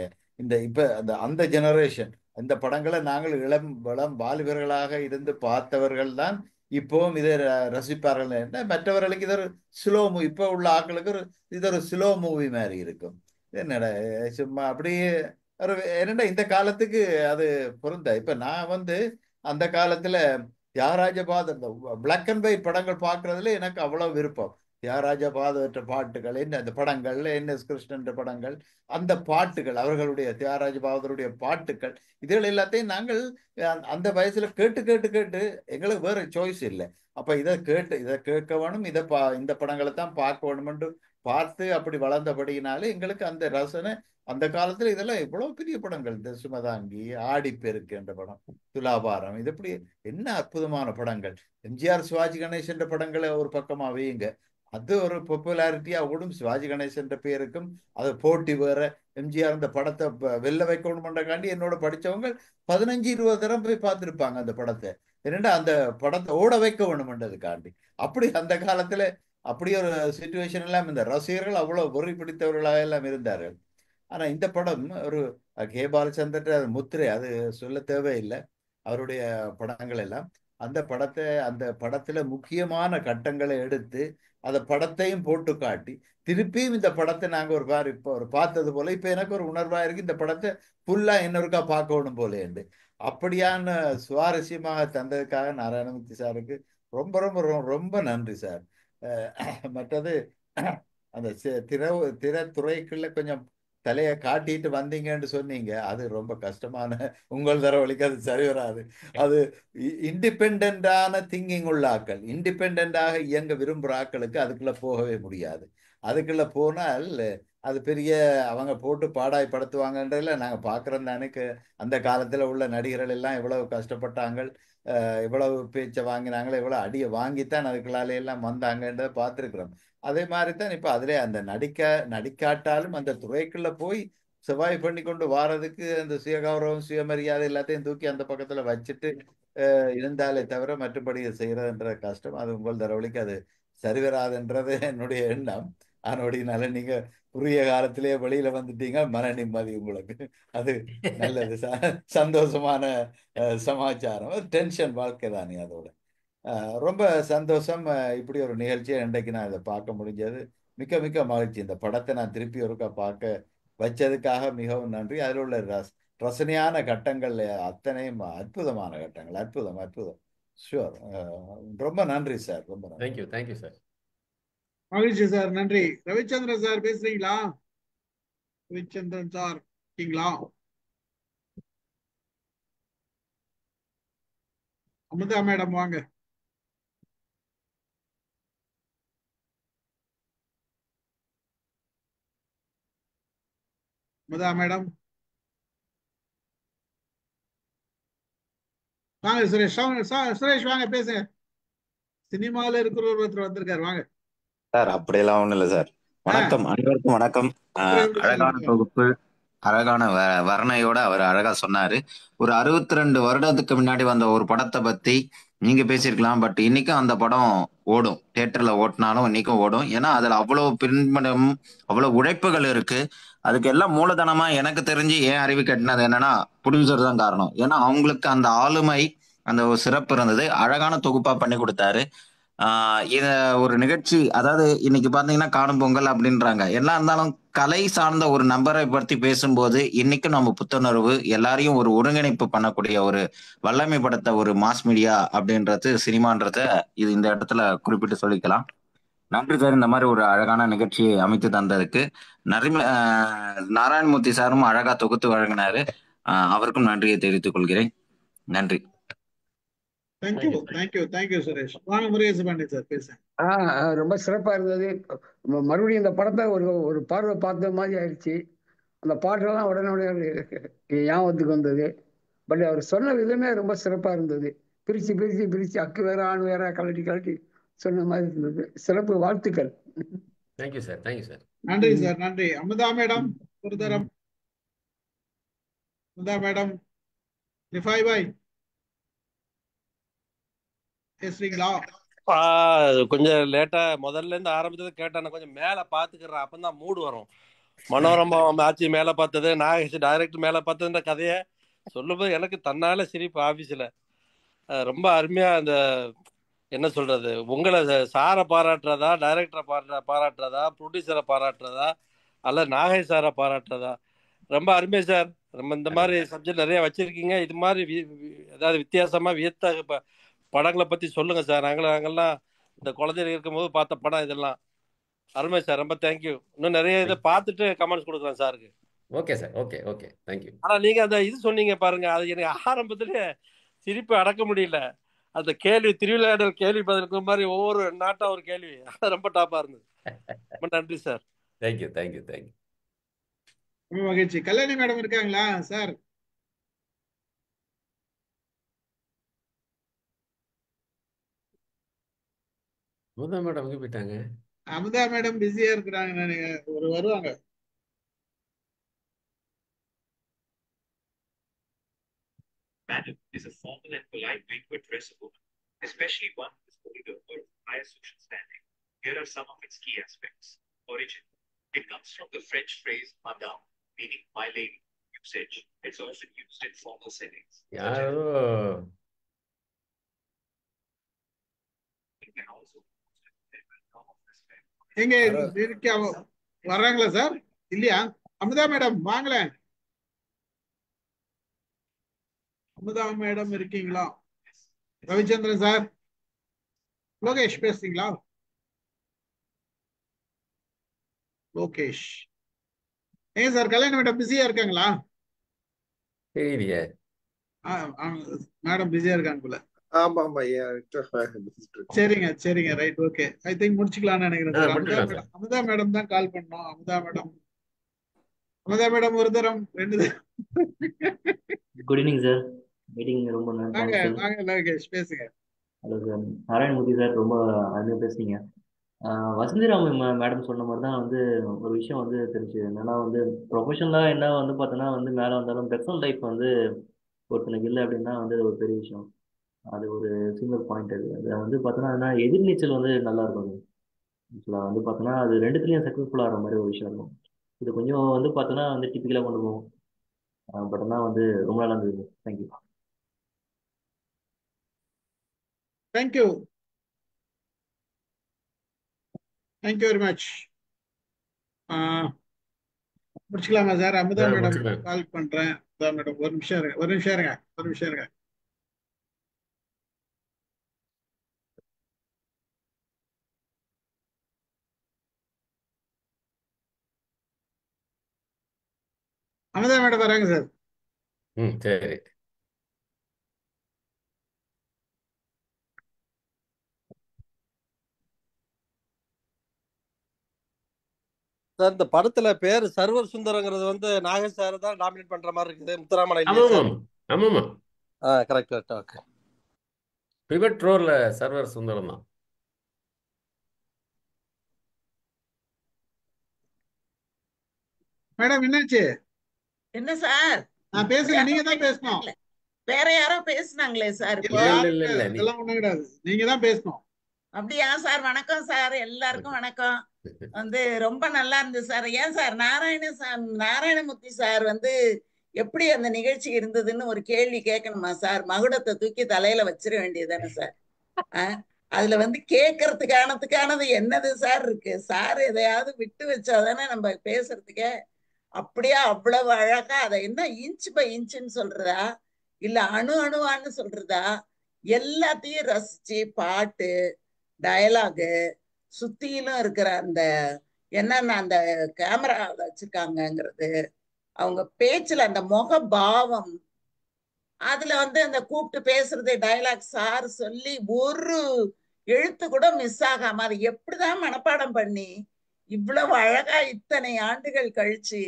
இப்ப அந்த ஜெனரேஷன் இந்த படங்களை நாங்கள் இளம் வாலிபர்களாக இருந்து பார்த்தவர்கள் தான் இப்பவும் இதை ரசிப்பார்கள். என்ன மற்றவர்களுக்கு இது ஒரு ஸ்லோ மூவி, இப்ப உள்ள ஆட்களுக்கு இது ஒரு ஸ்லோ மூவி மாதிரி இருக்கும். என்னடா சும்மா அப்படியே ஒரு என்னடா இந்த காலத்துக்கு அது பொருந்த. இப்ப நான் வந்து அந்த காலத்துல தியாகராஜ பாதர் இந்த பிளாக் அண்ட் ஒயிட் படங்கள் பார்க்கறதுல எனக்கு அவ்வளவு விருப்பம். தியாகராஜ பாதர் பாட்டுகள் அந்த படங்கள்ல எஸ் கிருஷ்ணன் படங்கள், அந்த பாட்டுகள், அவர்களுடைய தியாகராஜ பாதருடைய பாட்டுகள், இதுகள் எல்லாத்தையும் நாங்கள் அந்த வயசுல கேட்டு கேட்டு கேட்டு எங்களுக்கு வேற சாய்ஸ் இல்லை. அப்ப இதை கேட்க வேணும், இந்த படங்களை தான் பார்க்க வேணும்னு பார்த்து அப்படி வளர்ந்தபடியினாலே எங்களுக்கு அந்த ரசனை. அந்த காலத்துல இதெல்லாம் எவ்வளவு பெரிய படங்கள். இந்த சுமதாங்கி, ஆடிப்பெருக்கு என்ற படம், துலாபாரம், இது எப்படி என்ன அற்புதமான படங்கள். எம்ஜிஆர் சிவாஜி கணேசன் படங்களை ஒரு பக்கமா வையுங்க, அது ஒரு பாப்புலாரிட்டியா ஓடும். சிவாஜி கணேசன் பேருக்கும் அது போட்டி வேற. எம்ஜிஆர் இந்த படத்தை வெளில வைக்கணும்ன்றக்காண்டி என்னோட படிச்சவங்க 15-20 தரம் போய் பார்த்துருப்பாங்க அந்த படத்தை. என்னடா அந்த படத்தை ஓட வைக்க வேணும்ன்றதுக்காண்டி. அப்படி அந்த காலத்துல அப்படி ஒரு சிச்சுவேஷன் எல்லாம் இந்த ரசிகர்கள் அவ்வளவு பொறி பிடித்தவர்களாக எல்லாம் இருந்தார்கள். ஆனா இந்த படம் ஒரு கே பாலச்சந்தர் முத்திரை, அது சொல்ல தேவையில்லை. அவருடைய படங்கள் எல்லாம் அந்த படத்துல முக்கியமான கட்டங்களை எடுத்து அந்த படத்தையும் போட்டு காட்டி திருப்பியும் இந்த படத்தை நாங்க ஒரு பார்த்தது போல இப்ப எனக்கு ஒரு உணர்வா இருக்கு. இந்த படத்தை ஃபுல்லா இன்னொருக்கா பார்க்கணும் போல என்று அப்படியான சுவாரஸ்யமாக தந்ததுக்காக நாராயணமூர்த்தி சாருக்கு ரொம்ப ரொம்ப ரொம்ப நன்றி சார். மற்றது அந்த திரைத்துறைக்குள்ள கொஞ்சம் தலையை காட்டிட்டு வந்தீங்கன்னு சொன்னீங்க, அது ரொம்ப கஷ்டமான உங்கள் தரவழிக்கு அது சரி வராது. அது இண்டிபெண்டான திங்கிங் உள்ள ஆக்கள், இண்டிபெண்டாக இயங்க விரும்புகிற ஆக்களுக்கு அதுக்குள்ள போகவே முடியாது. அதுக்குள்ள போனால் அது பெரிய அவங்க போட்டு பாடாய் படுத்துவாங்கன்றதுல நாங்கள் பார்க்குறோம் தானே. அந்த காலத்தில் உள்ள நடிகர்கள் எல்லாம் எவ்வளவு கஷ்டப்பட்டாங்க, எவ்வளவு பேச்சை வாங்கினாங்களோ, எவ்வளவு அடியை வாங்கித்தான் அதுக்குள்ளால எல்லாம் வந்தாங்கன்றதை பார்த்துருக்குறோம். அதே மாதிரி தான் இப்ப அதுல அந்த நடிக்காட்டாலும் அந்த துறைக்குள்ள போய் சர்வை பண்ணி கொண்டு வாரதுக்கு அந்த சுயகௌரவம், சுயமரியாதை எல்லாத்தையும் தூக்கி அந்த பக்கத்துல வச்சுட்டு இருந்தாலே தவிர மற்றபடி செய்யறதுன்ற கஷ்டம். அது உங்கள் தரவழிக்கு அது சரிவராதுன்றது என்னுடைய எண்ணம். அதனுடையனால நீங்க குறுகிய காலத்திலேயே வெளியில வந்துட்டீங்க, மன நிம்மதி உங்களுக்கு. அது நல்லது, சந்தோஷமான சமாச்சாரம். டென்ஷன் வாழ்க்கை தானே அதோட. ரொம்ப சந்தோஷம். இப்படி ஒரு நிகழ்ச்சியை இன்றைக்கு நான் இதை பார்க்க முடிஞ்சது. மிக்க மிக்க மகிழ்ச்சி. இந்த படத்தை நான் திருப்பி ஒருக்கா பார்க்க வச்சதுக்காக மிகவும் நன்றி. அதில் உள்ள ரசனையான கட்டங்கள் அத்தனையும் அற்புதமான கட்டங்கள். அற்புதம் அற்புதம். ஷுவர். ரொம்ப நன்றி சார். ரொம்ப நன்றி. Thank you sir. மகிழ்ச்சி சார், நன்றி. ரவிச்சந்திரன் சார் பேசுறீங்களா? ரவிச்சந்திரன் சார் இருக்கீங்களா? அமுதா மேடம் வாங்க. அமுதா மேடம் வாங்க. சுரேஷ் வாங்க, பேசுங்க. சினிமால இருக்கிற ஒருத்தர் வந்திருக்காரு, வாங்க சார். அப்படியெல்லாம் ஒண்ணும் இல்லை சார். வணக்கம், அனைவருக்கும் வணக்கம். அழகான தொகுப்பு, அழகான வர்ணையோட அவர் அழகா சொன்னாரு. ஒரு 62 வருடத்துக்கு முன்னாடி வந்த ஒரு படத்தை பத்தி நீங்க பேசியிருக்கலாம். பட் இன்னைக்கும் அந்த படம் ஓடும், தியேட்டர்ல ஓட்டினாலும் இன்னைக்கும் ஓடும். ஏன்னா அதுல அவ்வளவு பின்படம், அவ்வளவு உழைப்புகள் இருக்கு. அதுக்கு எல்லாம் மூலதனமா எனக்கு தெரிஞ்சு என் அறிவு கட்டினது என்னன்னா ப்ரொடியூசர் தான் காரணம். ஏன்னா அவங்களுக்கு அந்த ஆளுமை, அந்த ஒரு சிறப்பு இருந்தது. அழகான தொகுப்பா பண்ணி கொடுத்தாரு. இத ஒரு நிகழ்ச்சி, அதாவது இன்னைக்கு பாத்தீங்கன்னா காணும் பொங்கல் அப்படின்றாங்க. எல்லாம் இருந்தாலும் கலை சார்ந்த ஒரு நபரை பற்றி பேசும்போது இன்னைக்கும் நம்ம புத்துணர்வு எல்லாரையும் ஒரு ஒருங்கிணைப்பு பண்ணக்கூடிய ஒரு வல்லமை படுத்த ஒரு மாஸ் மீடியா அப்படின்றது சினிமான்றத இது இந்த இடத்துல குறிப்பிட்டு சொல்லிக்கலாம். நன்றி சார், இந்த மாதிரி ஒரு அழகான நிகழ்ச்சியை அமைத்து தந்ததுக்கு. நாராயணமூர்த்தி சாரும் அழகா தொகுத்து வழங்கினாரு. அவருக்கும் நன்றியை தெரிவித்துக் கொள்கிறேன். நன்றி. தேங்க்யூ சுரேஷ். வாங்க முருகேச பாண்டியன் சார் பேசுங்க. ரொம்ப சிறப்பா இருந்தது. மறுபடியும் இந்த படத்தை ஒரு பார்வை பார்த்த மாதிரி ஆயிடுச்சு. அந்த பாட்டெல்லாம் உடனே ஞாபகத்துக்கு வந்தது. பட் அவர் சொன்ன விதமே ரொம்ப சிறப்பா இருந்தது. பிரிச்சு அக்கு வேற ஆண் வேற கலட்டி சொன்ன மாதிரி இருந்தது. சிறப்பு, வாழ்த்துக்கள். Thank you sir. நன்றி சார், நன்றி. அமுதா மேடம் ஒரு தரம். அமுதா மேடம், ரிஃபாய் பாய் பேசுறீங்களா? கொஞ்சம் லேட்டா முதல்ல இருந்து ஆரம்பிச்சது கேட்டேன். கொஞ்சம் மேல பாத்துக்கிறேன், அப்பதான் மூடு வரும். மனோரமா ஆட்சி மேல பார்த்தது, நாகேஷ் டைரக்டர் மேல பார்த்ததுன்ற கதையை சொல்லும்போது எனக்கு தன்னால சிரிப்பு ஆபீஸ்ல. ரொம்ப அருமையா அந்த என்ன சொல்றது, உங்களை சாரை பாராட்டுறதா, டைரக்டரை பாராட்டுறதா, ப்ரொடியூசரை பாராட்டுறதா, அல்ல நாகேஷ் சாரை பாராட்டுறதா, ரொம்ப அருமையா சார். நம்ம இந்த மாதிரி சப்ஜெக்ட் நிறைய வச்சிருக்கீங்க. இது மாதிரி ஏதாவது வித்தியாசமா வியத்த படங்களை பத்தி சொல்லுங்க சார். நாங்கெல்லாம் இந்த குழந்தைகள் இருக்கும்போது பார்த்த படம் இதெல்லாம் அருமை சார். ரொம்ப தேங்க்யூ. இன்னும் நிறைய இதை பார்த்துட்டு கமெண்ட்ஸ் கொடுக்குறேன் சாருக்கு. Okay sir. Okay thank you. ஆனா நீங்க அந்த இது சொன்னீங்க பாருங்க, அது எனக்கு ஆரம்பத்துல சிரிப்பு அடக்க முடியல. அந்த கேள்வி, திருவிளையாடல் கேள்வி பதிலுக்கு மாதிரி ஒவ்வொரு நாட்டா ஒரு கேள்வி, அது ரொம்ப டாப்பா இருந்தது. ரொம்ப நன்றி சார். தேங்க்யூ. ரொம்ப மகிழ்ச்சி. கல்யாணி மேடம் இருக்காங்களா சார்? அமுதா மேடம் எங்க போயிட்டாங்க? அமுதா மேடம் பிஸியா இருக்கிறாங்க, வருவாங்க. Madam is a formal and polite way to address a woman, especially one who is holding a word of higher social standing. Here are some of its key aspects. Origin. It comes from the French phrase madame, meaning my lady. Usage. It's often used in formal settings. யாரோ It can also எங்க இருக்க வர்றாங்களா sir? இல்லையா? Amudha madam வாங்களேன். Amudha madam இருக்கீங்களா? Ravichandran sir, Lokesh பேசுறீங்களா? லோகேஷ் ஏன் sir கல்யாண madam பிஸியா இருக்காங்களா? தெரியலையே. மேடம் பிஸியா இருக்காங்க போல. ஆமா சரிங்க ரைட், ஓகே. ஐ திங்க் முடிச்சுக்கலாம்னு நினைக்கிறேன் சார். அமுதா மேடம் தான் கால் பண்ணோம். அமுதா மேடம் ஒரு தரம், ரெண்டு தரம். Good evening sir. மீட்டிங் ரொம்ப வாங்க லோகேஷ் பேசுங்க. ஹலோ சார், நாராயணமூர்த்தி சார், ரொம்ப அருமையாக பேசுனீங்க. வசந்திராமன் மேடம் சொன்ன மாதிரி தான் ஒரு விஷயம் தெரிஞ்சு, என்னன்னா ப்ரொஃபஷனலாக என்ன பார்த்தோன்னா மேலே வந்தாலும் பர்சனல் லைஃப் ஒருத்தனுக்கு இல்லை அப்படின்னா அது ஒரு பெரிய விஷயம். அது ஒரு சிங்கிள் பாயிண்ட். அது பார்த்தோன்னா எதிர்நீச்சல் நல்லா இருக்கும். ஆக்சுவலாக பார்த்தோன்னா அது ரெண்டுத்துலேயும் சக்ஸஸ்ஃபுல்லாக ஆகிற மாதிரி ஒரு விஷயம் இருக்கும். இது கொஞ்சம் பார்த்தோன்னா டிப்பிக்கலாக கொண்டு போகும். பட் ஆனால் ரொம்ப நல்லா இருந்தது. தேங்க்யூ. Thank you very much. முடிச்சுக்கலாமா சார்? அமுதா மேடம் கால் பண்றேன். அமுதா மேடம் ஒரு நிமிஷம் இருங்க. அமுதா மேடம் வராங்க சார். சரி. சார், இந்த படத்துல பேர் சர்வர் சுந்தரங்கிறது நாகேஷ் சார் தான் டாமினேட் பண்ற மாதிரி இருக்குது. முத்துராமலை ஆமாமா. கரெக்ட். ஓகே. பிவட் ரோல்ல சர்வர் சுந்தரம் தான். மேடம் என்னாச்சு? என்ன சார்? நான் பேசுங்க, நீங்க தான் பேசணும். வேற யாரோ பேசுனாங்களே சார். இதெல்லாம் ஒண்ணும் கிடையாது, நீங்க தான் பேசணும். அப்படியா சார்? வணக்கம் சார், எல்லாருக்கும் வணக்கம். ரொம்ப நல்லா இருந்தது சார். ஏன் சார் நாராயணமூர்த்தி சார் எப்படி அந்த நிகழ்ச்சி இருந்ததுன்னு ஒரு கேள்வி கேட்கணுமா சார்? மகுடத்தை தூக்கி தலையில வச்சிட வேண்டியதுதானே சார்? அதுல வந்து கேட்கறதுக்கானது என்னது சார் இருக்கு? சார் எதையாவது விட்டு வச்சாதானே நம்ம பேசுறதுக்கே. அப்படியே அவ்வளவு அழகா அதை என்ன இன்ச் பை இன்ச்சுன்னு சொல்றதா இல்ல அணு அணுவான்னு சொல்றதா எல்லாத்தையும் ரசிச்சு பாட்டு டயலாகு சுத்தியிலும் இருக்கிற அந்த என்னென்ன அந்த கேமரா வச்சிருக்காங்கங்கிறது, அவங்க பேச்சுல அந்த முக பாவம், அதுல வந்து அந்த கூப்பிட்டு பேசுறது டயலாக் சார் சொல்லி ஒரு எழுத்து கூட மிஸ் ஆகாம அதை எப்படிதான் மனப்பாடம் பண்ணி இவ்வளவு அழகா இத்தனை ஆண்டுகள் கழிச்சு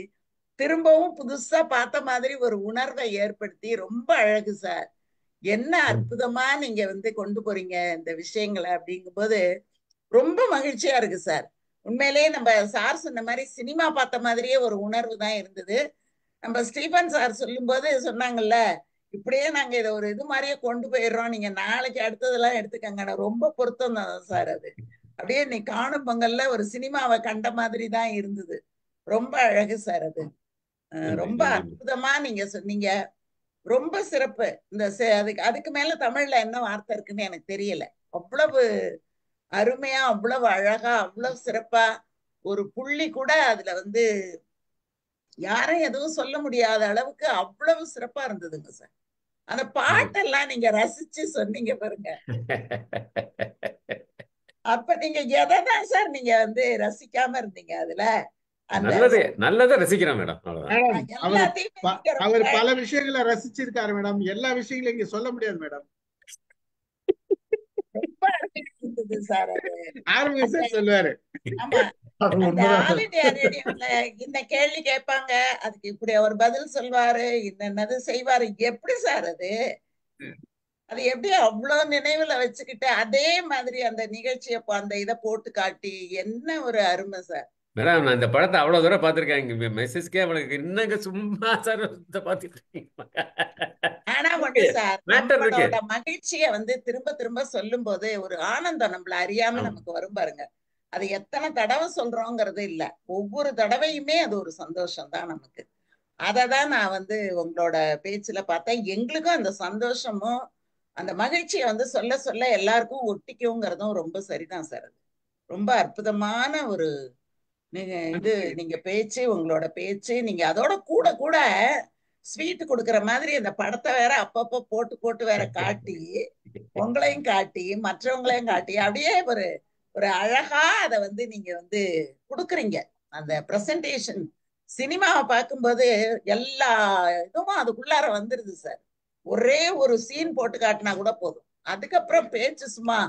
திரும்பவும் புதுசா பார்த்த மாதிரி ஒரு உணர்வை ஏற்படுத்தி ரொம்ப அழகு சார். என்ன அற்புதமா நீங்க வந்து கொண்டு போறீங்க இந்த விஷயங்களை அப்படிங்கும்போது ரொம்ப மகிழ்ச்சியா இருக்கு சார். உண்மையிலேயே நம்ம சார் சொன்ன மாதிரி சினிமா பார்த்த மாதிரியே ஒரு உணர்வு தான் இருந்தது. நம்ம ஸ்டீபன் சார் சொல்லும்போது சொன்னாங்கல்ல, இப்படியே நாங்க இதை ஒரு இது மாதிரியே கொண்டு போயிடுறோம், நீங்க நாளைக்கு அடுத்ததெல்லாம் எடுத்துக்கங்க. ரொம்ப பொருத்தம் தான் சார் அது. அப்படியே நீ காணும் பொங்கல்ல ஒரு சினிமாவை கண்ட மாதிரி தான் இருந்தது. ரொம்ப அழகு சார் அது. ரொம்ப அற்புதமா நீங்க சொன்னீங்க. ரொம்ப சிறப்பு. இந்த அதுக்கு மேல தமிழ்ல என்ன வார்த்தை இருக்குன்னு எனக்கு தெரியல. அவ்வளவு அருமையா, அவ்வளவு அழகா, அவ்வளவு சிறப்பா, ஒரு புள்ளி கூட அதுல வந்து யாரும் எதுவும் சொல்ல முடியாத அளவுக்கு அவ்வளவு சிறப்பா இருந்ததுங்க சார். அந்த பாட்டெல்லாம் நீங்க ரசிச்சு சொன்னீங்க பாருங்க. அப்ப நீங்க எதைதான் சார் நீங்க வந்து ரசிக்காம இருந்தீங்க அதுல? நல்லதை ரசிக்கிறேன் மேடம். அவர் பல விஷயங்களை ரசிச்சிருக்காரு மேடம். எல்லா விஷயங்களும் இங்க சொல்ல முடியாது மேடம். ரொம்ப இருந்தது சார் அது. ஆர்வம் சார் சொல்லுவாரு. ஆமா, அந்த ஆல் இந்தியா ரேடியோல இந்த கேள்வி கேட்பாங்க, அதுக்கு இப்படி அவர் பதில் சொல்வாரு, என்னது செய்வாரு. எப்படி சார் அது? அது எப்படி அவ்வளவு நினைவுல வச்சுக்கிட்டு அதே மாதிரி அந்த நிகழ்ச்சியை அந்த இதை போட்டு காட்டி என்ன ஒரு அருமை சார். மேடம், நான் இந்த படத்தை அவ்வளவு தூரம் பார்த்திருக்கேன். இங்க மெசேஜ்க்கே அவளுக்கு என்னங்க சும்மா சார் பார்த்துட்டு. ஆனா ஒண்ணு சார், நம்மளோட மகிழ்ச்சிய வந்து திரும்ப திரும்ப சொல்லும் போது ஒரு ஆனந்தம் நம்மள அறியாம நமக்கு வரும் பாருங்க. அது எத்தனை தடவை சொல்றோங்கிறது இல்ல, ஒவ்வொரு தடவையுமே அது ஒரு சந்தோஷம் தான் நமக்கு. அததான் நான் வந்து உங்களோட பேச்சுல பார்த்தேன். எங்களுக்கும் அந்த சந்தோஷமும் அந்த மகிழ்ச்சியை வந்து சொல்ல சொல்ல எல்லாருக்கும் ஒட்டிக்குங்கிறதும் ரொம்ப சரிதான் சார். அது ரொம்ப அற்புதமான ஒரு நீங்க பேச்சு, உங்களோட பேச்சு. நீங்க அதோட கூட கூட ஸ்வீட் கொடுக்கற மாதிரி அந்த படத்தை வேற அப்பப்ப போட்டு போட்டு வேற காட்டி, உங்களையும் காட்டி மற்றவங்களையும் காட்டி அப்படியே ஒரு ஒரு அழகா அதை வந்து நீங்க வந்து கொடுக்குறீங்க. அந்த பிரசன்டேஷன் சினிமாவை பார்க்கும்போது எல்லா இதுவும் அதுக்குள்ளார வந்துருது சார். ஒரே ஒரு சீன் போட்டு காட்டினா கூட போதும், அதுக்கப்புறம் பேச்சு சும்மா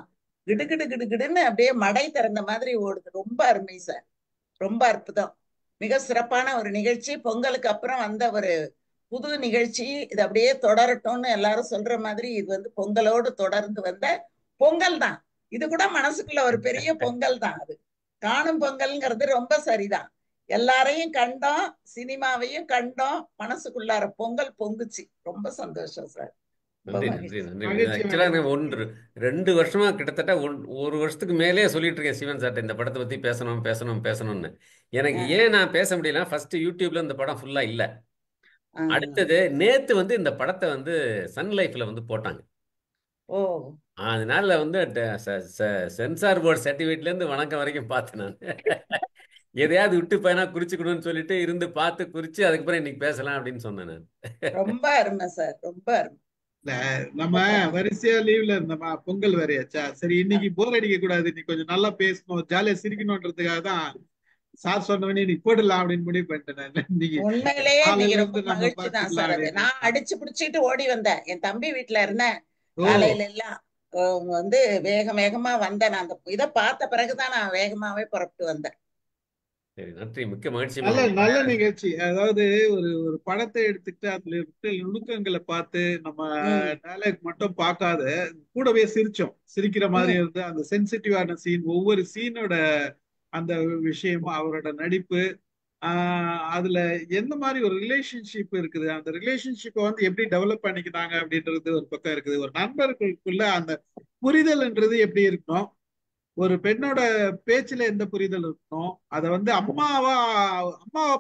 கிடுகிடு கிடுகிடுன்னு அப்படியே மடை திறந்த மாதிரி ஓடுது. ரொம்ப அருமை சார், ரொம்ப அற்புதம். மிக சிறப்பான ஒரு நிகழ்ச்சி. பொங்கலுக்கு அப்புறம் வந்த ஒரு புது நிகழ்ச்சி. இது அப்படியே தொடரட்டும்னு எல்லாரும் சொல்ற மாதிரி இது வந்து பொங்கலோடு தொடர்ந்து வந்த பொங்கல் தான். இது கூட மனசுக்குள்ள ஒரு பெரிய பொங்கல் தான். அது காணும் பொங்கல்ங்கிறது ரொம்ப சரிதான். எல்லாரையும் கண்டோம், சினிமாவையும் கண்டோம், மனசுக்குள்ளார பொங்கல் பொங்குச்சு. ரொம்ப சந்தோஷம் சார். நன்றி நன்றி நன்றி. ஆக்சுவலாக 2 வருஷமா கிட்டத்தட்ட ஒரு வருஷத்துக்கு மேலே சொல்லிட்டு இருக்கேன் சிவன் சார்ட்ட இந்த படத்தை பத்தி பேசணும் பேசணும் பேசணும்னு. எனக்கு ஏன் நான் பேச முடியல, ஃபர்ஸ்ட் யூடியூப்ல இந்த படம் ஃபுல்லா இல்ல. அடுத்தது நேத்து வந்து இந்த படத்தை வந்து சன் லைஃப்ல வந்து போட்டாங்க. அதனால வந்து சென்சார் போர்டு சர்டிஃபிகேட்ல இருந்து வணக்கம் வரைக்கும் பார்த்தேன் நான். எதையாவது விட்டு பையனா குறிச்சுக்கணும்னு சொல்லிட்டு இருந்து பார்த்து குறிச்சு அதுக்கப்புறம் இன்னைக்கு பேசலாம் அப்படின்னு சொன்னேன் நான். ரொம்ப அருமை சார், ரொம்ப அருமை. நம்ம வரிசையா லீவ்ல இருந்தோமா, பொங்கல் வேறையாச்சா, சரி இன்னைக்கு போர் அடிக்க கூடாது, இன்னைக்கு கொஞ்சம் நல்லா பேசணும், ஜாலியா சிரிக்கணும்ன்றதுக்காக தான் சார் சொன்னவனே நீ போடலாம் அப்படின்னு முடிவு பண்ணிட்டேன். உண்மையிலேயே நீங்க ரொம்ப மகிழ்ச்சி தான் சார். அது நான் அடிச்சு பிடிச்சிட்டு ஓடி வந்தேன். என் தம்பி வீட்டுல இருந்தேன் காலையில எல்லாம் வந்து வேக வேகமா வந்தேன். நான் அந்த இதை பார்த்த பிறகுதான் நான் வேகமாவே புறப்பட்டு வந்தேன். சரி, நன்றி, மிக்க மகிழ்ச்சி. நல்ல நிகழ்ச்சி. அதாவது ஒரு ஒரு படத்தை எடுத்துக்கிட்டு அதுல இருக்க நுணுக்கங்களை பார்த்து நம்ம டயலாக் மட்டும் பார்க்காத கூடவே சிரிக்கிற மாதிரி இருந்து அந்த சென்சிட்டிவான சீன், ஒவ்வொரு சீனோட அந்த விஷயமும், அவரோட நடிப்பு, அதுல எந்த மாதிரி ஒரு ரிலேஷன்ஷிப் இருக்குது, அந்த ரிலேஷன்ஷிப்பை வந்து எப்படி டெவலப் பண்ணிக்கிறாங்க அப்படின்றது ஒரு பக்கம் இருக்குது. ஒரு நண்பர்களுக்குள்ள அந்த புரிதல்ன்றது எப்படி இருக்கணும், ஒரு பெண்ணோட பேச்சுல எந்த புரிதல் இருக்கணும், அத வந்து அம்மாவா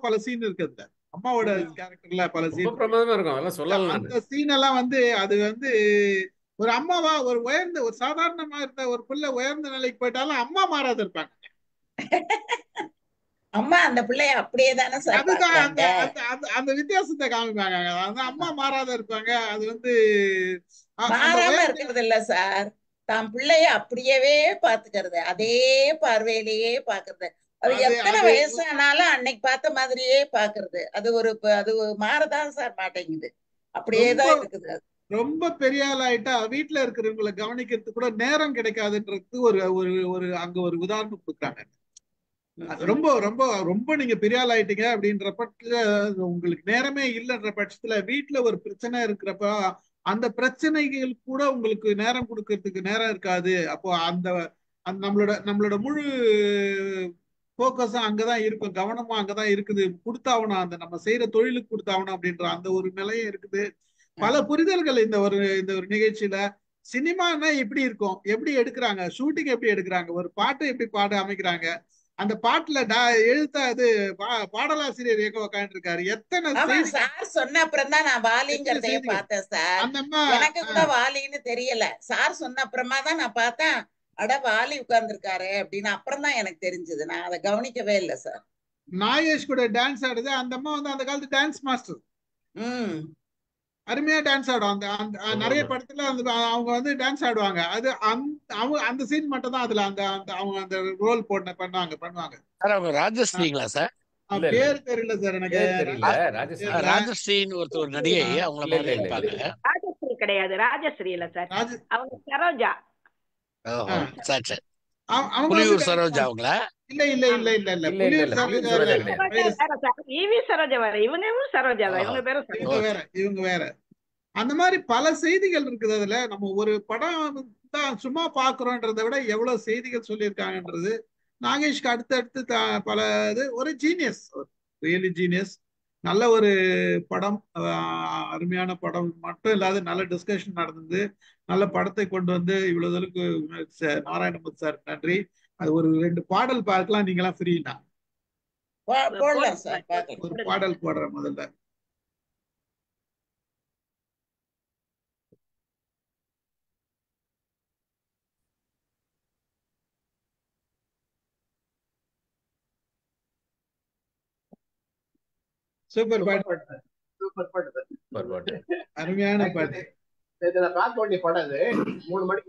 பல சீன் இருக்குது. அம்மாவோட கேரக்டர்ல பல ரொம்ப சீன் பிரமாதமா இருக்கும், அதெல்லாம் சொல்லலாம் நான். அந்த சீன் எல்லாம் வந்து அது வந்து ஒரு அம்மாவா ஒரு உயர்ந்த ஒரு சாதாரணமா இருந்த ஒரு பிள்ளை உயர்ந்த நிலைக்கு போயிட்டாலும் அம்மா மாறாத இருப்பாங்க. அம்மா அந்த பிள்ளைய அப்படியே தானே சார் அதுதான் அந்த பாக்குறாங்க. அந்த அந்த அந்த வித்தியாசத்தை காமிப்பாங்க. அந்த அம்மா மாறாத இருப்பாங்க. அது வந்து அந்த மாறாம உயர்ந்த இருக்கிறது இல்ல சார், தான் பிள்ளைய அப்படியவே பாத்துக்கிறது, அதே பார்வையிலேயே பாக்குறது. அது அது எத்தனை அது வயசானாலும் அன்னைக்கு பார்த்த மாதிரியே பாக்குறது. அது அது மாறதான் சார் மாட்டேங்குது, அப்படியே ரொம்ப தான் இருக்குது அது. ரொம்ப பெரிய ஆள் ஆயிட்டா வீட்டுல இருக்கிறவங்களை கவனிக்கிறதுக்கு கூட நேரம் கிடைக்காதுன்றது ஒரு ஒரு ஒரு அங்க ஒரு உதாரணம் கொடுக்குறாங்க. அது ரொம்ப ரொம்ப ரொம்ப நீங்க பெரிய ஆள் ஆயிட்டீங்க அப்படின்ற பட்சத்துல உங்களுக்கு நேரமே இல்லைன்ற பட்சத்துல வீட்டுல ஒரு பிரச்சனை இருக்கிறப்ப அந்த பிரச்சனைகள் கூட உங்களுக்கு நேரம் கொடுக்கறதுக்கு நேரம் இருக்காது. அப்போ அந்த அந்த நம்மளோட முழு போக்கஸும் அங்கதான் இருக்கும், கவனமும் அங்கதான் இருக்குது. கொடுத்தாகணும், அந்த நம்ம செய்யற தொழிலுக்கு கொடுத்தாகணும் அப்படின்ற அந்த ஒரு நிலையம் இருக்குது. பல புரிதல்கள் இந்த ஒரு நிகழ்ச்சியில. சினிமானா எப்படி இருக்கும், எப்படி எடுக்கிறாங்க, ஷூட்டிங் எப்படி எடுக்கிறாங்க, ஒரு பாட்டு எப்படி பாட அமைக்கிறாங்க, அந்த பாட்டுல எழுத்த அது பாடலாசிரியர் எங்க உட்காந்து இருக்காரு, எத்தனை ஆமா செய்திகள், சார் சொன்ன அப்புறம் தான் நான் எத்தனை வாலிங்கிறதையே செய்திகள் பார்த்தேன் சார். அந்த அம்மா. எனக்கு கூட வாலின்னு தெரியல, சார் சொன்ன அப்புறமா தான் நான் பார்த்தேன். அட வாலி உட்கார்ந்துருக்காரு அப்படின்னு அப்புறம் தான் எனக்கு தெரிஞ்சது. நான் அதை கவனிக்கவே இல்லை சார். நாகேஷ் கூட டான்ஸ் ஆடுது அந்த அம்மா வந்து அந்த காலத்து டான்ஸ் மாஸ்டர். அருமையா டான்ஸ் ஆடும். அந்த அந்த நிறைய படத்துல அந்த அவங்க வந்து டான்ஸ் ஆடுவாங்க. அது அவங்க அந்த சீன் மட்டும் தான் அதுல அந்த அந்த அவங்க அந்த ரோல் பண்ணுவாங்க. சார் அவங்க ராஜஸ்ரீங்களா சார்? பேர் தெரியல சார் எனக்கு. ராஜஸ்ரீன்னு ஒருத்தர் ஒரு நடிகை, அவங்கள மாதிரி இருப்பாங்க. ராஜஸ்ரீ கிடையாது, ராஜஸ்ரீ இல்ல சார், அவங்க சரோஜா. சரி சரி. அவங்க புலியூர் சரோஜா அவங்களா? இல்ல இல்ல இல்ல இல்ல இல்ல புலியூர் சரோஜா ஈவி சரோஜா வேற, இவங்களும் சரோஜா தான், இவங்க பேரும் இவங்க வேற. அந்த மாதிரி பல செய்திகள் இருக்குது அதுல. நம்ம ஒரு படம் தான் சும்மா பாக்குறோன்றதை விட எவ்வளவு செய்திகள் சொல்லியிருக்காங்கன்றது. நாகேஷ்க்கு அடுத்தடுத்து பல இது ஒரு ஜீனியஸ், ரியலி ஜீனியஸ். நல்ல ஒரு படம், அருமையான படம் மட்டும் இல்லாத நல்ல டிஸ்கஷன் நடந்தது. நல்ல படத்தை கொண்டு வந்து இவ்வளவு தூரத்துக்கு நாராயணமூர்த்தி சார் நன்றி. அது ஒரு 2 பாடல் பார்க்கலாம், நீங்களாம் ஃப்ரீனா ஒரு பாடல் போடுறேன் முதல்ல. சூப்பர் பாட்டு, சூப்பர் பாட்டு, அருமையான பாட்டு. நான் பார்க்க வேண்டிய படம் அது. 3 மணிக்கு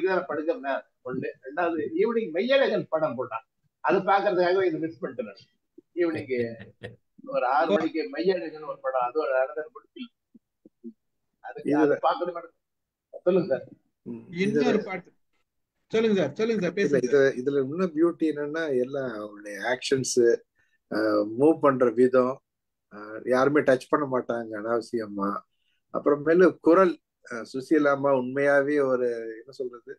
தான் படுக்கிறேன். ஒண்ணு. ரெண்டாவது ஈவினிங் மெய்யழகன் படம் போட்டான், அது பாக்குறதுக்காக இது மிஸ் பண்ணிட்டேன். ஈவினிங் ஒரு 6 மணிக்கு மெய்யழகன் ஒரு படம், அது ஒரு அனதர் குட். அதுக்கு அது பாக்குறது மேடம். சொல்லுங்க சார். இன்னொரு பாட்டு சொல்லுங்க சார், சொல்லுங்க சார், பேசுங்க. இதுல இன்னும் பியூட்டி என்னன்னா எல்லாம் அவங்களுடைய ஆக்ஷன்ஸ், மூவ் பண்ற விதம், யாருமே டச் பண்ண மாட்டாங்க அனாவசியமா. அப்புறமேலு குரல், சுசீலாமா உண்மையாவே ஒரு என்ன சொல்றது,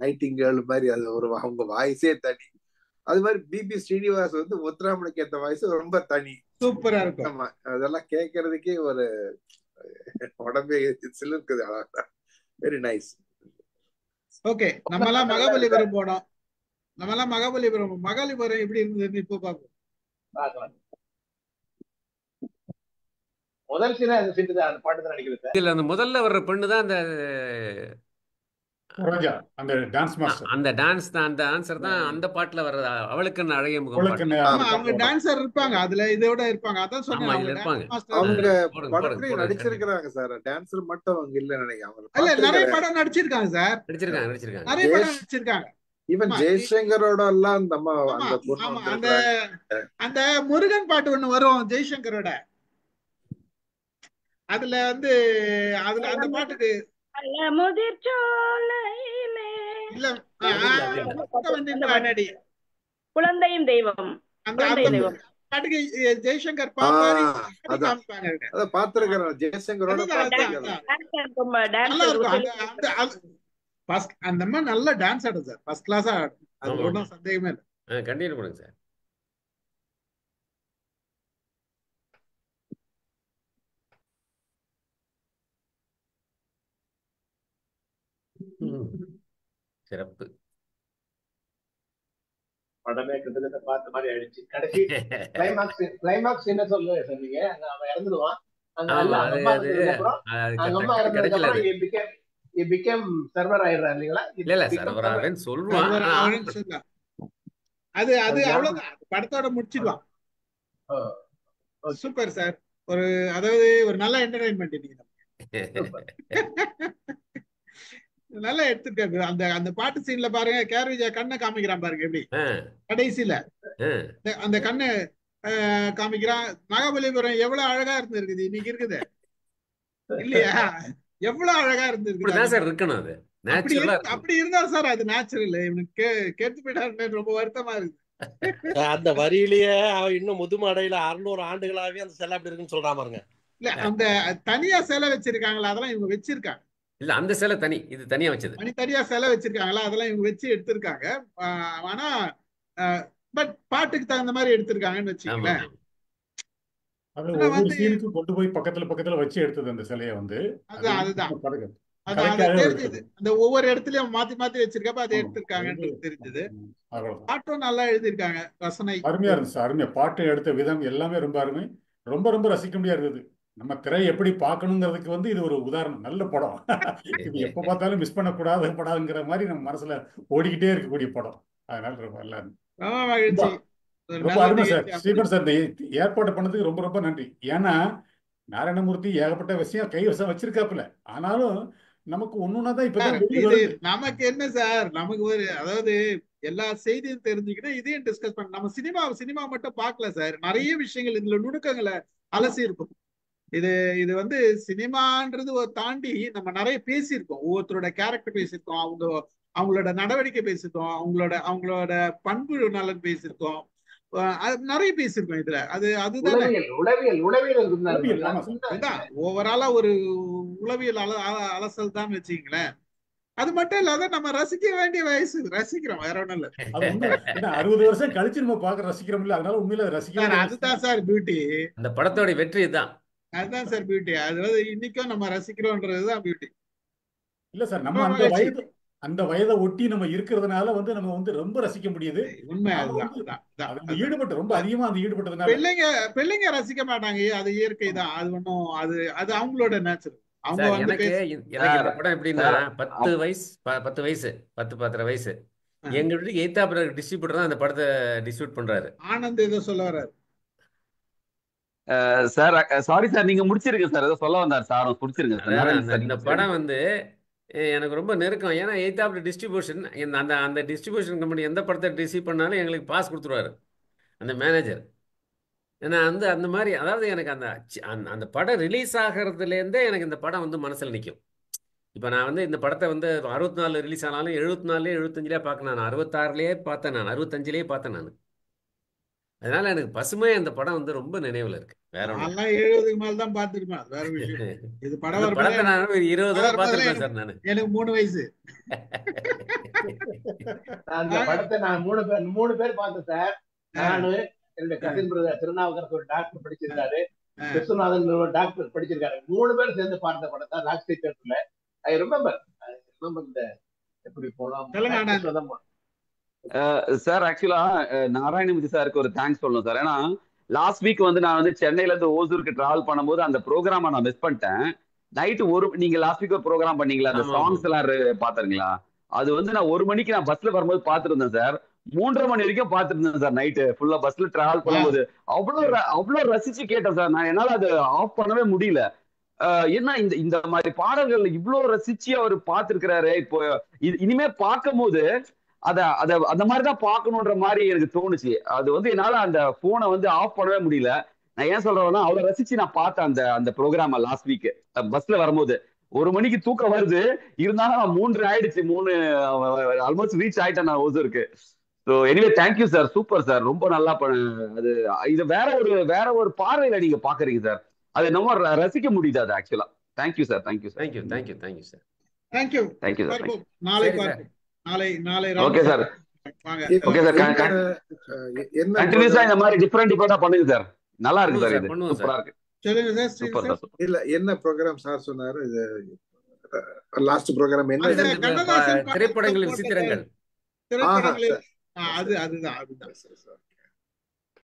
நைட்டிங்கேர்ள் மாதிரி. அது ஒரு அவங்க வாய்ஸே தனி. அது மாதிரி பிபி ஸ்ரீனிவாஸ் வந்து முத்துராமனுக்கு ஏற்ற வாய்ஸ் ரொம்ப தனி, சூப்பரா இருக்கும். ஆமா, அதெல்லாம் கேட்கறதுக்கே ஒரு உடம்பே சிலிருக்குது. Very nice. ஓகே, நம்மலாம் மகாபலிபுரம் போனோம். மகாபலிபுரம் எப்படி இருந்ததுன்னு இப்போ பார்ப்போம். முதல் சீனா அந்த சீட்டு தான், அந்த பாட்டு தான் நினைக்கிறேன். இதுல அந்த முதல்ல வர்ற பெண்ணு தான் அந்த அந்த டான்ஸ் மாஸ்டர், அந்த டான்ஸ் தான், அந்த ஆன்சர் தான் அந்த பாட்டுல வர்றது. அவளுக்கு அழகிய முகம் பாட்டு. அவங்க டான்சர் இருப்பாங்க அதுல, இதோட இருப்பாங்க. அதான் சொன்னேன், அவங்க இருப்பாங்க. அவங்க படத்துலயும் நடிச்சிருக்காங்க சார். டான்சர் மட்டும் அவங்க இல்ல நினைக்கிறேன். இல்ல, நிறைய படம் நடிச்சிருக்காங்க சார், நடிச்சிருக்காங்க நிறைய படம் நடிச்சிருக்காங்க. ஈவன் ஜெய்சங்கரோட எல்லாம் அந்த முருகன் பாட்டு ஒண்ணு வரும் ஜெய்சங்கரோட, அதுல வந்து அதுல அந்த பாட்டுக்கு குழந்தையும் தெய்வம், அந்த பாட்டுக்கு ஜெய்சங்கர் பாத்துருக்கிறேன். ஜெய்சங்கரோட அந்த மாதிரி நல்ல டான்ஸ் ஆடும் சார், ஃபர்ஸ்ட் கிளாஸா ஆடும், அது ஒன்றும் சந்தேகமே இல்லை. கண்டினியூ பண்ணுங்க சார். சிறப்பு. படமே கிட்டத்தட்ட பார்த்த மாதிரி ஆயிடுச்சு. கடைசி கிளைமாக்ஸ் என்ன சொன்னீங்க? அவன் இறந்துடுவான். அங்க ஆமா அவங்க அது அம்மா அது இறந்ததுக்கு அப்புறம் அது அவங்க அம்மா டக்குனு இறந்ததுக்கு கிடைக்கல அப்புறம் அது. பிகேம் சர்வர் ஆயிடுறான் இல்லைங்களா? இல்ல பிகம் சர்வர். சர்வராகன்னு சொல்லுவான். சர்வர் ஆனா ஆகணும்னு சொன்னா அது அது அவ்வளவுதான். அது படத்தோட முடிச்சிடுவான். Super sir. ஒரு அதாவது ஒரு நல்ல என்டர்டைன்மெண்ட் நீங்க நல்லா எடுத்துருக்காரு. அந்த அந்த பாட்டு சீன்ல பாருங்க, கேர்விஜா கண்ணை காமிக்கிறான் பாருங்க எப்படி கடைசியில அந்த கண்ணை காமிக்கிறான். மகாபலிபுரம் எவ்வளவு அழகா இருந்திருக்குது இன்னைக்கு இருக்குது இல்லையா? எவ்வளவு அழகா இருந்திருக்குது. சார் இருக்கணும் அது நேச்சுரலா இருக்கும். அப்படி இருந்தா சார் அது நேச்சுரல். இவனுக்கு கேட்டு போயிட்டாருன்னு ரொம்ப வருத்தமா இருக்கு. அந்த வரியிலேயே அவன் இன்னும் முதுமடையில 600 ஆண்டுகளாவே அந்த சிலை அப்படி இருக்குன்னு சொல்றான் பாருங்க. இல்ல அந்த தனியா சிலை வச்சிருக்காங்களா, அதெல்லாம் இவங்க வச்சிருக்காங்க. இல்ல அந்த சிலை தனி, இது தனியா வச்சது. தனியா சிலை வச்சிருக்காங்களா, அதெல்லாம் இவங்க வச்சு எடுத்திருக்காங்க. ஆனா பட் பாட்டுக்கு தகுந்த மாதிரி எடுத்திருக்காங்கன்னு வச்சுக்கோங்களேன். அது ஒவ்வொரு சீனுக்கும் கொண்டு போய் பக்கத்துல வச்சு எடுத்தது அந்த சிலையை வந்து. அதுதான் தெரிஞ்சது. அந்த ஒவ்வொரு இடத்துலயும் மாத்தி மாத்தி வச்சிருக்கப்ப அதை எடுத்திருக்காங்கன்றது தெரிஞ்சது. பாட்டும் நல்லா எழுதியிருக்காங்க. ரசனை அருமையா இருந்துச்சு. அருமையா பாட்டு எடுத்த விதம் எல்லாமே ரொம்ப அருமை. ரொம்ப ரொம்ப ரசிக்க முடியா இருந்தது. நம்ம திரை எப்படி பார்க்கணுங்கிறதுக்கு வந்து இது ஒரு உதாரணம். நல்ல படம். இது எப்ப பார்த்தாலும் மிஸ் பண்ணக்கூடாத படம்ங்கிற மாதிரி நம்ம மனசுல ஓடிக்கிட்டே இருக்கக்கூடிய படம். அதனால ரொம்ப நல்லா மகிழ்ச்சி. ரொம்ப அருமை சார். ஸ்ரீபன் சார் இந்த ஏற்பாடு பண்ணதுக்கு ரொம்ப ரொம்ப நன்றி. ஏன்னா நாராயணமூர்த்தி ஏகப்பட்ட விஷயம் கைவசம் வச்சிருக்காப்புல. ஆனாலும் நமக்கு ஒண்ணுன்னா தான் இப்பதான் நமக்கு என்ன சார், நமக்கு ஒரு அதாவது எல்லா செய்தியும் தெரிஞ்சுக்கிட்டு இதையும் டிஸ்கஸ் பண்ண. நம்ம சினிமா மட்டும் பார்க்கல சார். நிறைய விஷயங்கள் இதுல நுணுக்கங்களை அலசி இருக்கும். இது வந்து சினிமான்றது தாண்டி நம்ம நிறைய பேசியிருக்கோம். ஒவ்வொருத்தரோட கேரக்டர் பேசியிருக்கோம், அவங்களோட நடவடிக்கை பேசியிருக்கோம், அவங்களோட பண்பு நலன் பேசியிருக்கோம், நிறைய பேசியிருக்கோம் இதுல. அதுதான் ஓவராலா ஒரு உளவியல் அலசல் தான் வச்சுக்கங்களேன். அது மட்டும் இல்லாத நம்ம ரசிக்க வேண்டிய வயசு, ரசிக்கிறோம், வேற ஒண்ணும் இல்ல. 60 வருஷம் கழிச்சு நம்ம பார்க்க ரசிக்கிறோம் இல்ல, அதனால உண்மையில ரசிக்கிறோம். அதுதான் சார் பியூட்டி. அந்த படத்தோட வெற்றி தான். அதுதான் சார் பியூட்டி. அதாவது இன்னைக்கும் நம்ம ரசிக்கிறோம்ன்றதுதான் பியூட்டி. இல்ல சார், நம்ம அந்த வயதை ஒட்டி நம்ம இருக்கிறதுனால வந்து நம்ம வந்து ரொம்ப ரசிக்க முடியுது. உண்மை. ஈடுபட்டு ரொம்ப அதிகமா அந்த ஈடுபட்டதுனால பிள்ளைங்க ரசிக்க மாட்டாங்க. அது இயற்கை தான். அது ஒன்றும் அது அவங்களோட நேச்சுரல். எனக்கு இந்த படம் எப்படின்னா 10 வயசு 10-10 வயசு எங்க வீட்டுக்கு எய்தாப்புல டிஸ்ட்ரிபியூட்டர் தான் அந்த படத்தை டிஸ்ட்ரிபியூட் பண்றாரு. ஆனந்த் ஏதோ சொல்ல வர்றாரு சார். சாரி சார், நீங்க முடிச்சிருங்க சார். ஏதோ சொல்ல வந்தார் சார், முடிச்சிருங்க. இந்த படம் வந்து எனக்கு ரொம்ப நெருக்கம். ஏன்னா எய்தாப்புல டிஸ்ட்ரிபியூஷன், அந்த டிஸ்ட்ரிபியூஷன் கம்பெனி எந்த படத்தை ரிசீவ் பண்ணாலும் எங்களுக்கு பாஸ் கொடுத்துருவாரு அந்த மேனேஜர். ஏன்னா அந்த மாதிரி அதாவது எனக்கு அந்த படம் ரிலீஸ் ஆகிறதுலேருந்தே எனக்கு இந்த படம் வந்து மனசில் நிற்கும். இப்போ நான் வந்து இந்த படத்தை வந்து 64 ரிலீஸ் ஆனாலும் 74 75 பார்க்க, நான் 66 பார்த்தேன், நான் 65 பார்த்தேன் நான். அதனால எனக்கு பசுமையா இந்த படம் வந்து ரொம்ப நினைவுல இருக்கு. வேற ஒண்ணு 70க்கு மேல தான் பார்த்திருப்பேன். வேற விஷயம். இது படத்தை நான் 20 தடவை பார்த்திருப்பேன் சார். நான் எனக்கு 3 வயசு. அந்த படத்தை நான் 3 பேர் பார்த்தேன் சார். நானு, என்னுடைய கசின் பிரதர் திருநாவுக்கரசு ஒரு டாக்டர் படிச்சிருக்காரு, விஸ்வநாதன் ஒரு டாக்டர் படிச்சிருக்காரு. 3 பேர் சேர்ந்து பார்த்த படத்தை லாக்ஸி தியேட்டர்ல. ஐ ரிமெம்பர் இந்த எப்படி போனோம் சார். ஆக்சுவலா நாராயணமூர்த்தி சாருக்கு ஒரு தேங்க்ஸ் சொல்லணும் சார். ஏன்னா லாஸ்ட் வீக் வந்து நான் வந்து சென்னையில இருந்து ஓசூருக்கு டிராவல் பண்ணும்போது அந்த ப்ரோக்ராமை நான் மிஸ் பண்ணிட்டேன். நைட்டு நீங்க லாஸ்ட் வீக் ஒரு ப்ரோக்ராம் பண்ணீங்களா, அந்த சாங்ஸ் எல்லாம் பாத்துருங்களா? அது வந்து நான் 1 மணிக்கு நான் பஸ்ல வரும்போது பாத்துருந்தேன் சார். 3:30 மணி வரைக்கும் பாத்துருந்தேன் சார். நைட்டு ஃபுல்லா பஸ்ல டிராவல் பண்ணும்போது அவ்வளவு ரசிச்சு கேட்டேன் சார். நான் என்னால அதை ஆஃப் பண்ணவே முடியல. ஏன்னா இந்த மாதிரி பாடல்கள் இவ்வளவு ரசிச்சு அவர் பார்த்திருக்கிறாரு. இப்போ இனிமே பார்க்கும் போது அத அந்த மாதிரிதான் பார்க்கணுன்ற மாதிரி எனக்கு தோணுச்சு. அது வந்து என்னால அந்த போனை வந்து ஆஃப் பண்ணவே முடியல. நான் ஏன் சொல்றேன்னா அவ்வளவு ரசிச்சு நான் பார்த்தேன் அந்த ப்ரோக்ராம லாஸ்ட் வீக் பஸ்ல வரும்போது. 1 மணிக்கு தூக்கம் வருது, இருந்தாலும் 3 ஆயிடுச்சு. 3 ஆல்மோஸ்ட் ரீச் ஆயிட்டேன் நான் ஓசூருக்கு. So anyway thank you sir, super sir, ரொம்ப நல்லா அது இது வேற ஒரு பார்வையில நீங்க பாக்குறீங்க சார். அதை நம்ம ரசிக்க முடியுது அது ஆக்சுவலா. Thank you sir. Thank you sir. Thank you sir. Thank you sir. நாளை ஓகே சார். Okay sir. கண்டினியூஸா இந்த மாதிரி டிஃபரெண்டா பண்ணுங்க சார். நல்லா இருக்கு சார். இது சூப்பரா இருக்கு. சொல்லுங்க சார். Super sir. இல்ல என்ன ப்ரோகிராம் சார் சொன்னாரு? இது லாஸ்ட் ப்ரோகிராம் என்ன? திரைப்படங்களின் சித்திரங்கள். அது அதுதான் அதுதான்.